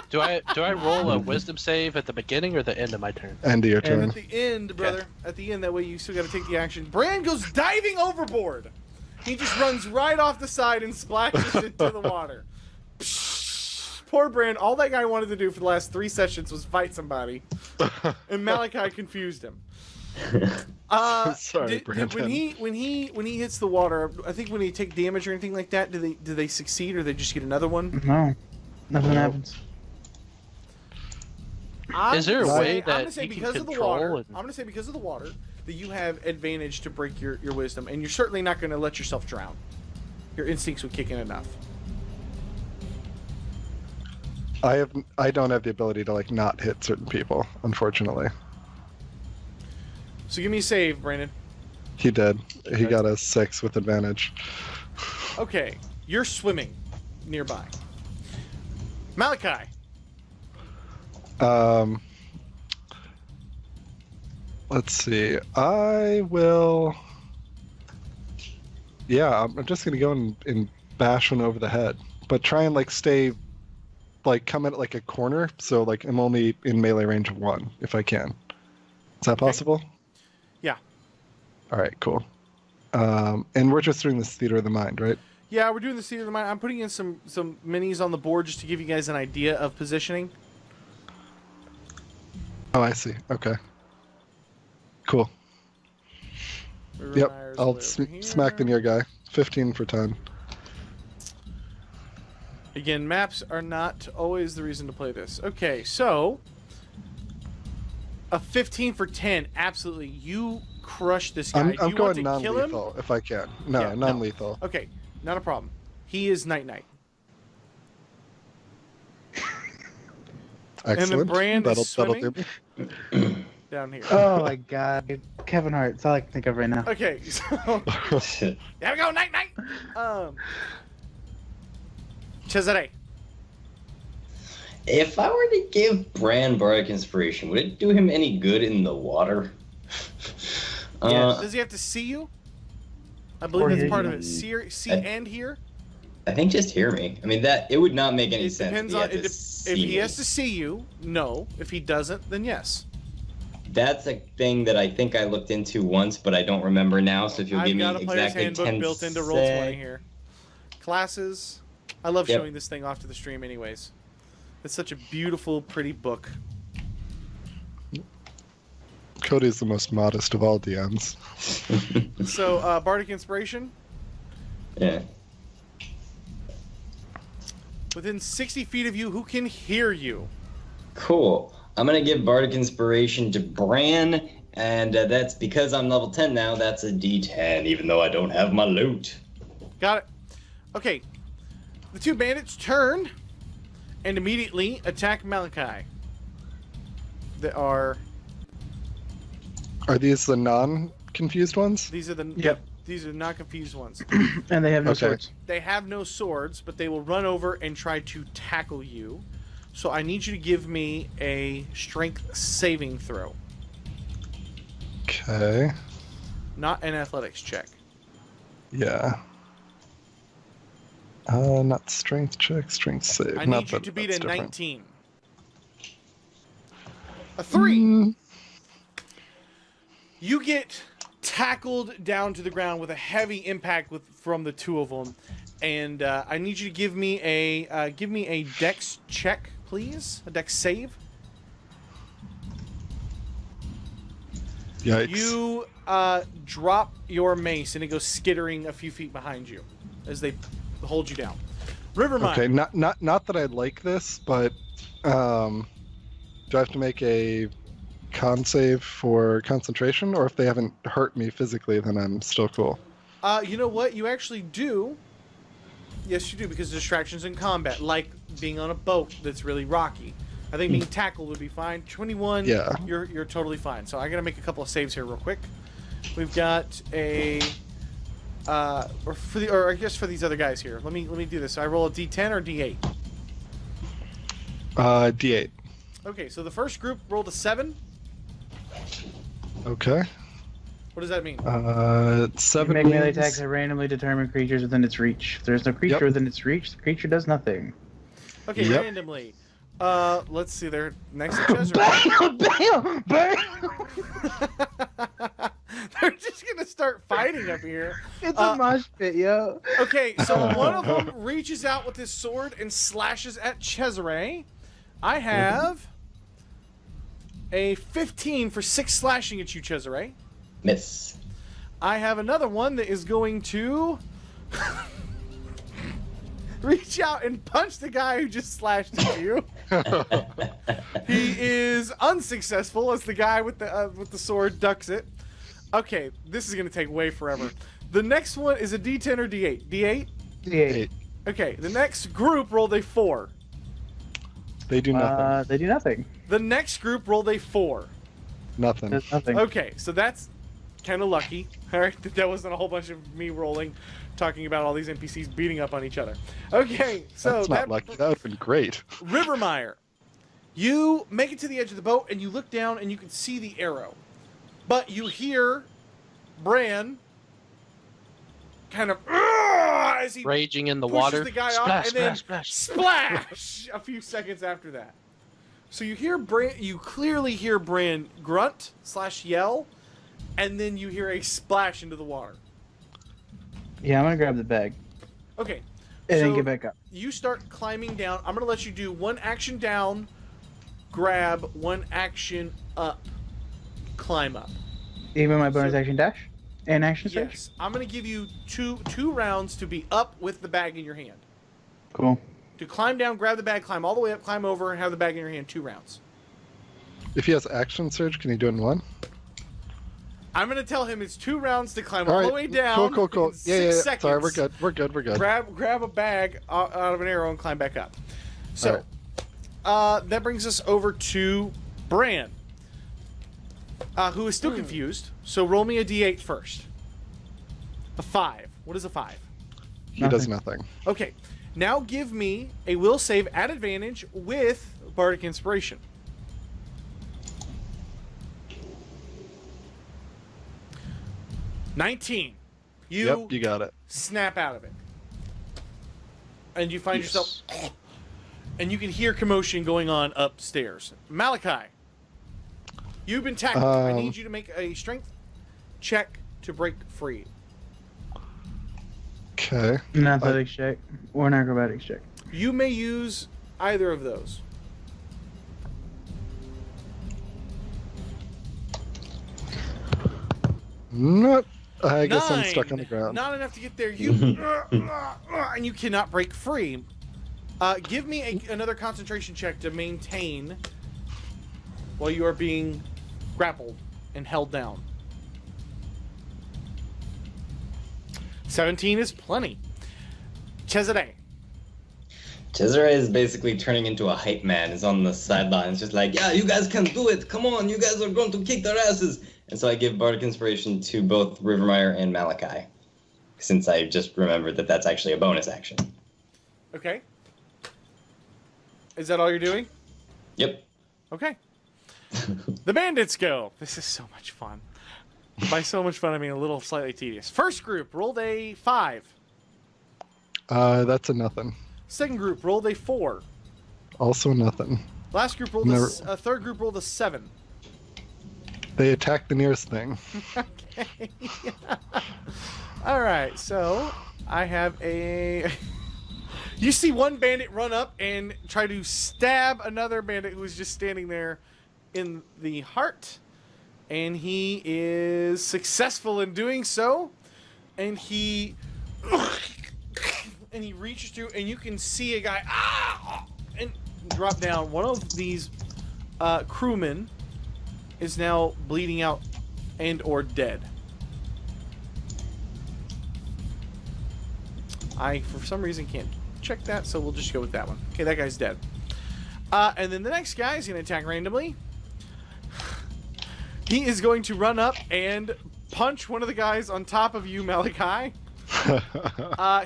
Do I roll a wisdom save at the beginning or the end of my turn? End of your And turn. at the end, brother, at the end, that way you still got to take the action. Bran goes diving overboard. He just runs right off the side and splashes into the water. Poor Bran. All that guy wanted to do for the last 3 sessions was fight somebody, and Malachi confused him. Sorry, Brandon. When he hits the water, I think when he take damage or anything like that, do they succeed or they just get another one? No, nothing happens. Is there a way that I'm gonna say you can because of the control water. and- I'm gonna say because of the water that you have advantage to break your wisdom, and you're certainly not gonna let yourself drown. Your instincts would kick in enough. I don't have the ability to like not hit certain people, unfortunately. So give me a save, Brandon. He did. He got a 6 with advantage. Okay, you're swimming nearby. Malachi. Let's see. I will. Yeah, I'm just gonna go and bash one over the head, but try and like stay, like come at like a corner, so like I'm only in melee range of 1 if I can. Is that possible? Yeah. All right, cool. And we're just doing this theater of the mind, right? Yeah, we're doing the theater of the mind. I'm putting in some minis on the board just to give you guys an idea of positioning. Oh, I see. Okay. Cool. Yep, Myers I'll way over here. smack the near guy. 15 for 10. Again, maps are not always the reason to play this. Okay, so a 15 for 10. Absolutely, you crush this guy. I'm Do you going want to kill him? non-lethal if I can. No, Yeah, no. non-lethal. Okay, not a problem. He is night. Excellent. Brand is that'll swimming? do me. Down here. Oh my god, Kevin Hart. That's all I can think of right now. Okay, so there we go. Night. Cesare. If I were to give Bran Bardic Inspiration, would it do him any good in the water? Does he have to see you? I believe Or that's hear part you. of it. See and hear. I think just hear me. I mean, that it would not make any It sense depends if he on had to if see he me. has to see you. No. If he doesn't, then yes. That's a thing that I think I looked into once, but I don't remember now. So if you'll I've give me got a player's exactly handbook 10 built into Roll20 here. Classes. I love Yep. showing this thing off to the stream, anyways. It's such a beautiful, pretty book. Cody's the most modest of all DMs. So, Bardic Inspiration. Yeah. Within 60 feet of you, who can hear you? Cool. I'm gonna give Bardic Inspiration to Bran, and that's because I'm level 10 now. That's a D10, even though I don't have my loot. Got it. Okay. The two bandits turn and immediately attack Malachi. They are. Are these the non-confused ones? These are the. Yep. These are not confused ones. And they have no Okay. swords. They have no swords, but they will run over and try to tackle you. So I need you to give me a strength saving throw, Okay. not an athletics check. Yeah. Not strength check, strength save. I Not need you that to beat that's a different. 19. A 3. Mm, You get tackled down to the ground with a heavy impact from the two of them, and I need you to give me a dex check, please. A dex save. yikes. You drop your mace, and it goes skittering a few feet behind you as they hold you down. Rivermine. Okay, not that I like this, but do I have to make a con save for concentration, or if they haven't hurt me physically, then I'm still cool? You know what? You actually do. Yes, you do, because distractions in combat, like being on a boat that's really rocky. I think being tackled would be fine. 21, Yeah. you're totally fine. So I gotta make a couple of saves here real quick. We've got a or I guess for these other guys here. Let me do this. So I roll a D10 or D8. D8. Okay, so the first group rolled a 7. Okay. What does that mean? 7 Make melee means- attacks at randomly determined creatures within its reach. If there's no creature Yep. within its reach, the creature does nothing. Okay, Yep. randomly. Let's see. They're next to Cesare. Bam! Bam! They're just gonna start fighting up here. It's a mosh pit, yo. Okay, so one of them reaches out with his sword and slashes at Cesare. I have a 15 for 6 slashing at you, Cesare. Miss. I have another one that is going to reach out and punch the guy who just slashed at you. He is unsuccessful as the guy with the sword ducks it. Okay, this is gonna take way forever. The next one is a D10 or D8. D8. D8. Okay, the next group rolled a 4. They do nothing. They do nothing. The next group rolled a 4. Nothing. Does nothing. Okay, so that's kind of lucky. All right, that wasn't a whole bunch of me rolling, talking about all these NPCs beating up on each other. Okay, so That's not lucky. That would have been great. Rivermire, you make it to the edge of the boat and you look down and you can see the arrow, but you hear Bran kind of as he Raging in the pushes water. the guy Splash, off, and then splash, splash. splash a few seconds after that. So you hear Bran. You clearly hear Bran grunt / yell, and then you hear a splash into the water. Yeah, I'm gonna grab the bag Okay. and then so get back up. you start climbing down. I'm gonna let you do 1 action down, grab, 1 action up, climb up. Even my bonus action dash and action surge. Yes, I'm gonna give you two rounds to be up with the bag in your hand. Cool. To climb down, grab the bag, climb all the way up, climb over, and have the bag in your hand. 2 rounds. If he has action surge, can he do it in 1? I'm gonna tell him it's 2 rounds to climb All all right. the way down. Cool. in Yeah, 6 yeah. seconds. Sorry, we're good. We're good. Grab a bag out of an arrow and climb back up. So, Alright. that brings us over to Bran, who is still confused. So roll me a d8 first. A 5. What is a 5? He does nothing. Okay. Now give me a will save at advantage with Bardic Inspiration. $19. Yep, you got it. Snap out of it. And you find yourself... And you can hear commotion going on upstairs. Malachi, you've been tackled. I need you to make a strength check to break free. Okay. An athletics check or an acrobatics check. You may use either of those. Nope. I guess I'm 9. stuck on the ground. Not enough to get there. You and you cannot break free. Give me another concentration check to maintain while you are being grappled and held down. 17 is plenty. Cesare. Cesare is basically turning into a hype man. Is on the sidelines, just like, yeah, you guys can do it. Come on, you guys are going to kick their asses. And so I give Bardic Inspiration to both Rivermire and Malachi, since I just remembered that that's actually a bonus action. Okay. Is that all you're doing? Yep. Okay. The bandits go. This is so much fun. By so much fun, I mean a little slightly tedious. First group rolled a 5. That's a nothing. Second group rolled a 4. Also nothing. Last group rolled Never- a third group rolled a 7. They attack the nearest thing. Okay. All right, so I have a. You see one bandit run up and try to stab another bandit who is just standing there in the heart, and he is successful in doing so. And he reaches through, and you can see a guy and drop down. One of these crewmen is now bleeding out and or dead. I, for some reason, can't check that, so we'll just go with that one. Okay, that guy's dead. And then the next guy is going to attack randomly. He is going to run up and punch one of the guys on top of you, Malachi.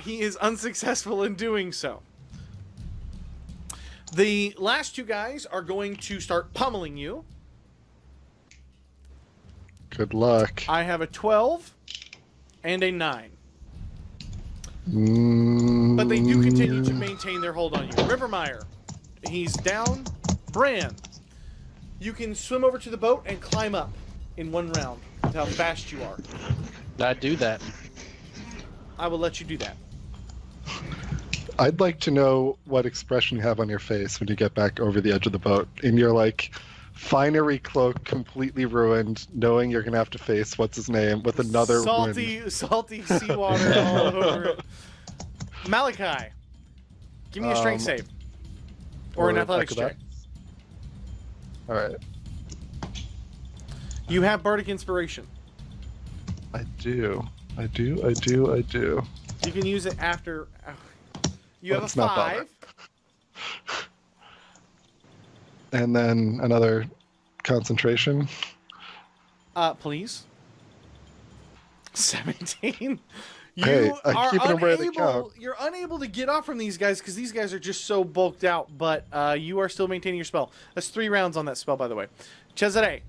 He is unsuccessful in doing so. The last two guys are going to start pummeling you. Good luck. I have a 12 and a 9. But they do continue to maintain their hold on you. Rivermeyer, he's down. Bran, you can swim over to the boat and climb up in one round with how fast you are. I do that. I will let you do that. I'd like to know what expression you have on your face when you get back over the edge of the boat in your like finery cloak completely ruined, knowing you're gonna have to face what's his name with another salty seawater all over it. Malachi, give me a strength save or an athletics check. All right. You have bardic inspiration. I do. You can use it after. You have a It's not 5. And then another concentration. Please. 17. You Hey, I'm are keeping them where they count. unable. You're unable to get off from these guys because these guys are just so bulked out. But you are still maintaining your spell. That's 3 rounds on that spell, by the way. Cesare.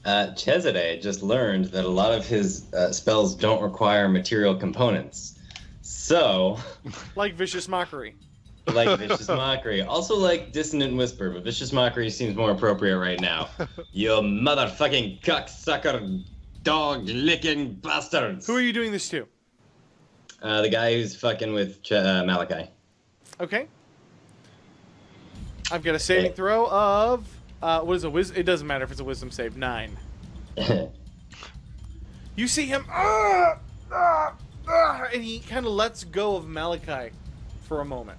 Cesare just learned that a lot of his spells don't require material components. So, Like Vicious Mockery. like Vicious Mockery. Also like Dissonant Whisper, but Vicious Mockery seems more appropriate right now. You motherfucking cocksucker, dog-licking bastards! Who are you doing this to? The guy who's fucking with Malachi. Okay. I've got a saving throw of... what is a wisdom? It doesn't matter if it's a wisdom save. 9. You see him... and he kind of lets go of Malachi for a moment.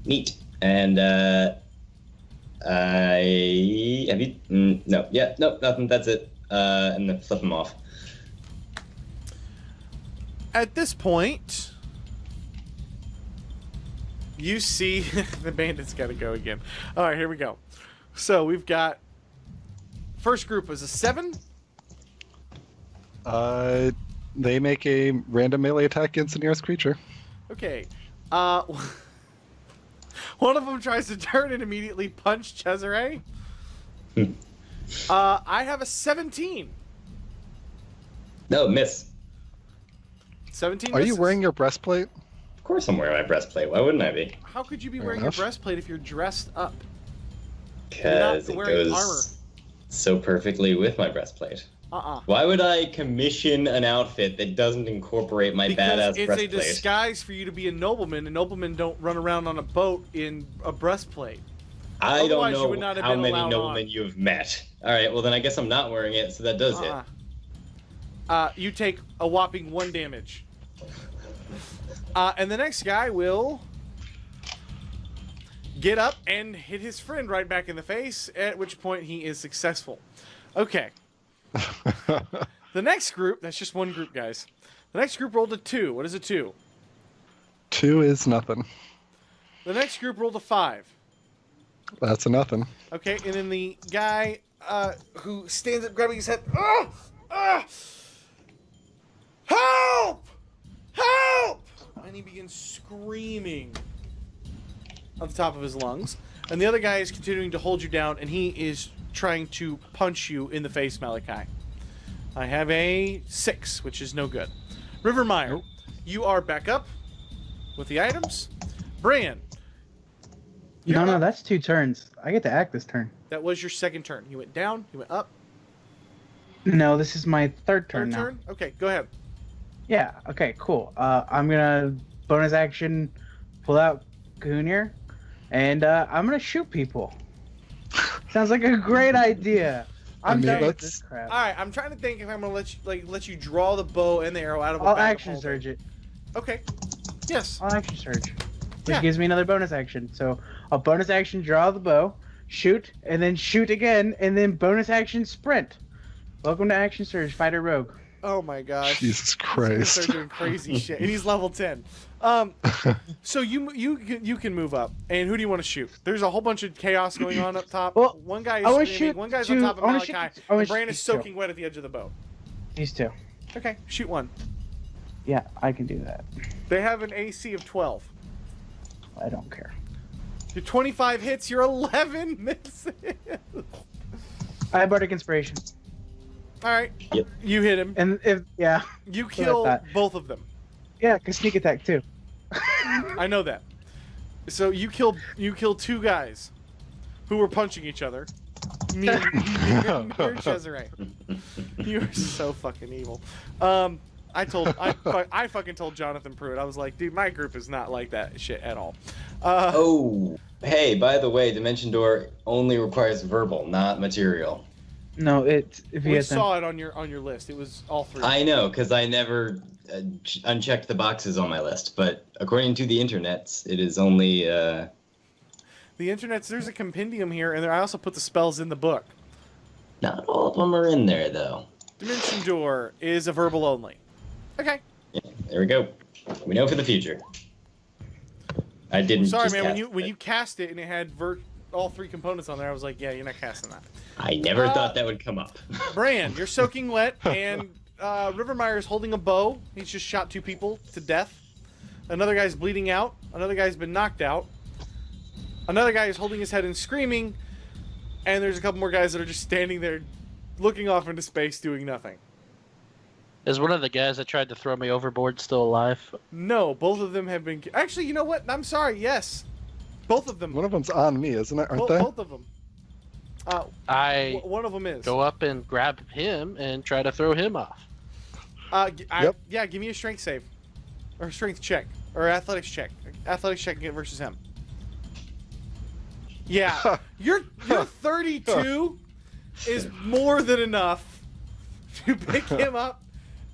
Neat. And, have you... no. Yeah, nope, nothing. That's it. And then flip him off. At this point, you see the bandits got to go again. All right, here we go. So we've got first group was a 7. They make a random melee attack against the nearest creature. Okay. One of them tries to turn and immediately punch Cesare. I have a 17. No, miss. 17 Are you misses. wearing your breastplate? Of course I'm wearing my breastplate. Why wouldn't I be? How could you be Fair wearing enough. your breastplate if you're dressed up? Because You're it not wearing goes armor. so perfectly with my breastplate. Uh-uh. Why would I commission an outfit that doesn't incorporate my Because badass it's breastplate? a disguise for you to be a nobleman, and noblemen don't run around on a boat in a breastplate. I don't Otherwise, you know would not have how been many allowed noblemen on. you have met. All right, well then I guess I'm not wearing it, so that does it. You take a whopping 1 damage. And the next guy will get up and hit his friend right back in the face, at which point he is successful. Okay. The next group, that's just one group, guys. The next group rolled a 2. What is a 2? 2 is nothing. The next group rolled a 5. That's a nothing. Okay, and then the guy who stands up grabbing his head, help! Help! And he begins screaming at the top of his lungs. And the other guy is continuing to hold you down, and he is trying to punch you in the face, Malachi. I have a 6, which is no good. Rivermeyer, you are back up with the items. Bran, No, that's 2 turns. I get to act this turn. that was your second turn. You went down, you went up. No, this is my third turn Third now. turn? Okay, go ahead. Yeah, okay, cool. I'm gonna bonus action pull out Kahunir, and I'm gonna shoot people. Sounds like a great idea. I'm done with this crap. All right, I'm trying to think if I'm gonna let you draw the bow and the arrow out of a I'll bag of action holding. surge it. Okay. Yes. I'll action surge, which Yeah. gives me another bonus action. So I'll bonus action draw the bow, shoot, and then shoot again, and then bonus action sprint. Welcome to Action Surge, Fighter Rogue. Oh my gosh. Jesus He's gonna Christ. start doing crazy shit, and he's level 10. So you can move up, and who do you want to shoot? There's a whole bunch of chaos going on up top. Well, One guy I is wanna screaming. shoot One guy's two- on top of I wanna Malachi, shoot- I wanna and Bran shoot is two. soaking wet at the edge of the boat. These two. Okay, shoot one. Yeah, I can do that. They have an AC of 12. I don't care. Your 25 hits. Your 11 misses. I have Bardic Inspiration. All right. Yep. You hit him. And if, yeah. You kill that. both of them. Yeah, because sneak attack too. I know that. So you kill two guys who were punching each other. Me and Cesare. You're so fucking evil. I fucking told Jonathan Pruitt. I was like, dude, my group is not like that shit at all. Oh, hey, by the way, Dimension Door only requires verbal, not material. No, it's if you We get them. saw it on your list. It was all three. I know, because I never unchecked the boxes on my list, but according to the internets, it is only... The internet's, there's a compendium here, and I also put the spells in the book. Not all of them are in there, though. Dimension Door is a verbal only. Okay. Yeah, there we go. We know for the future. I didn't. Sorry, just man. cast When it. you cast it and it had all three components on there, I was like, yeah, you're not casting that. I never thought that would come up. Bran, you're soaking wet, and Rivermire is holding a bow. He's just shot two people to death. Another guy's bleeding out. Another guy's been knocked out. Another guy is holding his head and screaming. And there's a couple more guys that are just standing there looking off into space doing nothing. Is one of the guys that tried to throw me overboard still alive? No, both of them have been... Actually, you know what? I'm sorry, yes. Both of them. One of them's on me, isn't it? Aren't they? Both of them. I One of them is. go up and grab him and try to throw him off. Yep. Yeah, give me a strength save. Or a strength check. Or athletics check. Athletics check versus him. Yeah. your 32 is more than enough to pick him up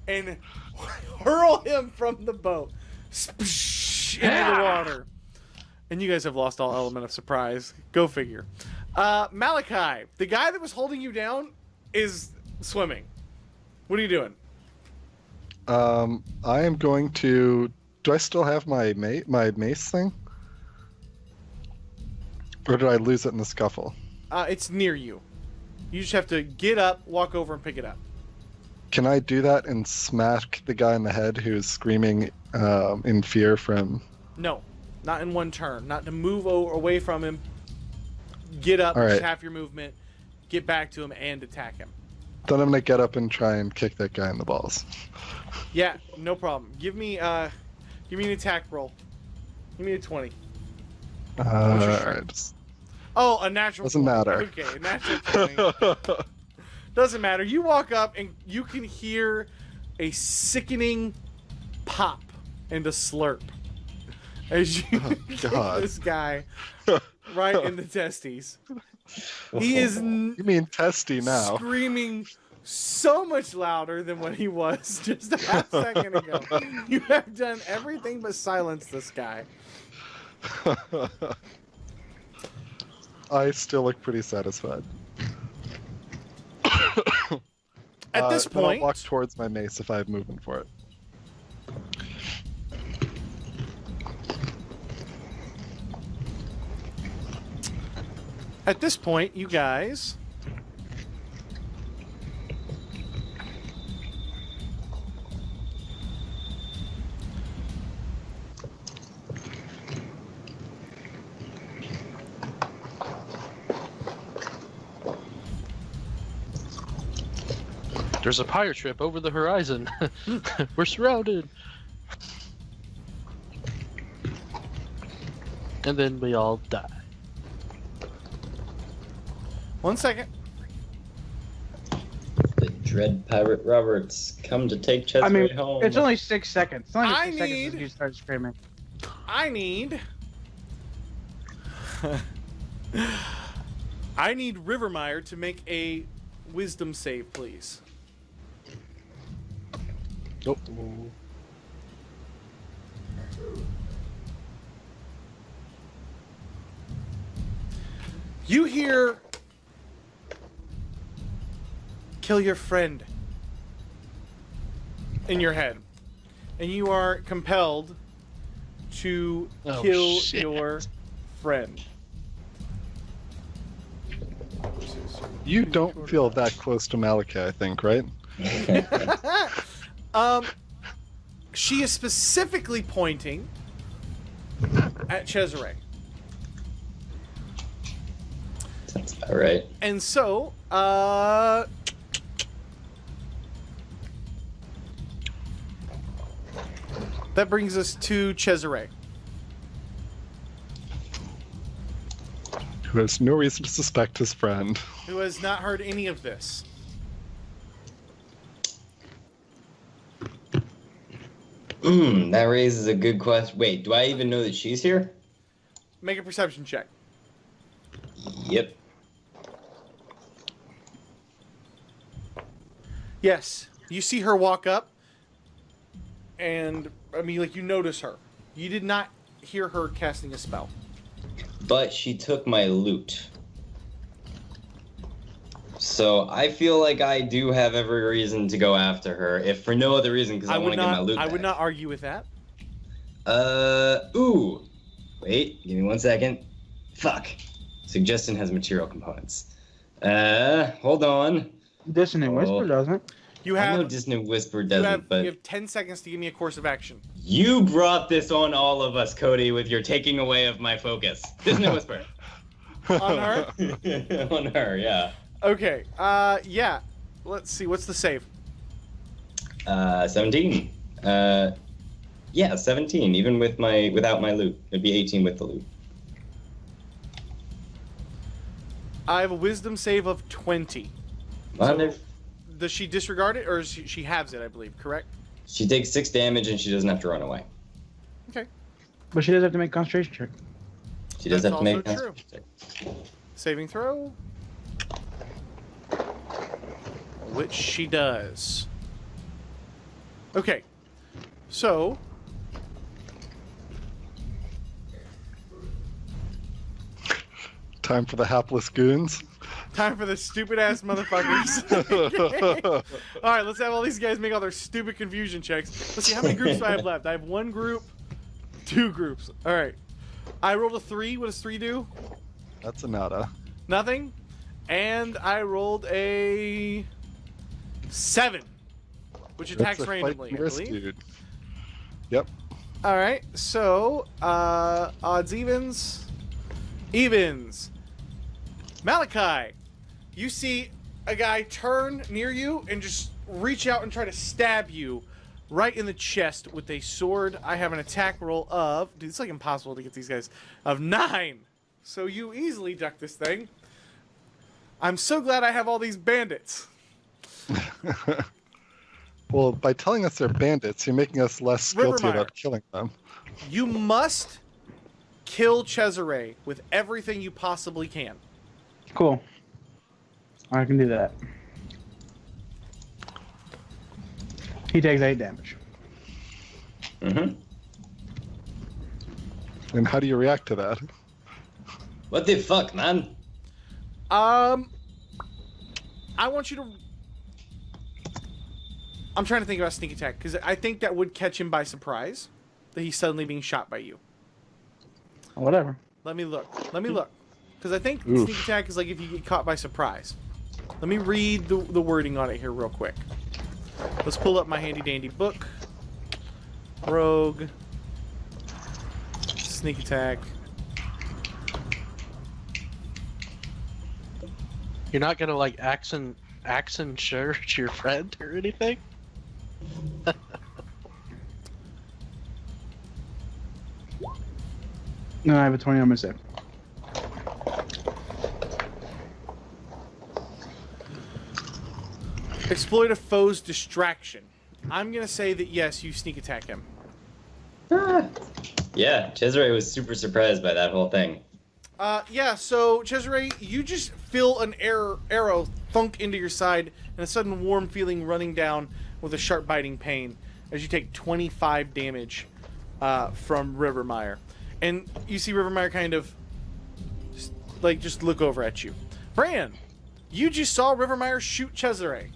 and hurl him from the boat into the water. And you guys have lost all element of surprise. Go figure. Malachi, the guy that was holding you down is swimming. What are you doing? I am going to... Do I still have my mace thing? Or did I lose it in the scuffle? It's near you. You just have to get up, walk over, and pick it up. Can I do that and smack the guy in the head who's screaming in fear from... No, not in one turn. Not to move away from him. Get up, All right. just half your movement, get back to him, and attack him. Then I'm going to get up and try and kick that guy in the balls. Yeah, no problem. Give me an attack roll. Give me a 20. Alright. Oh, a natural. Doesn't 20. matter. Okay, a natural 20. Doesn't matter. You walk up and you can hear a sickening pop and a slurp as you kick God. this guy right in the testes. He is You mean testy now. screaming so much louder than what he was just a half second ago. You have done everything but silence this guy. I still look pretty satisfied. At this then I'll point, walk towards my mace if I have movement for it. you guys There's a pirate ship over the horizon. We're surrounded. And then we all die. 1 second. The dread pirate Roberts come to take Chesney I mean, home. it's only 6 seconds. It's only I 6 seconds need- since you start screaming. I need Rivermire to make a wisdom save, please. Nope. You hear, kill your friend. in your head, and you are compelled to Oh, kill shit. your friend. You don't feel that close to Malachi, I think, right? She is specifically pointing at Cesare. Sounds about right. And so, that brings us to Cesare. Who has no reason to suspect his friend. Who has not heard any of this. That raises a good question. Wait, do I even know that she's here? Make a perception check. Yep. Yes, you see her walk up, and I mean, like, you notice her. You did not hear her casting a spell. But she took my loot. So I feel like I do have every reason to go after her, if for no other reason because I want to get my loot I back. would not argue with that. Ooh. Wait, give me 1 second. Fuck. Suggestion has material components. Hold on. Dissonant Whisper doesn't. You I know have, Dissonant Whisper you doesn't, have, but you have 10 seconds to give me a course of action. you brought this on all of us, Cody, with your taking away of my focus. Dissonant Whisper. On her? On her, yeah. Okay, yeah. Let's see, what's the save? 17. Yeah, 17, even without my loot. It'd be 18 with the loot. I have a wisdom save of 20. Wonder- Does she disregard it, or is she halves it, I believe, correct? She takes 6 damage and she doesn't have to run away. Okay. But she does have to make a concentration check. She does That's have to make a also true. concentration check. Saving throw. Which she does. Okay. So, Time for the hapless goons. time for the stupid ass motherfuckers. All right, let's have all these guys make all their stupid confusion checks. Let's see, how many groups do I have left? I have 1 group, 2 groups. All right. I rolled a 3. What does 3 do? That's a nada. Nothing. And I rolled a 7, which attacks That's a randomly, fight I nurse believe. dude. Yep. All right, so odds evens. Malachi, you see a guy turn near you and just reach out and try to stab you right in the chest with a sword. I have an attack roll of, dude, it's like impossible to get these guys, of 9. So you easily duck this thing. I'm so glad I have all these bandits. Well, by telling us they're bandits, you're making us less guilty Rivermire. about killing them. You must kill Cesare with everything you possibly can. Cool. I can do that. He takes 8 damage. Mm-hmm. And how do you react to that? What the fuck, man? I want you to... I'm trying to think about sneak attack, because I think that would catch him by surprise, that he's suddenly being shot by you. Whatever. Let me look. Because I think Oof. sneak attack is like if you get caught by surprise. Let me read the wording on it here real quick. Let's pull up my handy dandy book. Rogue. Sneak attack. You're not gonna like accent search your friend or anything? No, I have a 20 on my save. Exploit a foe's distraction. I'm going to say that yes, you sneak attack him. Yeah, Cesare was super surprised by that whole thing. Yeah, so Cesare, you just feel an arrow thunk into your side and a sudden warm feeling running down with a sharp biting pain as you take 25 damage from Rivermire. And you see Rivermire kind of just look over at you. Bran, you just saw Rivermire shoot Cesare.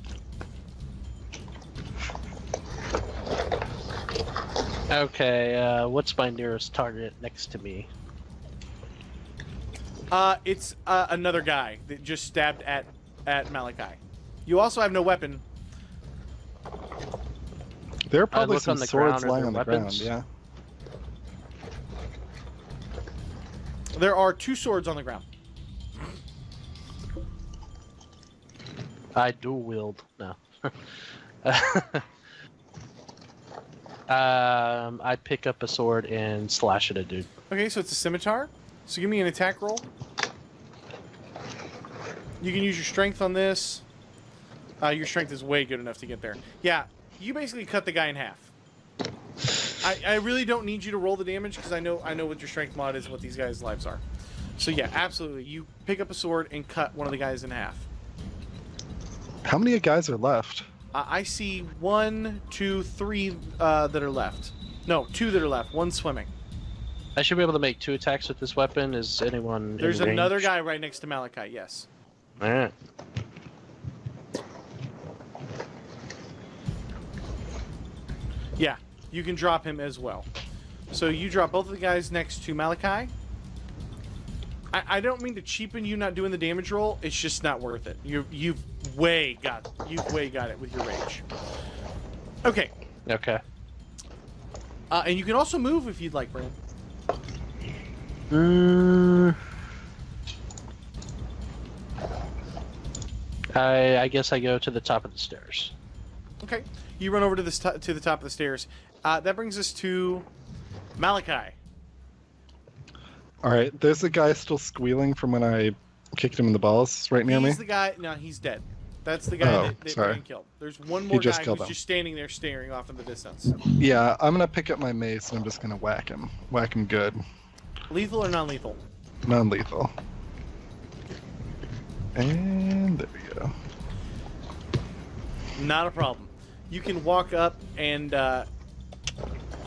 Okay, what's my nearest target next to me? It's another guy that just stabbed at Malachi. You also have no weapon. There are probably look some on the swords ground. Are lying there on the weapons? ground. Yeah. There are 2 swords on the ground. I dual wield. No. I pick up a sword and slash at a dude. Okay, so it's a scimitar. So give me an attack roll. You can use your strength on this. Your strength is way good enough to get there. Yeah, you basically cut the guy in half. I really don't need you to roll the damage because I know what your strength mod is and what these guys' lives are. So yeah, absolutely. You pick up a sword and cut one of the guys in half. How many guys are left? I see 1, 2, 3 that are left. No, 2 that are left. 1 swimming. I should be able to make 2 attacks with this weapon. Is anyone There's in another range? guy right next to Malachi, yes. Alright. Yeah, you can drop him as well. So you drop both of the guys next to Malachi. I don't mean to cheapen you not doing the damage roll. It's just not worth it. You've way got it with your rage. Okay. Okay. And you can also move if you'd like, Brand. I guess I go to the top of the stairs. Okay. You run over to the top of the stairs. That brings us to Malachi. All right, there's a guy still squealing from when I kicked him in the balls right near me. He's the guy. No, he's dead. That's the guy that sorry. Brand killed. There's one more just guy killed who's him. just standing there staring off in the distance. Yeah, I'm gonna pick up my mace and I'm just gonna whack him. Whack him good. Lethal or non-lethal? Non-lethal. And there we go. Not a problem. You can walk up and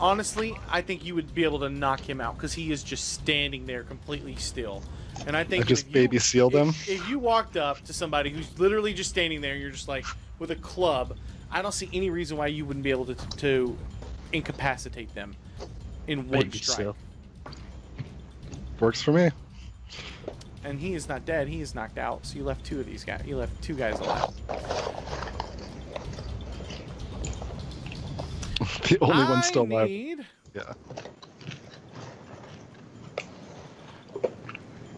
honestly, I think you would be able to knock him out because he is just standing there completely still. And I think I just if baby sealed him. If you walked up to somebody who's literally just standing there and you're just like with a club, I don't see any reason why you wouldn't be able to incapacitate them in one Maybe strike. so. Works for me. And he is not dead, he is knocked out. So you left 2 of these guys. You left 2 guys alive. The only one still alive. Yeah.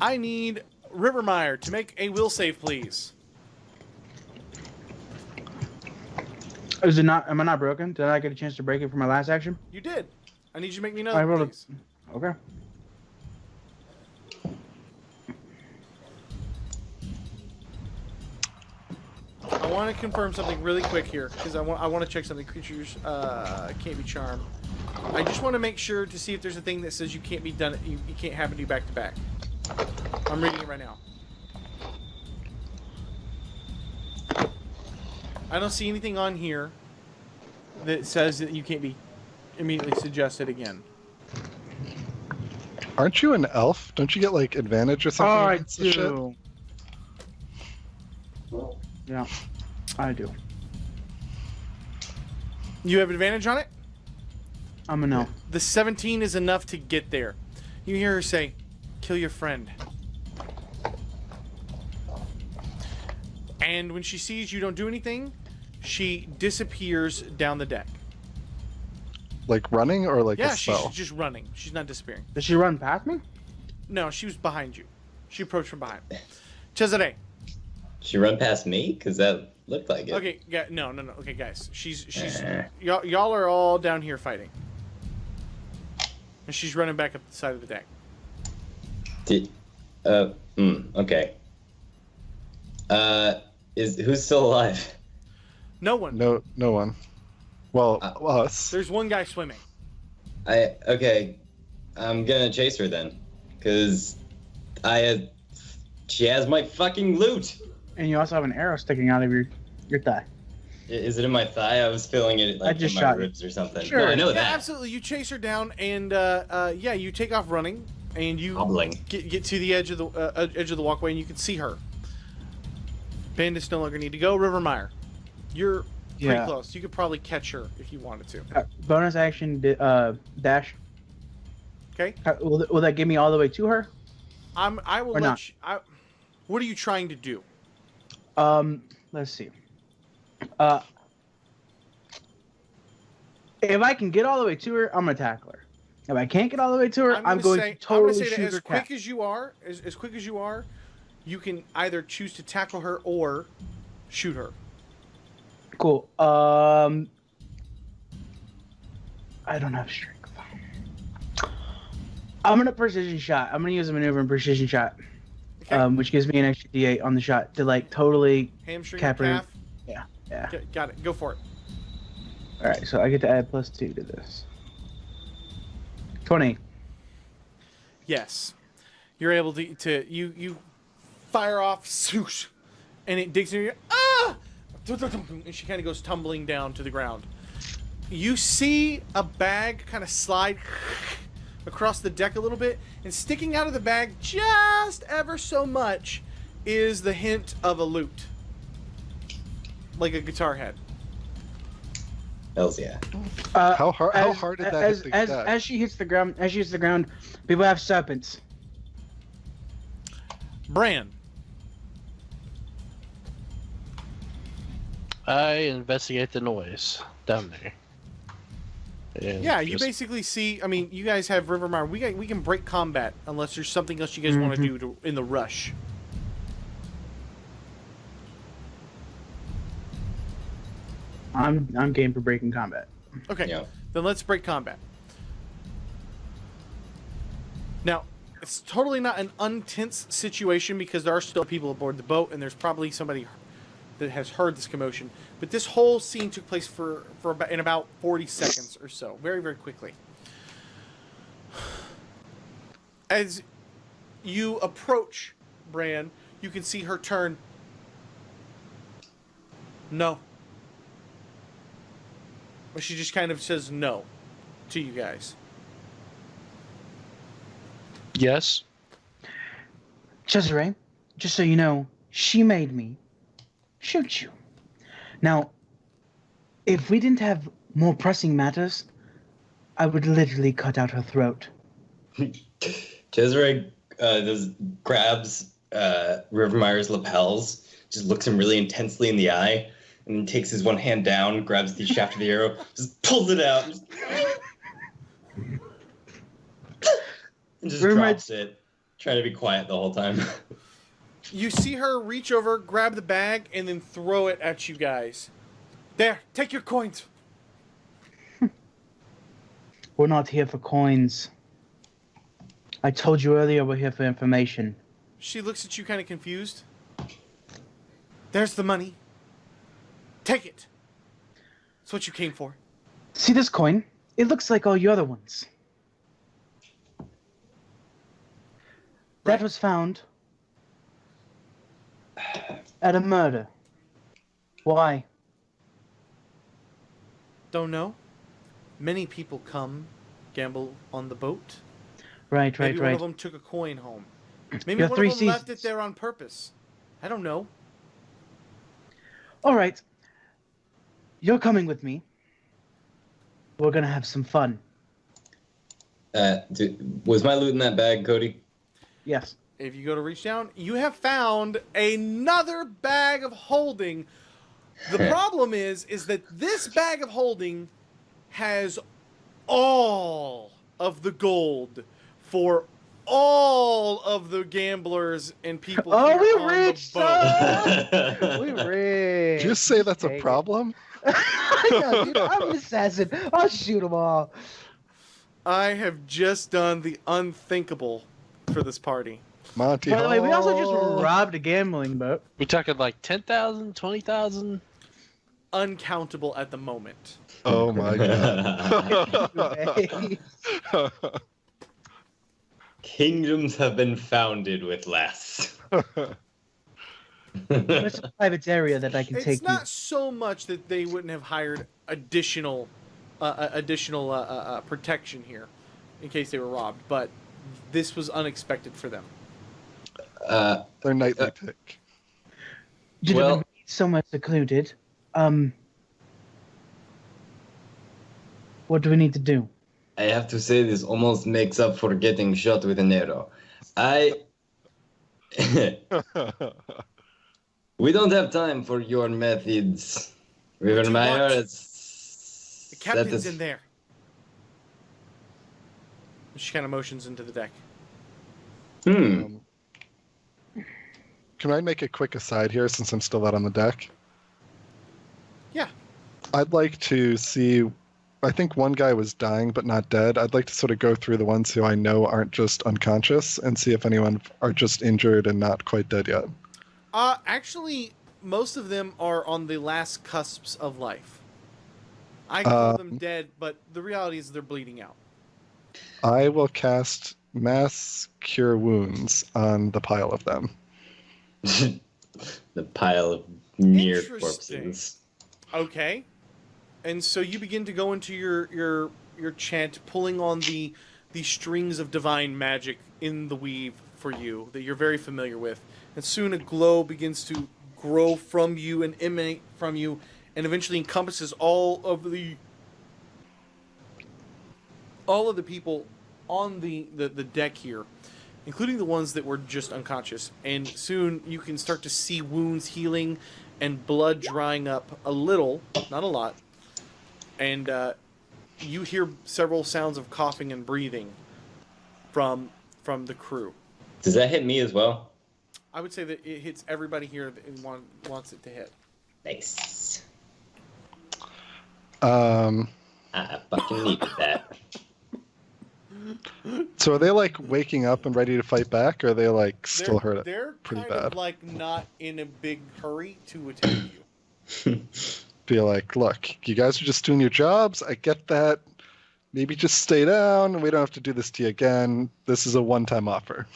I need Rivermeyer to make a will save, please. Is it not? Am I not broken? Did I get a chance to break it for my last action? You did. I need you to make me I another, rolled a- please. Okay. I want to confirm something really quick here because I want to check something. Creatures can't be charmed. I just want to make sure to see if there's a thing that says you can't be done. You can't happen to you back to back. I'm reading it right now. I don't see anything on here that says that you can't be immediately suggested again. Aren't you an elf? Don't you get like advantage or something? Oh, I against this shit? do. Yeah, I do. You have advantage on it? I'm a no. The 17 is enough to get there. You hear her say, "Kill your friend." And when she sees you don't do anything, she disappears down the deck. Like running or like Yeah, a she's spell? just running. She's not disappearing. Does she run past me? No, she was behind you. She approached from behind. Cesare. She run past me? Because that looked like it. Okay, no. Okay, guys. She's y'all are all down here fighting. And she's running back up the side of the deck. Okay. Who's still alive? No one. No one. Well, us. There's one guy swimming. Okay. I'm gonna chase her then. Because she has my fucking loot! And you also have an arrow sticking out of your thigh. Is it in my thigh? I was feeling it like just in my shot you. ribs or something. Sure. No, I know Yeah, that. absolutely. You chase her down, and yeah, you take off running, and you Hobbling. get to the edge of the walkway, and you can see her. Bandits no longer need to go. Rivermeyer, you're pretty Yeah. close. You could probably catch her if you wanted to. Bonus action dash. Okay. Will that get me all the way to her? I will Or let not. you. What are you trying to do? Let's see. If I can get all the way to her, I'm gonna tackle her. If I can't get all the way to her, I'm going to totally shoot her. As quick as you are, you can either choose to tackle her or shoot her. Cool. I don't have strength. I'm gonna precision shot. I'm gonna use a maneuver and precision shot, Okay. which gives me an extra D8 on the shot to like totally Hamstring cap or her. calf. Yeah. Okay, got it. Go for it. All right, so I get to add +2 to this. 20. Yes, you're able to you fire off, swoosh, and it digs in your and she kind of goes tumbling down to the ground. You see a bag kind of slide across the deck a little bit, and sticking out of the bag just ever so much is the hint of a lute, like a guitar head. Hells yeah. How hard did that hit the deck? As she hits the ground, people have serpents. Bran. I investigate the noise down there. And Yeah, you just- basically see. I mean, you guys have Rivermire. We can break combat unless there's something else you guys want to do in the rush. I'm game for breaking combat. Okay, Yeah. then let's break combat. Now, it's totally not an untense situation because there are still people aboard the boat, and there's probably somebody that has heard this commotion. But this whole scene took place in about 40 seconds or so, very, very quickly. As you approach Bran, you can see her turn. No. But she just kind of says no to you guys. Yes. Cesare, just so you know, she made me shoot you. Now, if we didn't have more pressing matters, I would literally cut out her throat. Cesare grabs Rivermire's lapels, just looks him really intensely in the eye, and then takes his one hand down, grabs the shaft of the arrow, just pulls it out, and just drops it, trying to be quiet the whole time. You see her reach over, grab the bag, and then throw it at you guys. There, take your coins. We're not here for coins. I told you earlier we're here for information. She looks at you kind of confused. There's the money. Take it. It's what you came for. See this coin? It looks like all your other ones. That Right. was found at a murder. Why? Don't know. Many people come, gamble on the boat. Right. Maybe one of them took a coin home. Maybe Your one three of them left it seasons. there on purpose. I don't know. All right. You're coming with me. We're gonna have some fun. Was my loot in that bag, Cody? Yes. If you go to reach down, you have found another bag of holding. The problem is that this bag of holding has all of the gold for all of the gamblers and people Oh, here we on rich, the boat. son! We rich. Did you just say that's a Take it. problem? Yeah, dude, I'm an assassin. I'll shoot them all. I have just done the unthinkable for this party. Monty By the way, we also Hall. just robbed a gambling boat. We talking like 10,000, 20,000? Uncountable at the moment. Oh my god. Kingdoms have been founded with less. It's a private area that I can It's take you. not so much that they wouldn't have hired additional protection here in case they were robbed, but this was unexpected for them. Their nightly tick. Gentlemen, well- we need somewhere secluded. What do we need to do? I have to say this almost makes up for getting shot with an arrow. We don't have time for your methods. What do you Rivermeyer, want? it's... The captain's in there. She kind of motions into the deck. Hmm. Can I make a quick aside here since I'm still out on the deck? Yeah. I'd like to see. I think one guy was dying but not dead. I'd like to sort of go through the ones who I know aren't just unconscious and see if anyone are just injured and not quite dead yet. Actually, most of them are on the last cusps of life. I call them dead, but the reality is they're bleeding out. I will cast Mass Cure Wounds on the pile of them. The pile of near Interesting. corpses. Okay. And so you begin to go into your chant, pulling on the strings of divine magic in the weave for you that you're very familiar with. And soon a glow begins to grow from you and emanate from you, and eventually encompasses all of the people on the deck here, including the ones that were just unconscious. And soon you can start to see wounds healing and blood drying up a little, not a lot. And you hear several sounds of coughing and breathing from the crew. Does that hit me as well? I would say that it hits everybody here that wants it to hit. Nice. Um, I fucking needed that. so are they like waking up and ready to fight back, or are they like still hurt They're pretty kind bad? of like not in a big hurry to attack you. Be like, look, you guys are just doing your jobs. I get that. Maybe just stay down. We don't have to do this to you again. This is a one-time offer.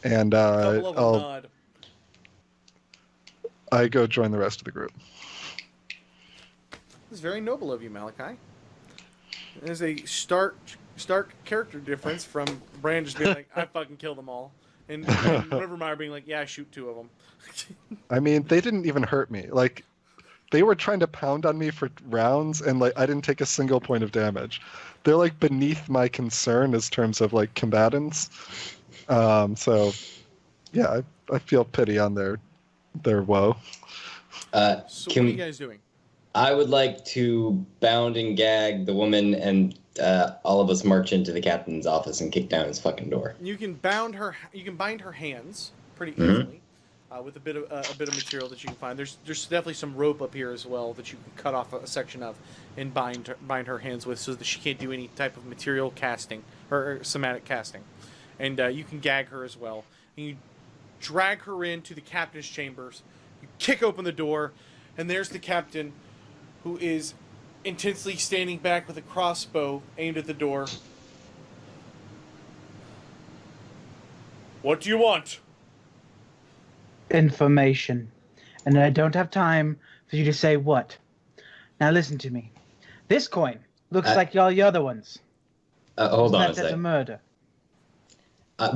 And Double nod. I go join the rest of the group. It's very noble of you, Malachi. There's a stark character difference from Brand just being like, I fucking kill them all. And Rivermeyer being like, yeah, I shoot 2 of them. I mean, they didn't even hurt me. Like, they were trying to pound on me for rounds, and like I didn't take a single point of damage. They're like beneath my concern as terms of like combatants. So, yeah, I feel pity on their woe. So what are you guys doing? I would like to bound and gag the woman, and all of us march into the captain's office and kick down his fucking door. You can bind her hands pretty easily with a bit of material that you can find. There's definitely some rope up here as well that you can cut off a section of and bind her hands with, so that she can't do any type of material casting or somatic casting. And you can gag her as well. And you drag her into the captain's chambers. You kick open the door, and there's the captain, who is intensely standing back with a crossbow aimed at the door. What do you want? Information. And I don't have time for you to say what. Now listen to me. This coin looks like all the other ones. Hold on a That's a second. murder.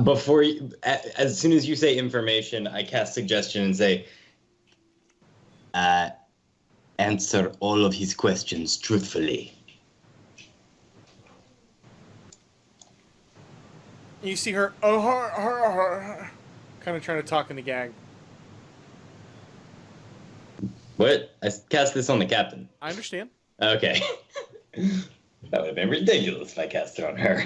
Before you, as soon as you say information, I cast suggestion and say, answer all of his questions truthfully. You see her, kind of trying to talk in the gag. What? I cast this on the captain. I understand. Okay. That would have been ridiculous if I cast it on her.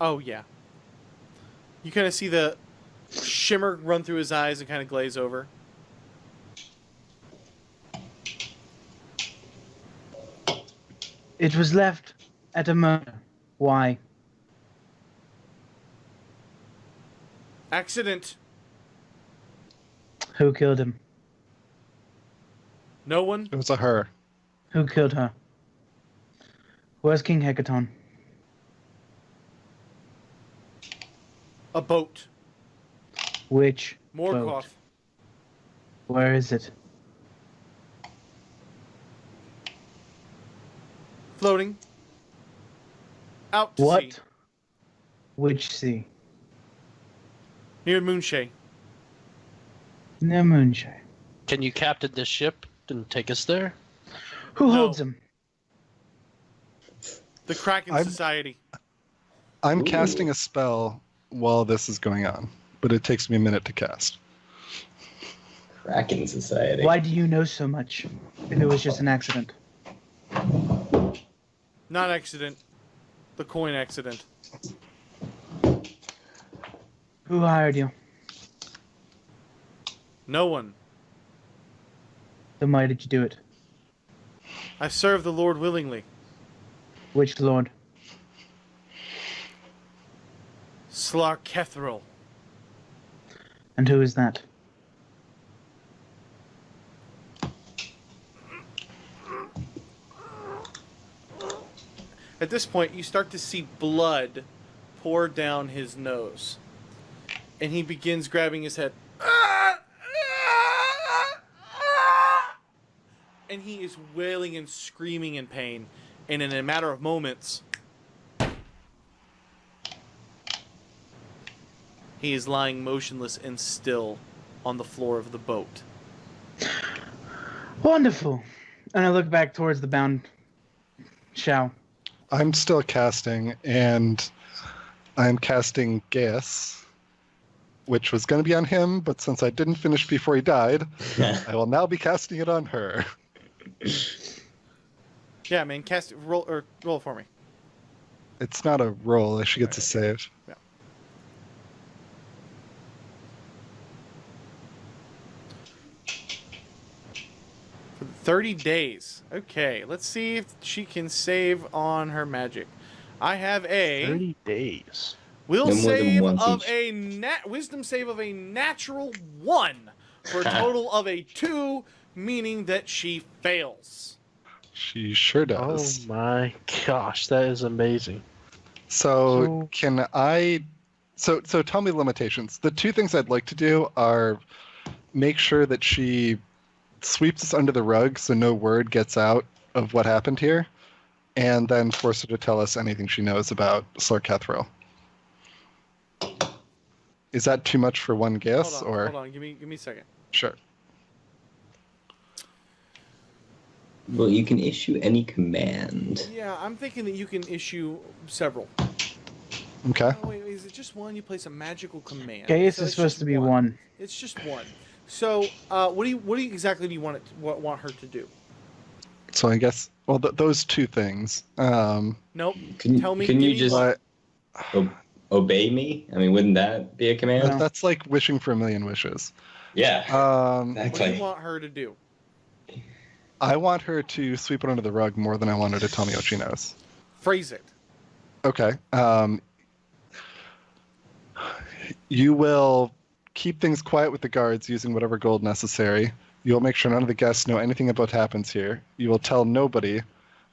Oh, yeah. You kind of see the shimmer run through his eyes and kind of glaze over. It was left at a murder. Why? Accident. Who killed him? No one. It was a her. Who killed her? Where's King Hekaton? A boat. Which Morgoth. boat? Where is it? Floating. Out to What? sea. Which sea? Near Moonshay. No moonshine. Can you captain this ship? and take us there? Who No. holds him? The Kraken I'm- Society. I'm Ooh. casting a spell while this is going on, but it takes me a minute to cast. Kraken Society. Why do you know so much? If it was just an accident. Not accident. The coin accident. Who hired you? No one. Then why did you do it? I serve the Lord willingly. Which lord? Slarkethril. And who is that? At this point, you start to see blood pour down his nose. And he begins grabbing his head. And he is wailing and screaming in pain. And in a matter of moments, he is lying motionless and still on the floor of the boat. Wonderful. And I look back towards the bound Shao. I'm still casting, and I'm casting Gas, which was going to be on him, but since I didn't finish before he died, I will now be casting it on her. Yeah, man, cast roll for me. It's not a roll. She gets a save. Yeah. For 30 days. Okay, let's see if she can save on her magic. I have a 30 days. No more than save once of each. a wisdom save of a natural 1 for a total of a 2, meaning that she fails. She sure Oh does. my gosh, that is amazing. So can I? So tell me the limitations. The two things I'd like to do are make sure that she sweeps us under the rug so no word gets out of what happened here, and then force her to tell us anything she knows about Slarkethril. Is that too much for one guess, Hold or on, give me a second. sure? Well, you can issue any command. Yeah, I'm thinking that you can issue several. Okay. Oh, wait, is it just one? You place a magical command. Gaius So is it's supposed just to be one. It's just one. So, what do you exactly do you want her to do? So I guess those two things. Nope. Can, Tell me. Can give you me just one. obey me? I mean, wouldn't that be a command? No. That's like wishing for a million wishes. Yeah. What do Exactly. you want her to do? I want her to sweep it under the rug more than I want her to tell me what she knows. Phrase it. Okay. You will keep things quiet with the guards using whatever gold necessary. You will make sure none of the guests know anything about what happens here. You will tell nobody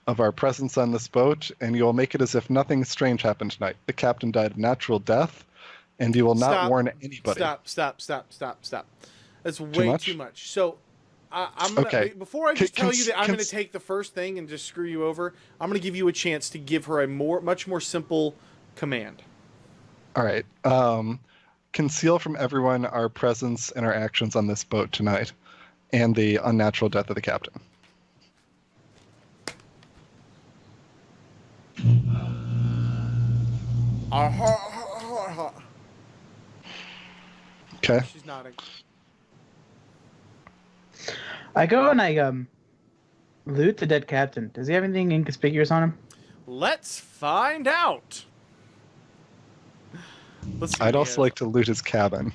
of our presence on this boat, and you will make it as if nothing strange happened tonight. The captain died a natural death, and you will not Stop. warn anybody. Stop. That's way much? too much. So, I'm gonna Okay. Before I just tell you that I'm gonna cons- take the first thing and just screw you over, I'm gonna give you a chance to give her a much more simple command. All right. Conceal from everyone our presence and our actions on this boat tonight, and the unnatural death of the captain. Okay. She's nodding. I go and I loot the dead captain. Does he have anything inconspicuous on him? Let's find out. Let's see what I'd he also has. like to loot his cabin.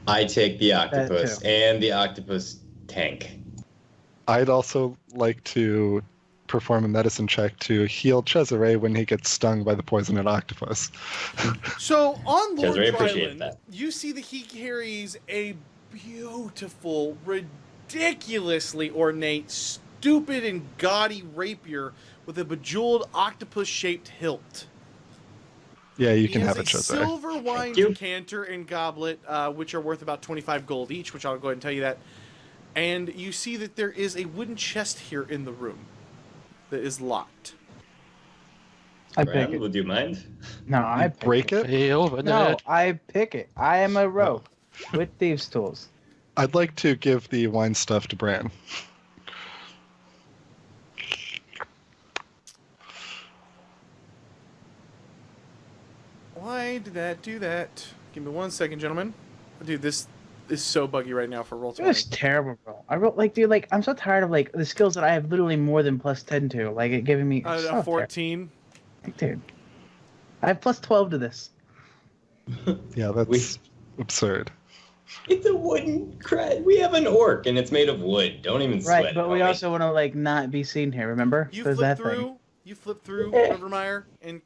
I take the octopus too. and the octopus tank. I'd also like to perform a medicine check to heal Cesare when he gets stung by the poisoned octopus. So on Cesare Lord's appreciates Island, that. you see that he carries a beautiful, ridiculously ornate, stupid and gaudy rapier with a bejeweled octopus-shaped hilt. Yeah, you He can has have it, a Cesare. silver wine you. decanter and goblet, which are worth about 25 gold each, which I'll go ahead and tell you that. And you see that there is a wooden chest here in the room that is locked. I pick Ram, it. would you mind? No, I pick Break it? Hey, over No, there. I pick it. I am a rogue with thieves' tools. I'd like to give the wine stuff to Bran. Why did that do that? Give me 1 second, gentlemen. Dude, this is so buggy right now for roll It 20. was terrible, bro. I wrote like, dude, like I'm so tired of like the skills that I have literally more than plus 10 to. Like it giving me it's so A 14. like, dude, I have plus 12 to this. Yeah, that's absurd. It's a wooden crate. We have an orc, and it's made of wood. Don't even sweat. Right, but we also want to like not be seen here. Remember? You There's flip that through. thing. You flip through Rivermire and.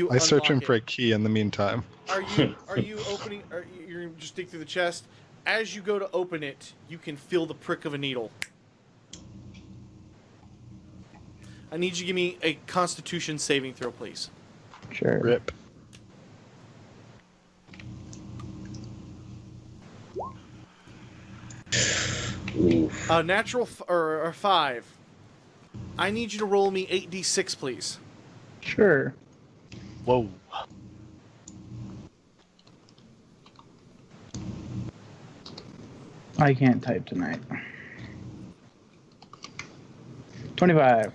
I search him unlock for a it. key in the meantime. Are you opening? You're just dig through the chest. As you go to open it, you can feel the prick of a needle. I need you to give me a Constitution saving throw, please. Sure. Rip. Oof. Natural or 5. I need you to roll me 8d6, please. Sure. Whoa. I can't type tonight. 25.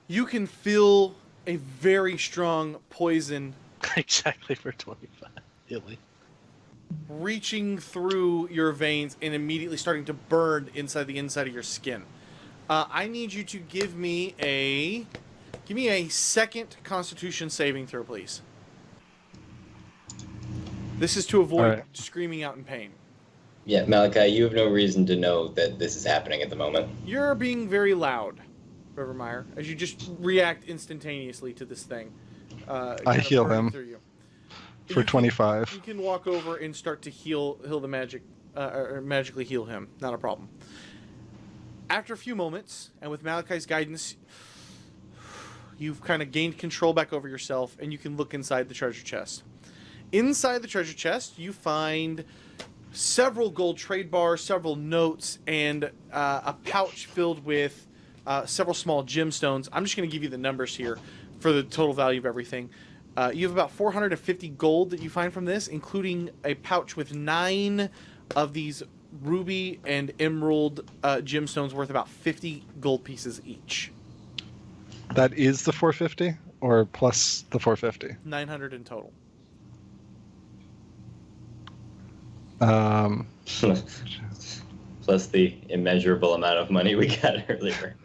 You can feel a very strong poison Exactly for 25. Illy. reaching through your veins and immediately starting to burn inside of your skin. I need you to give me a second Constitution saving throw, please. This is to avoid Alright. screaming out in pain. Yeah, Malachi, you have no reason to know that this is happening at the moment. You're being very loud, Rivermire, as you just react instantaneously to this thing. I heal him through you. for You 25. can walk over and start to heal the magic, or magically heal him. Not a problem. After a few moments, and with Malachi's guidance, you've kind of gained control back over yourself, and you can look inside the treasure chest. Inside the treasure chest, you find several gold trade bars, several notes, and a pouch filled with several small gemstones. I'm just going to give you the numbers here for the total value of everything. You have about 450 gold that you find from this, including a pouch with 9 of these ruby and emerald gemstones worth about 50 gold pieces each. That is the 450 or plus the 450? 900 in total. Plus the immeasurable amount of money we got earlier.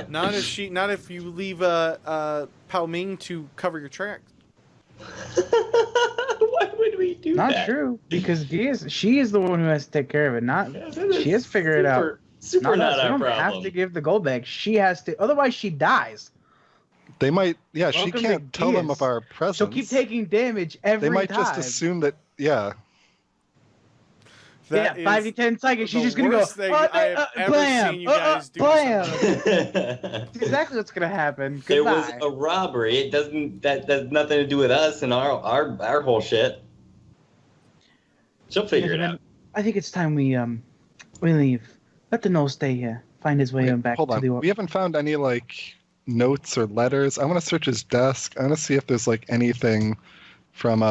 Not if you leave Pao Ming to cover your tracks. Why would we do Not that? true, because she is the one who has to take care of it. Not she has to figure it out. Super not us. We our don't problem. have to give the gold back. She has to, otherwise she dies. They might, yeah, she Welcome can't to tell them Geas. of our presence. She'll keep taking damage every They might time. just assume that, yeah. That yeah, 5d10 psychic. She's the just gonna go. worst thing I have ever blam, seen you guys do blam. something. That's exactly what's gonna happen. There Goodbye. was a robbery. It doesn't. That has nothing to do with us and our whole shit. She'll figure it out. I think it's time we leave. Let the gnome stay here. Find his way back Hold to on. the orc. We haven't found any, like, notes or letters. I want to search his desk. I want to see if there's, like, anything from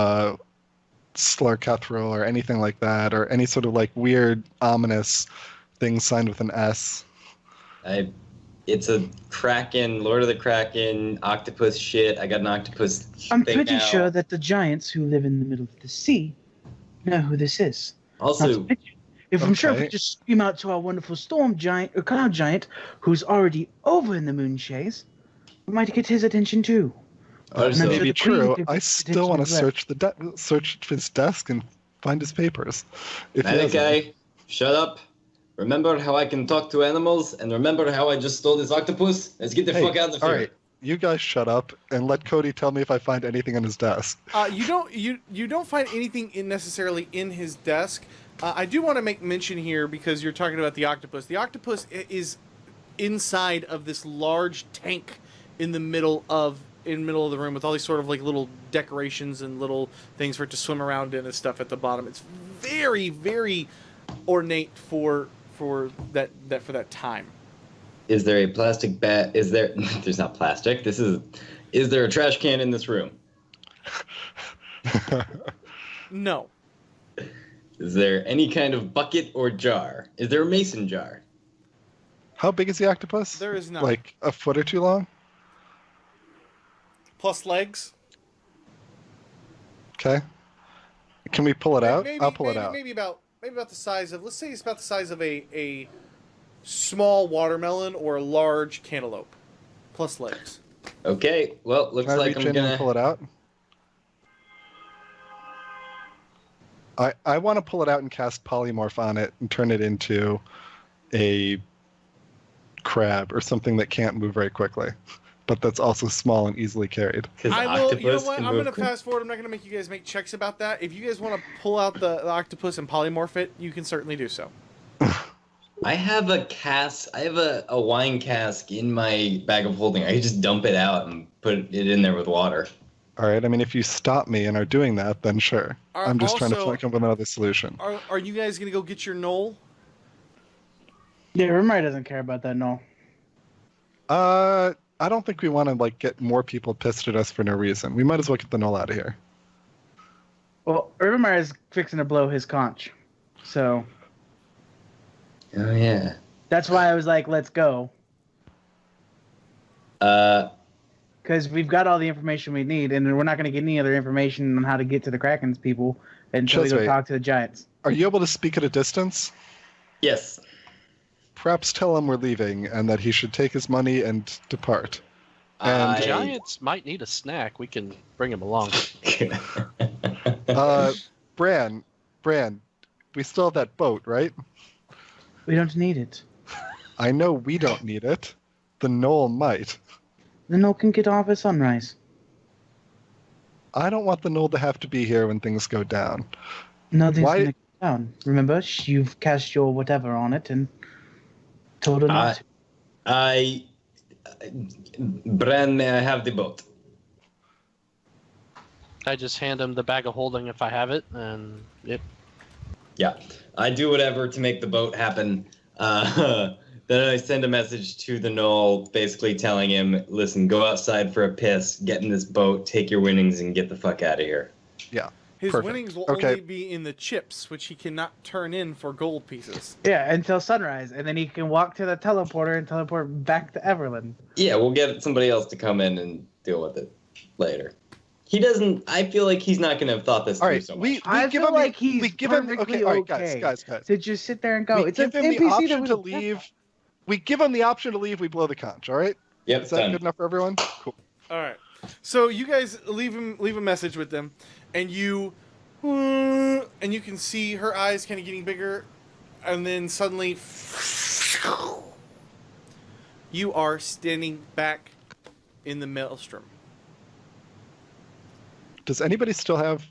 Slarkathrill or anything like that, or any sort of, like, weird, ominous thing signed with an S. It's a Kraken, Lord of the Kraken, octopus shit. I got an octopus I'm thing pretty now. sure that the giants who live in the middle of the sea know who this is. Not Also, to mention, if I'm sure if we Okay. just scream out to our wonderful storm giant or cloud giant, who's already over in the moon chase, we might get his attention too. Also- That may sure be the queen true. could I pay still want to attention search his desk and find his papers. If he has any. Malachi, shut up. Remember how I can talk to animals, and remember how I just stole this octopus? Let's get the Hey, fuck out of all here. right, you guys shut up and let Cody tell me if I find anything on his desk. You don't find anything necessarily in his desk. I do want to make mention here because you're talking about the octopus. The octopus is inside of this large tank in the middle of the room with all these sort of like little decorations and little things for it to swim around in and stuff at the bottom. It's very, very ornate for that time. Is there a plastic bag? Is there? There's not plastic. Is there a trash can in this room? No. Is there any kind of bucket or jar? Is there a mason jar? How big is the octopus? There is none. Like a foot or two long? Plus legs. Okay. Can we pull it out? Maybe, I'll pull it out. Maybe about the size of, let's say it's about the size of a small watermelon or a large cantaloupe. Plus legs. Okay, well, looks Can I like reach I'm in and gonna. pull it out? I want to pull it out and cast polymorph on it and turn it into a crab or something that can't move very quickly, but that's also small and easily carried. Because I will. You know octopus what? can I'm move gonna quick. fast forward. I'm not gonna make you guys make checks about that. If you guys want to pull out the octopus and polymorph it, you can certainly do so. I have a cask. I have a wine cask in my bag of holding. I can just dump it out and put it in there with water. All right. I mean, if you stop me and are doing that, then sure. I'm just trying to Also- come up with another solution. Are you guys gonna go get your knoll? Yeah, Rimari doesn't care about that, no. I don't think we want to like get more people pissed at us for no reason. We might as well get the null out of here. Well, Rimari is fixing to blow his conch. So Oh yeah. that's why I was like, let's go. Because we've got all the information we need, and we're not going to get any other information on how to get to the Kraken's people until we go Chesway. talk to the Giants. Are you able to speak at a distance? Yes. Perhaps tell him we're leaving and that he should take his money and depart. And I- Giants might need a snack. We can bring him along. Bran, we still have that boat, right? We don't need it. I know we don't need it. The Knoll might. The Knoll can get off at sunrise. I don't want the Knoll to have to be here when things go down. Nothing's Why- going to go down. Remember, you've cast your whatever on it and told her not to. Bran, may I have the boat? I just hand him the bag of holding if I have it, and it. Yeah, I do whatever to make the boat happen. Then I send a message to the Knoll, basically telling him, "Listen, go outside for a piss, get in this boat, take your winnings, and get the fuck out of here." Yeah. His Perfect. winnings will Okay. only be in the chips, which he cannot turn in for gold pieces. Yeah, until sunrise, and then he can walk to the teleporter and teleport back to Everland. Yeah, we'll get somebody else to come in and deal with it later. He doesn't. I feel like he's not going to have thought this All through right, so much. we I give feel him like the, he's we give him perfectly okay. All right, okay guys. to just sit there and go. We It's give an him the NPC option that to we leave. We give him the option to leave. We blow the conch. All right. Yep, Is that done. good enough for everyone? Cool. All right. So you guys leave a message with them, and you can see her eyes kind of getting bigger, and then suddenly you are standing back in the maelstrom. Does anybody still have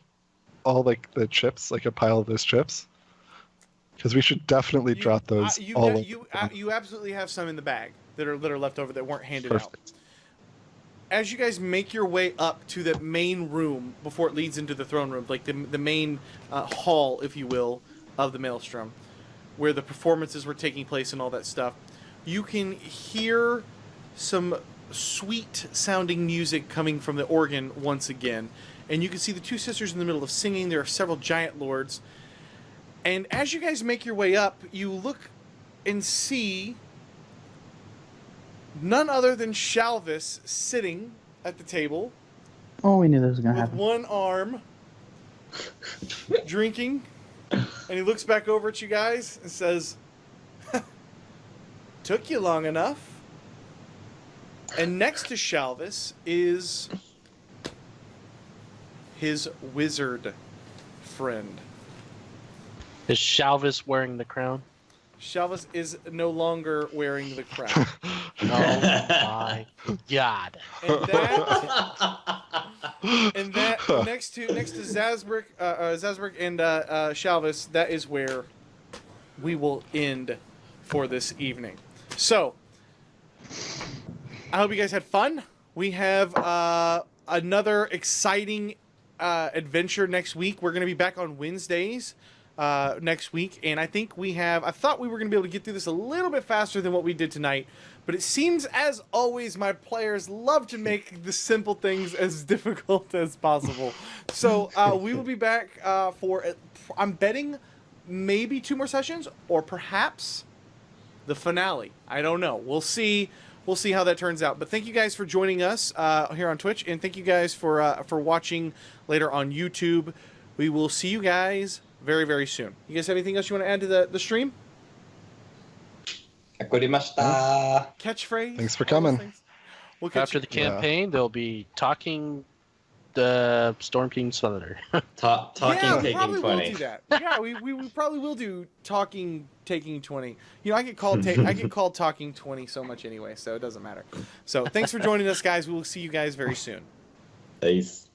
all like the chips, like a pile of those chips? Because we should definitely drop those all over. You absolutely have some in the bag that are left over that weren't handed out. Perfect. As you guys make your way up to the main room before it leads into the throne room, like the main hall, if you will, of the Maelstrom, where the performances were taking place and all that stuff, you can hear some sweet-sounding music coming from the organ once again. And you can see the two sisters in the middle of singing. There are several giant lords. And as you guys make your way up, you look and see none other than Shalvis sitting at the table Oh, we knew that was going to with happen. one arm, drinking, and he looks back over at you guys and says, "Took you long enough." And next to Shalvis is his wizard friend. Is Shalvis wearing the crown? Shalvis is no longer wearing the crown. Oh my god. And that next to Zazbrick and Shalvis, that is where we will end for this evening. So, I hope you guys had fun. We have another exciting adventure next week. We're going to be back on Wednesdays next week, and I thought we were going to be able to get through this a little bit faster than what we did tonight, but it seems, as always, my players love to make the simple things as difficult as possible. So we will be back for, I'm betting, maybe 2 more sessions, or perhaps the finale. I don't know. We'll see. We'll see how that turns out. But thank you guys for joining us here on Twitch, and thank you guys for watching later on YouTube. We will see you guys very, very soon. You guys have anything else you want to add to the stream? Akorimashita. Catchphrase? Thanks for all those coming. things? We'll catch After you. the campaign, they'll be talking the Storm King's Thunder. Talking Yeah, we Taking probably 20. will do that. Yeah, we probably will do talking Taking 20. You know, I get called talking 20 so much anyway, so it doesn't matter. So thanks for joining us, guys. We will see you guys very soon. Peace.